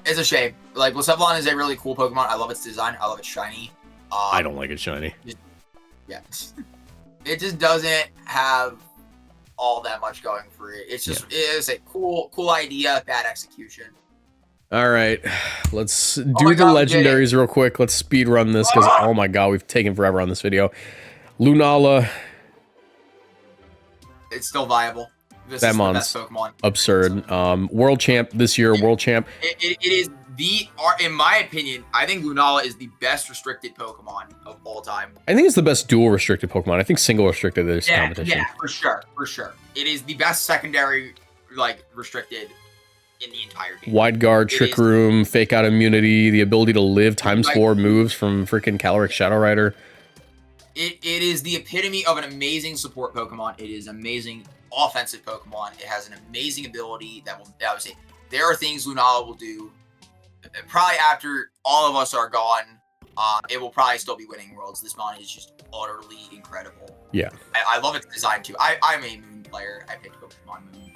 B: It's a shame. Like, Blacephalon is a really cool Pokemon. I love its design. I love its shiny.
A: I don't like it shiny.
B: Yeah. It just doesn't have all that much going for it. It's just, it's a cool idea, bad execution.
A: All right, let's do the legendaries real quick. Let's speed run this because, oh my god, we've taken forever on this video. Lunala.
B: It's still viable. This
A: that
B: is
A: mon's
B: the best Pokemon.
A: Absurd. World champ this year, world champ.
B: It is in my opinion, I think Lunala is the best restricted Pokemon of all time.
A: I think it's the best dual restricted Pokemon. I think single restricted is competition.
B: Yeah, for sure. It is the best secondary, restricted in the entire game.
A: Wide Guard, Trick Room, Fake Out Immunity, the ability to live ×4 moves from freaking Caloric Shadow Rider.
B: It is the epitome of an amazing support Pokemon. It is amazing offensive Pokemon. It has an amazing ability that I would say there are things Lunala will do probably after all of us are gone. it will probably still be winning worlds. This mon is just utterly incredible.
A: Yeah.
B: I love its design too. I'm a Moon player. I picked Pokemon Moon.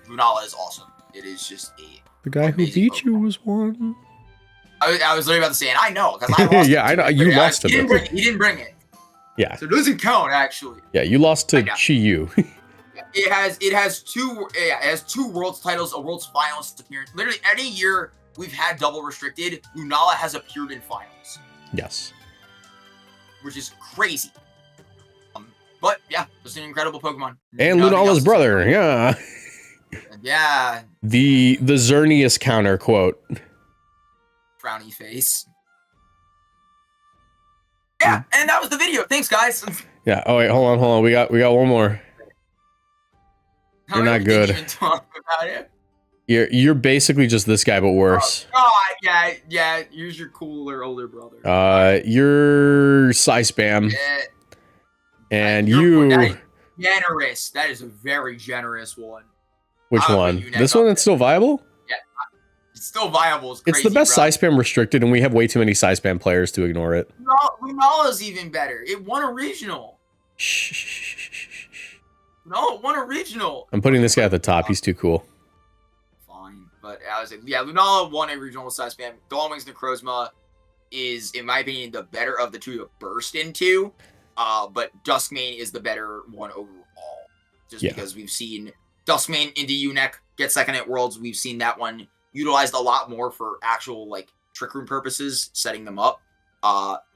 B: Lunala is awesome. It is just a
A: The guy who beat
B: Pokemon.
A: you was one.
B: I was literally about to say, and I know because I lost.
A: Yeah, I know you lost to
B: He
A: them.
B: didn't bring it.
A: Yeah.
B: So it doesn't count actually.
A: Yeah, you lost to Chi-Yu.
B: It has two worlds titles, a world's finalist appearance. Literally any year we've had double restricted, Lunala has appeared in finals.
A: Yes.
B: Which is crazy. But yeah, just an incredible Pokemon.
A: And Lunala's brother, yeah.
B: Yeah.
A: The Xerneas counter quote.
B: Frowny face. Yeah, and that was the video. Thanks, guys.
A: Yeah. Oh wait, hold on. We got one more. You're not good.
B: Even talk about it.
A: You're basically just this guy, but worse.
B: Oh, yeah. Use your cooler older brother.
A: You're Psy Spam.
B: Yeah.
A: And
B: that is generous. That is a very generous one.
A: Which one? This one that's still viable?
B: Yeah. It's still viable. It's crazy,
A: it's the best Psy Spam restricted, and we have way too many Psy Spam players to ignore it.
B: No, Lunala's even better. It won a regional. No, it won a regional.
A: I'm putting this guy at the top. He's too cool.
B: Fine. But I was like, yeah, Lunala won a regional with Psy Spam. Dawn Wings Necrozma is, in my opinion, the better of the two to burst into. But Duskmane is the better one overall. Just because we've seen Duskmane into UNEC get second at Worlds. We've seen that one utilized a lot more for actual, like, Trick Room purposes, setting them up.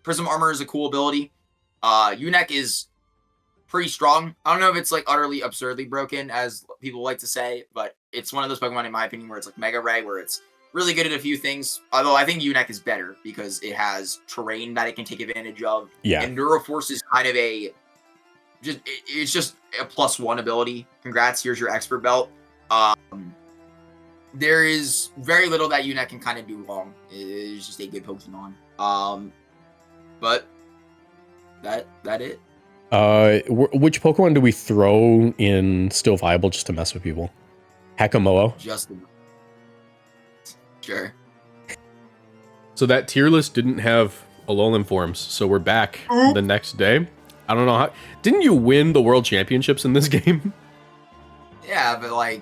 B: Prism Armor is a cool ability. UNEC is pretty strong. I don't know if it's, like, utterly absurdly broken, as people like to say, but it's one of those Pokemon, in my opinion, where it's like Mega Ray, where it's really good at a few things. Although I think UNEC is better because it has terrain that it can take advantage of.
A: Yeah.
B: And Neuroforce is kind of it's just a +1 ability. Congrats, here's your expert belt. There is very little that UNEC can kind of do wrong. It's just a good Pokemon. But that it.
A: Which Pokemon do we throw in still viable just to mess with people? Hakamoa?
B: Sure.
A: So that tier list didn't have Alolan Forms, so we're back the next day. I don't know how... Didn't you win the World Championships in this game?
B: Yeah, but like,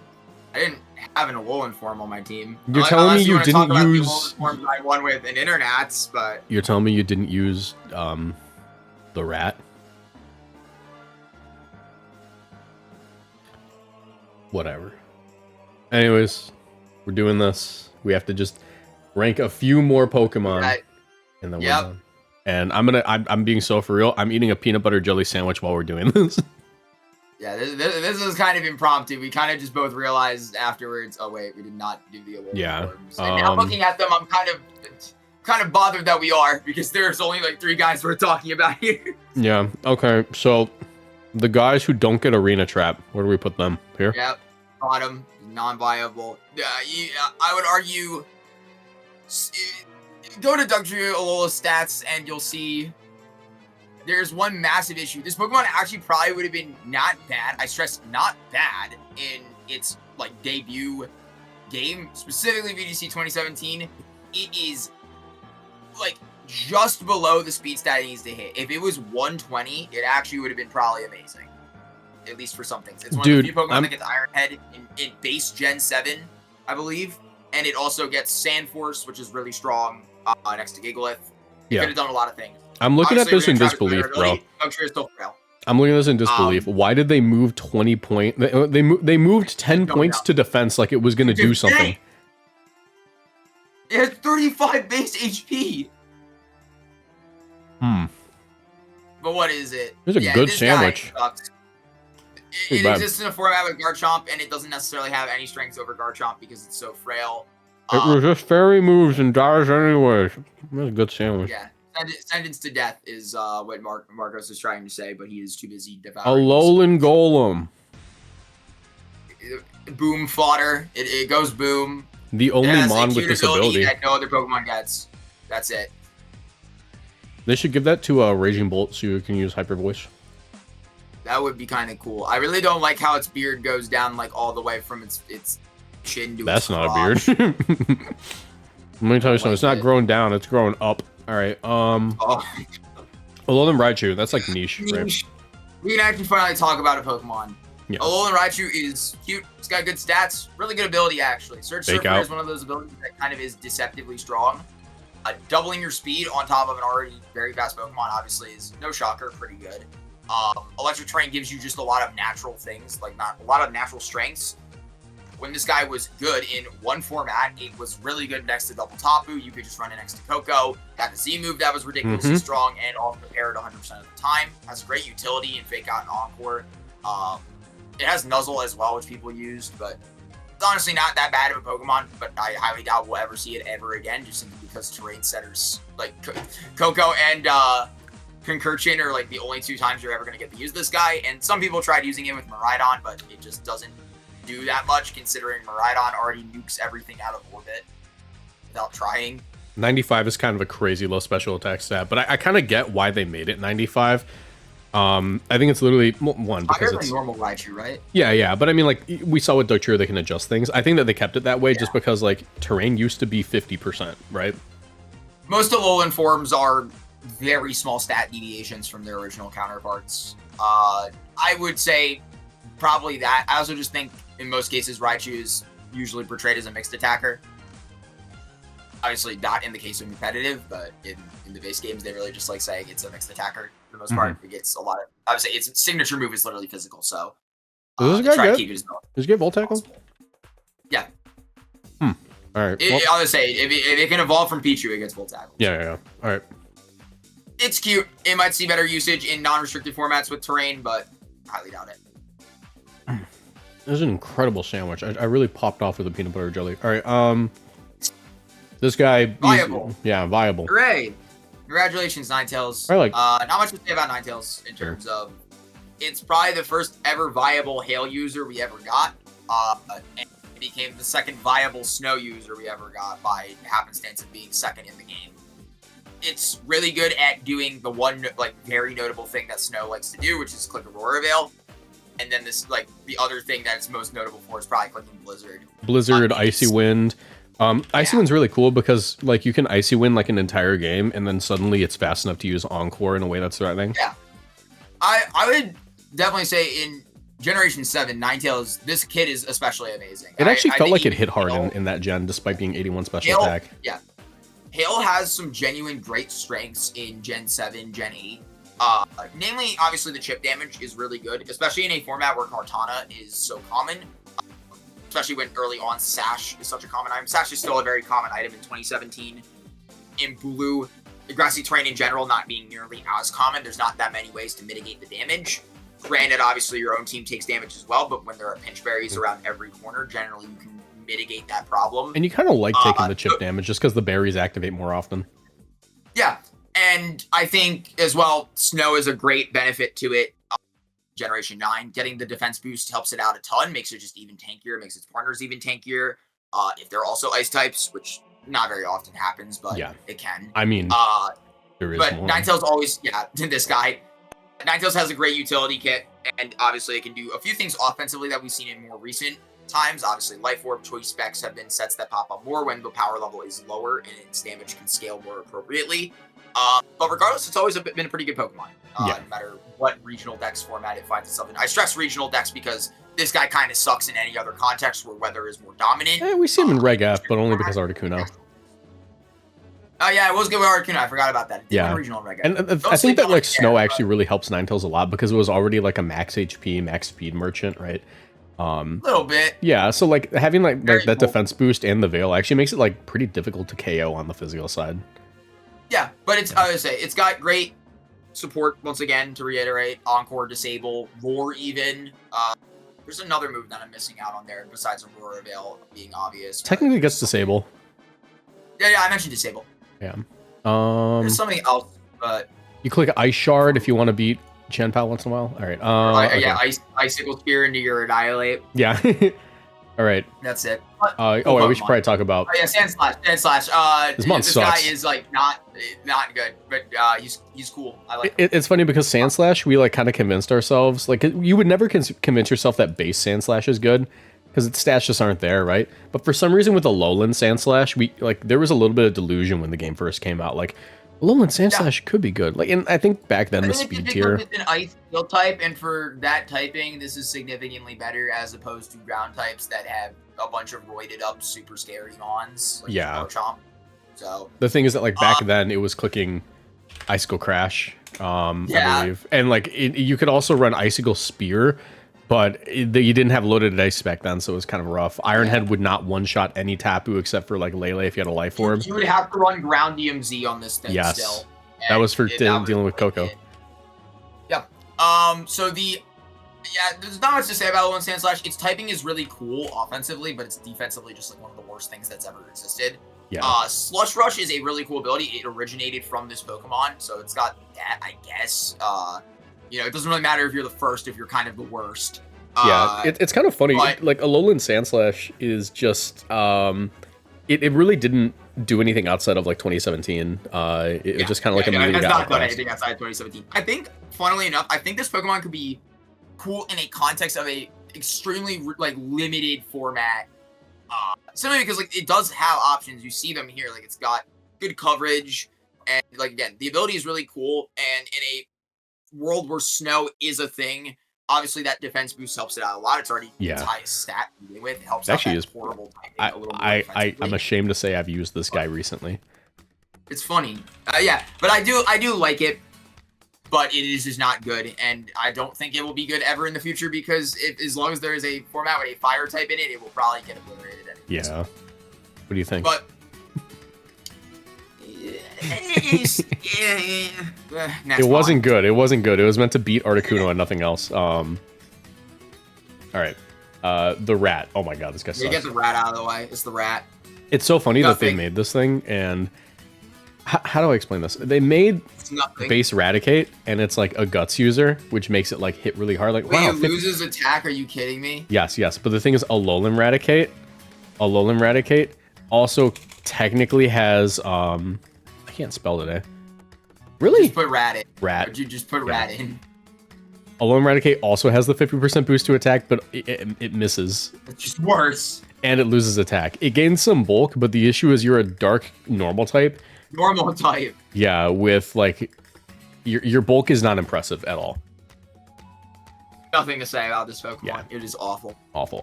B: I didn't have an Alolan Form on my team.
A: You're telling me you didn't use...
B: The Alolan Forms I won with an Internats, but...
A: You're telling me you didn't use the rat? Whatever. Anyways, we're doing this. We have to just rank a few more Pokemon, and then we're done. And I'm being so for real. I'm eating a peanut butter jelly sandwich while we're doing this. Yeah,
B: this is kind of impromptu. We kind of just both realized afterwards. Oh wait, we did not do the Alolan Forms. And now looking at them, I'm kind of bothered that we are, because there's only like 3 guys we're talking about here.
A: Yeah. Okay. So the guys who don't get Arena Trap, where do we put them? Here.
B: Yep. Bottom, non-viable. I would argue, go to Dugtrio Alola's stats and you'll see there's one massive issue. This Pokemon actually probably would have been not bad. I stress not bad in its like debut game, specifically VGC 2017. It is like just below the speed stat it needs to hit. If it was 120, it actually would have been probably amazing. At least for some things. It's one of the few Pokemon that gets Iron Head in base Gen 7, I believe. And it also gets Sand Force, which is really strong next to Gigalith. It could have done a lot of things.
A: I'm looking at this in disbelief, bro. I'm looking at this in disbelief. Why did they move 20 points? They moved 10 points to defense like it was going to do something.
B: It has 35 base HP. But what is it?
A: It's a good sandwich.
B: It exists in a format with Garchomp, and it doesn't necessarily have any strengths over Garchomp because it's so frail.
A: It resists fairy moves and dies anyways. That's a good sandwich.
B: Yeah. Sentence to death is what Marcos is trying to say, but he is too busy devouring.
A: Alolan Golem.
B: Boom fodder. It goes boom.
A: The only mon with this ability
B: that no other Pokemon gets. That's it.
A: They should give that to a Raging Bolt so you can use Hyper Voice.
B: That would be kind of cool. I really don't like how its beard goes down like all the way from its chin to
A: That's
B: its
A: not a beard. Let me tell you something. It's not growing down. It's growing up. All right.
B: Oh,
A: Alolan Raichu. That's like niche, right?
B: niche. We can actually finally talk about a Pokemon.
A: Yeah.
B: Alolan Raichu is cute. It's got good stats. Really good ability, actually. Surge
A: Fake
B: Surfer
A: out.
B: is one of those abilities that kind of is deceptively strong. Doubling your speed on top of an already very fast Pokemon, obviously, is no shocker. Pretty good. Electric Terrain gives you just a lot of natural things, like not a lot of natural strengths. When this guy was good in one format, it was really good next to Double Tapu. You could just run it next to Coco. Had the Z move that was ridiculously strong and off the parrot 100% of the time. Has great utility in Fake Out and Encore. It has Nuzzle as well, which people used, but it's honestly not that bad of a Pokemon, but I highly doubt we'll ever see it ever again, just simply because terrain setters, like Coco and Concursion are like the only two times you're ever going to get to use this guy, and some people tried using it with Miraidon, but it just doesn't do that much, considering Miraidon already nukes everything out of orbit without trying.
A: 95 is kind of a crazy low special attack stat, but I kind of get why they made it 95. I think it's literally one because it's
B: normal Raichu, right?
A: Yeah, but I mean, like we saw with Dugtrio, they can adjust things. I think that they kept it that way just because like terrain used to be 50%, right?
B: Most Alolan forms are very small stat deviations from their original counterparts. I would say probably that. I also just think in most cases Raichu is usually portrayed as a mixed attacker. Obviously not in the case of competitive, but in the base games they really just like saying it's a mixed attacker for the most part. It gets a lot of, obviously its signature move is literally physical, so
A: is this guy good? Does he get Volt Tackle?
B: Yeah.
A: All right.
B: I would say if it can evolve from Pichu, it gets Volt Tackle.
A: Yeah. All right.
B: It's cute. It might see better usage in non-restricted formats with terrain, but highly doubt it.
A: It was an incredible sandwich. I really popped off with the peanut butter jelly. All right. This guy.
B: Viable.
A: Yeah, viable.
B: Hooray! Congratulations, Ninetales. Not much to say about Ninetales in terms of it's probably the first ever viable Hail user we ever got. And it became the second viable Snow user we ever got by happenstance of being second in the game. It's really good at doing the one like very notable thing that Snow likes to do, which is click Aurora Veil. And then this like the other thing that it's most notable for is probably clicking Blizzard.
A: Blizzard, Icy Wind. Icy Wind's really cool because like you can Icy Wind like an entire game and then suddenly it's fast enough to use Encore in a way that's threatening.
B: Yeah. I would definitely say in Generation 7, Ninetales, this kid is especially amazing.
A: It actually felt like it hit hard in that gen despite being 81 special attack.
B: Yeah. Hail has some genuine great strengths in Gen 7, Gen 8. Namely, obviously the chip damage is really good, especially in a format where Kartana is so common. Especially when early on Sash is such a common item. Sash is still a very common item in 2017. In Blue, the grassy terrain in general not being nearly as common, there's not that many ways to mitigate the damage. Granted, obviously your own team takes damage as well, but when there are pinch berries around every corner, generally you can mitigate that problem.
A: And you kind of like taking the chip damage just because the berries activate more often.
B: Yeah, and I think as well, Snow is a great benefit to it. Generation 9, getting the defense boost helps it out a ton, makes it just even tankier, makes its partners even tankier. If they're also ice types, which not very often happens, but it can.
A: I mean, there is
B: but
A: one.
B: Ninetales always, this guy. Ninetales has a great utility kit, and obviously it can do a few things offensively that we've seen in more recent times. Obviously, Life Orb choice specs have been sets that pop up more when the power level is lower and its damage can scale more appropriately. But regardless, it's always been a pretty good Pokemon. No matter what regional dex format it finds itself in. I stress regional dex because this guy kind of sucks in any other context where weather is more dominant.
A: We see him in Reg F, but only because Articuno.
B: Oh yeah, it was good with Articuno. I forgot about that. Regional Reg F.
A: And I think that like Snow actually really helps Ninetales a lot because it was already like a max HP, max speed merchant, right?
B: A little bit.
A: Yeah, so like having like that defense boost and the Veil actually makes it like pretty difficult to KO on the physical side.
B: Yeah, but it's I would say it's got great support once again to reiterate. Encore, disable, roar even. There's another move that I'm missing out on there besides Aurora Veil being obvious.
A: Technically gets disable.
B: Yeah, I mentioned disable.
A: Yeah.
B: There's something else, but
A: you click Ice Shard if you want to beat Chanpao once in a while. All right. Okay.
B: Yeah, Icicle Spear into your Annihilate.
A: Yeah. All right.
B: That's it.
A: We should probably talk about.
B: Oh, yeah, Sand Slash. This guy is like not good, but he's cool. I like him.
A: It's funny because Sand Slash, we like kind of convinced ourselves, like you would never convince yourself that base Sand Slash is good because its stats just aren't there, right? But for some reason with Alolan Sand Slash, there was a little bit of delusion when the game first came out. Like Alolan Sandslash could be good. Like, and I think back then
B: I
A: the
B: think
A: speed
B: it's
A: tier.
B: because it's an ice steel type, and for that typing, this is significantly better as opposed to ground types that have a bunch of roided up, super scary mons. Like
A: Yeah.
B: Marchomp. So
A: The thing is that like back then it was clicking Icicle Crash, I believe, and like you could also run Icicle Spear, but you didn't have loaded ice back then, so it was kind of rough. Iron Head would not one-shot any Tapu except for like Lele if you had a Life Orb.
B: You would have to run Ground DMZ on this thing still.
A: That was for dealing with Coco.
B: Yep. So there's not much to say about Alolan Sandslash. Its typing is really cool offensively, but it's defensively just like one of the worst things that's ever existed.
A: Yeah.
B: Slush Rush is a really cool ability. It originated from this Pokemon, so it's got that, I guess. It doesn't really matter if you're the first, if you're kind of the worst.
A: Yeah, it's kind of funny. Like Alolan Sandslash is just, it really didn't do anything outside of like 2017. It was just kind of like a movie.
B: It's not done anything outside 2017. I think, funnily enough, I think this Pokemon could be cool in a context of a extremely like limited format. Simply because like it does have options. You see them here. Like it's got good coverage, and like again, the ability is really cool. And in a world where snow is a thing, obviously that defense boost helps it out a lot. It's already its highest stat to begin with. It helps
A: it actually
B: out
A: is
B: horrible typing a little more
A: I'm ashamed to say I've used this guy recently.
B: It's funny. Yeah, but I do like it. But it is just not good, and I don't think it will be good ever in the future because as long as there is a format with a fire type in it, it will probably get obliterated anyways.
A: Yeah. What do you think?
B: But
A: it wasn't good. It wasn't good. It was meant to beat Articuno and nothing else. All right. The rat. Oh my god, this guy sucks.
B: Get the rat out of the way. It's the rat.
A: It's so funny that they made this thing, and how do I explain this? They made base Raticate, and it's like a Guts user, which makes it like hit really hard. Like,
B: wow, it loses attack. Are you kidding me?
A: Yes. But the thing is, Alolan Raticate also technically has I can't spell today. Really?
B: Just put rat in.
A: Rat.
B: Would you just put rat in?
A: Alolan Raticate also has the 50% boost to attack, but it misses.
B: It's just worse.
A: And it loses attack. It gains some bulk, but the issue is you're a dark normal type.
B: Normal type.
A: Yeah, with like your bulk is not impressive at all.
B: Nothing to say about this Pokemon.
A: Yeah.
B: It is awful.
A: Awful.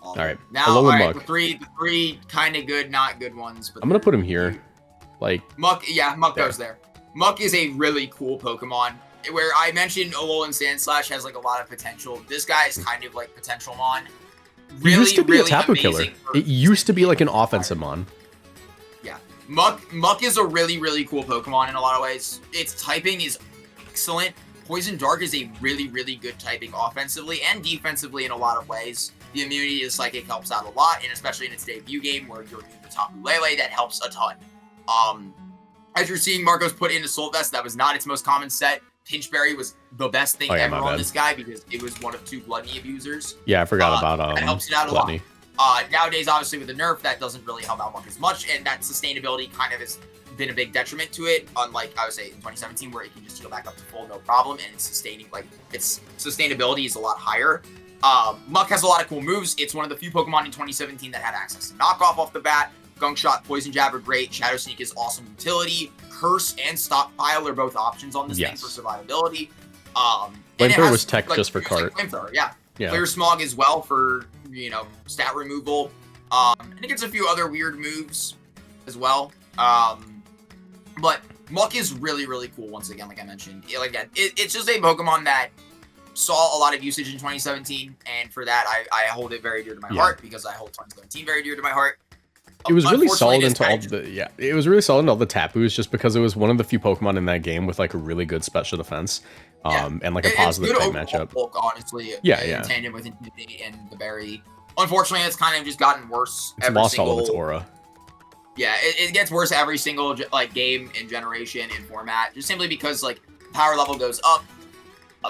A: All right.
B: Now, the three kind of good, not good ones. But
A: I'm gonna put him here. Like
B: Muck. Yeah, Muck goes there. Muck is a really cool Pokemon. Where I mentioned Alolan Sandslash has like a lot of potential. This guy is kind of like potential mon.
A: Really, it used to be a Tapu killer. It used to be like an offensive mon.
B: Yeah. Muck is a really cool Pokemon in a lot of ways. Its typing is excellent. Poison Dark is a really good typing offensively and defensively in a lot of ways. The immunity to Psychic helps out a lot, and especially in its debut game where you're using the Tapu Lele, that helps a ton. As you're seeing Marcos put in Assault Vest, that was not its most common set. Pinchberry was the best thing ever on this guy because it was one of 2 Gluttony abusers.
A: Yeah, I forgot about
B: that helps it out
A: Gluttony.
B: A lot. Nowadays, obviously, with the nerf, that doesn't really help out Muck as much, and that sustainability kind of has been a big detriment to it, unlike, I would say, in 2017, where it can just heal back up to full, no problem, and its sustainability is a lot higher. Muck has a lot of cool moves. It's one of the few Pokemon in 2017 that had access to knockoff off the bat. Gunk Shot, Poison Jab are great. Shadow Sneak is awesome utility. Curse and Stockpile are both options on this thing for survivability.
A: Flamethrower was tech just for cart.
B: Flamethrower, yeah. Clear Smog as well for, stat removal. And it gets a few other weird moves as well. But Muck is really cool once again, like I mentioned. It's just a Pokemon that saw a lot of usage in 2017, and for that, I hold it very dear to my heart because I hold 2017 very dear to my heart.
A: It was really solid into all the it was really solid into all the Tapus just because it was one of the few Pokemon in that game with like a really good special defense. And like a positive type matchup.
B: Bulk, honestly,
A: in
B: tandem with Infinity and the Berry. Unfortunately, it's kind of just gotten worse.
A: It's lost all of its aura.
B: Yeah, it gets worse every single game and generation and format, just simply because like power level goes up.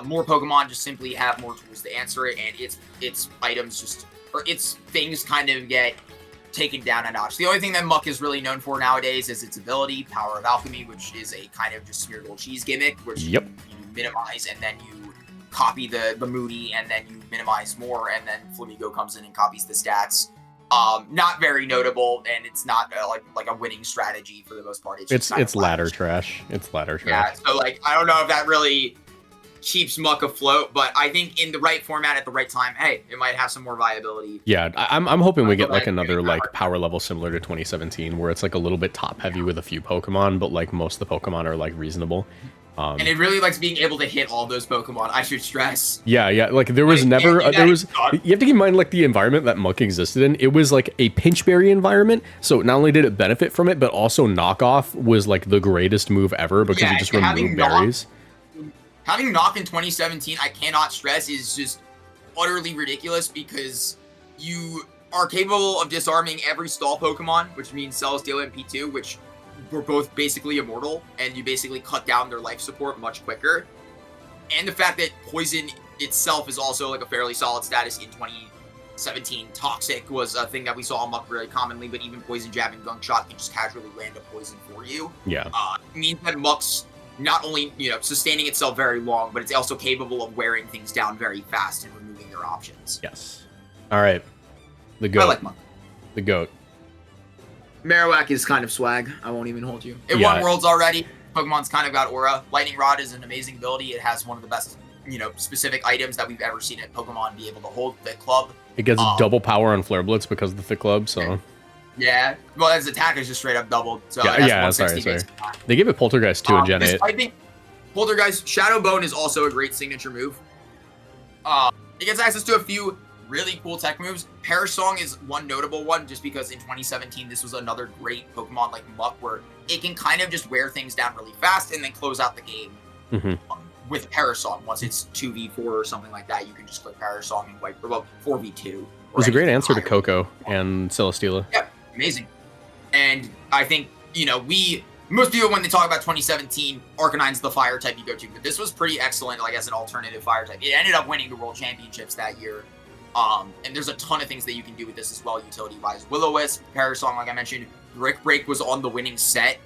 B: More Pokemon just simply have more tools to answer it, and its items its things kind of get taken down a notch. The only thing that Muck is really known for nowadays is its ability, Power of Alchemy, which is a kind of just smeared gold cheese gimmick, which you minimize and then you copy the Moody and then you minimize more, and then Flamigo comes in and copies the stats. Not very notable, and it's not like a winning strategy for the most part.
A: It's ladder trash. It's ladder trash.
B: Yeah, so like I don't know if that really keeps Muck afloat, but I think in the right format at the right time, hey, it might have some more viability.
A: Yeah, I'm hoping we get like another like power level similar to 2017, where it's like a little bit top heavy with a few Pokemon, but like most of the Pokemon are like reasonable.
B: And it really likes being able to hit all those Pokemon, I should stress.
A: Yeah, like there was never, you have to keep in mind like the environment that Muck existed in, it was like a Pinchberry environment, so not only did it benefit from it, but also Knockoff was like the greatest move ever because you just removed berries.
B: Having Knock in 2017, I cannot stress, is just utterly ridiculous because you are capable of disarming every stall Pokemon, which means Celesteela and P2, which were both basically immortal, and you basically cut down their life support much quicker. And the fact that Poison itself is also like a fairly solid status in 2017. Toxic was a thing that we saw on Muck very commonly, but even Poison Jab and Gunk Shot can just casually land a poison for you.
A: Yeah.
B: It means that Muck's not only, sustaining itself very long, but it's also capable of wearing things down very fast and removing their options.
A: Yes. All right. The GOAT.
B: I like Muck.
A: The GOAT.
B: Marowak is kind of swag. I won't even hold you. It won Worlds already. Pokemon's kind of got aura. Lightning Rod is an amazing ability. It has one of the best, specific items that we've ever seen at Pokemon be able to hold the club.
A: It gets double power on Flare Blitz because of the thick club, so...
B: Yeah, well, its attack is just straight up doubled. So
A: sorry. They gave it Poltergeist too in Gen 8.
B: I think Poltergeist, Shadow Bone is also a great signature move. It gets access to a few really cool tech moves. Perish Song is one notable one, just because in 2017 this was another great Pokemon like Muck, where it can kind of just wear things down really fast and then close out the game with Perish Song. Once it's 2v4 or something like that, you can just click Perish Song and wipe, well, 4v2.
A: It was a great answer to Coco and Celesteela.
B: Yep. Amazing. And I think, most people, when they talk about 2017, Arcanine's the fire type you go to, but this was pretty excellent, like, as an alternative fire type. It ended up winning the World Championships that year. And there's a ton of things that you can do with this as well, utility-wise. Will-O-Wisp, Perish Song, like I mentioned. Brick Break was on the winning set.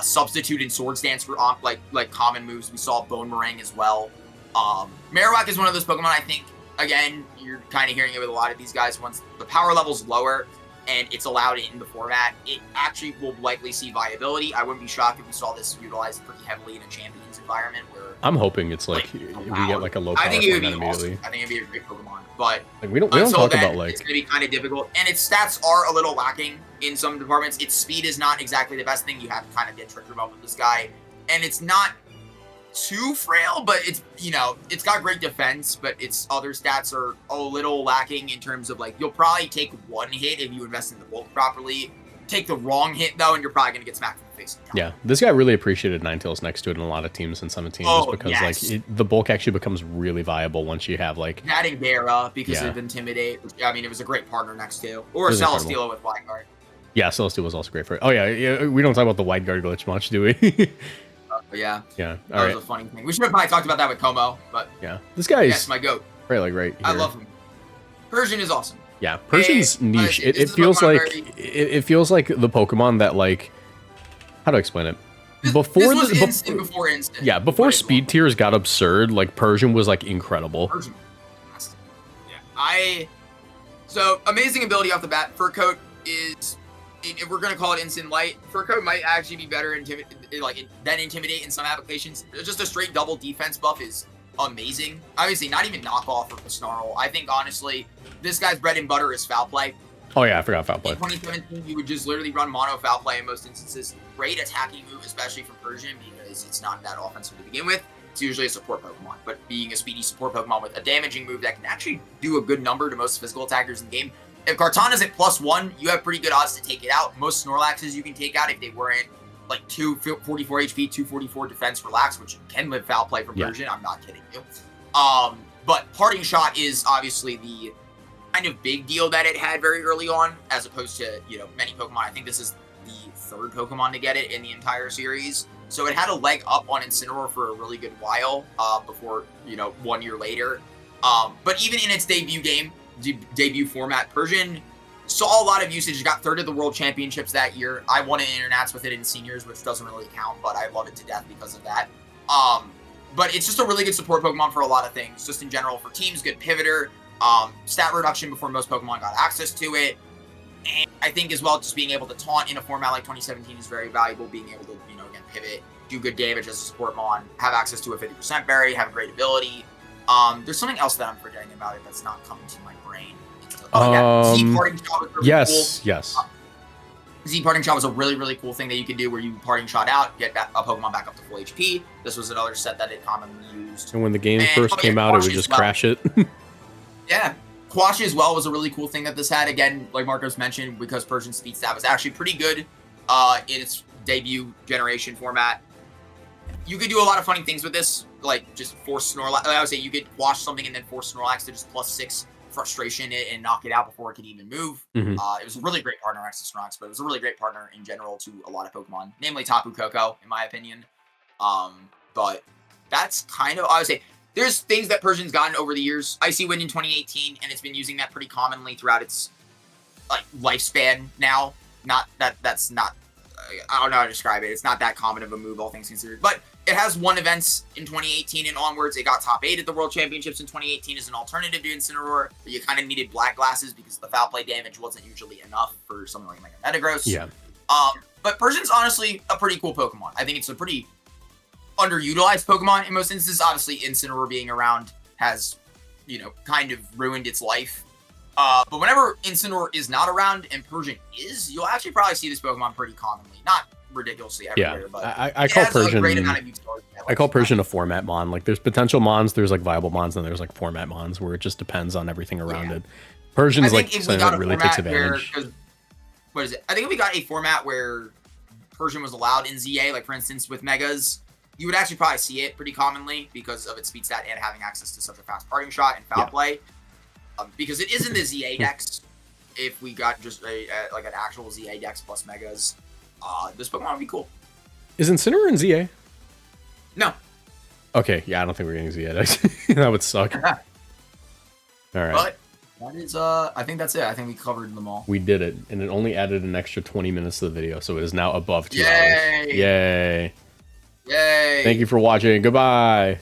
B: Substitute and Swords Dance were on, like common moves. We saw Bone Meringue as well. Marowak is one of those Pokemon, I think, again, you're kind of hearing it with a lot of these guys. Once the power level's lower, and it's allowed in the format, it actually will likely see viability. I wouldn't be shocked if we saw this utilized pretty heavily in a Champions environment where...
A: I'm hoping it's like we get like a low power
B: immediately.
A: Awesome.
B: I think it'd be a great Pokemon, but
A: like, we don't talk about like...
B: It's going to be kind of difficult, and its stats are a little lacking in some departments. Its speed is not exactly the best thing. You have to kind of get tricked about with this guy, and it's not too frail, but it's, it's got great defense, but its other stats are a little lacking in terms of, like, you'll probably take one hit if you invest in the bulk properly. Take the wrong hit, though, and you're probably going to get smacked in the face.
A: Yeah, this guy really appreciated Ninetales next to it in a lot of teams in 17, just because, the bulk actually becomes really viable once you have, like...
B: Adding Vera because of Intimidate. I mean, it was a great partner next to. Or Celesteela with Wide Guard.
A: Yeah, Celesteela was also great for it. Oh, yeah, we don't talk about the Wide Guard glitch much, do we?
B: Yeah.
A: Yeah.
B: That was a funny thing. We should have probably talked about that with Como, but
A: yeah, this guy is
B: my GOAT.
A: Right here.
B: I love him. Persian is awesome.
A: Yeah, Persian's niche. It feels like it feels like the Pokemon that, like, how do I explain it? Before
B: before Instant.
A: Yeah, before speed tiers got absurd, like Persian was like incredible.
B: Persian. Yeah. So amazing ability off the bat. Fur Coat is, if we're gonna call it Instant Light, Fur Coat might actually be better than Intimidate in some applications. Just a straight double defense buff is amazing. Obviously, not even knockoff of the Snarl. I think honestly, this guy's bread and butter is Foul Play.
A: Oh yeah, I forgot Foul Play.
B: In 2017, you would just literally run mono Foul Play in most instances. Great attacking move, especially for Persian, because it's not that offensive to begin with. It's usually a support Pokemon, but being a speedy support Pokemon with a damaging move that can actually do a good number to most physical attackers in the game. If Kartana's at +1, you have pretty good odds to take it out. Most Snorlaxes you can take out if they weren't like 244 HP, 244 defense relax, which can live Foul Play from Persian. I'm not kidding you. But Parting Shot is obviously the kind of big deal that it had very early on, as opposed to, many Pokemon. I think this is the third Pokemon to get it in the entire series. So it had a leg up on Incineroar for a really good while, before, 1 year later. But even in its debut format, Persian saw a lot of usage. Got third at the World Championships that year. I won an Internats with it in seniors, which doesn't really count, but I love it to death because of that. But it's just a really good support Pokemon for a lot of things. Just in general, for teams, good pivoter. Stat reduction before most Pokemon got access to it. And I think as well, just being able to taunt in a format like 2017 is very valuable. Being able to, again, pivot, do good damage as a support mon, have access to a 50% berry, have great ability. There's something else that I'm forgetting about it that's not coming to my brain. Z Parting Shot was really cool.
A: Yes.
B: Z Parting Shot was a really, really cool thing that you could do where you Parting Shot out, get a Pokemon back up to full HP. This was another set that it commonly used.
A: And when the game first came out, it would just crash it.
B: Yeah. Quash as well was a really cool thing that this had. Again, like Marcos mentioned, because Persian Speed Stat was actually pretty good in its debut generation format. You could do a lot of funny things with this, like just force Snorlax. I would say you could Quash something and then force Snorlax to just +6 frustration it and knock it out before it could even move. It was a really great partner next to Snorlax, but it was a really great partner in general to a lot of Pokemon, namely Tapu Koko, in my opinion. But that's kind of, I would say, there's things that Persian's gotten over the years. Icy Wind in 2018, and it's been using that pretty commonly throughout its lifespan now. That's not, I don't know how to describe it. It's not that common of a move, all things considered. But it has won events in 2018 and onwards. It got top 8 at the World Championships in 2018 as an alternative to Incineroar. But you kind of needed black glasses because the foul play damage wasn't usually enough for something like Mega Metagross.
A: Yeah.
B: But Persian's honestly a pretty cool Pokemon. I think it's a pretty underutilized Pokemon in most instances. Obviously, Incineroar being around has, kind of ruined its life. But whenever Incineroar is not around and Persian is, you'll actually probably see this Pokemon pretty commonly. Not ridiculously everywhere, but
A: I call Persian I call Persian a format mon. Like there's potential mons, there's like viable mons, and there's like format mons where it just depends on everything around it. Persian's like something that really takes advantage.
B: What is it? I think if we got a format where Persian was allowed in ZA, like for instance with Megas, you would actually probably see it pretty commonly because of its speed stat and having access to such a fast parting shot and foul play. Because it is in the ZA decks. If we got just an actual ZA dex plus Megas, this Pokemon would be cool.
A: Is Incineroar in ZA?
B: No.
A: Okay, yeah, I don't think we're getting ZA decks. That would suck. All right.
B: But that is, I think that's it. I think we covered them all.
A: We did it, and it only added an extra 20 minutes to the video, so it is now above 2 hours. Yay!
B: Yay!
A: Thank you for watching. Goodbye.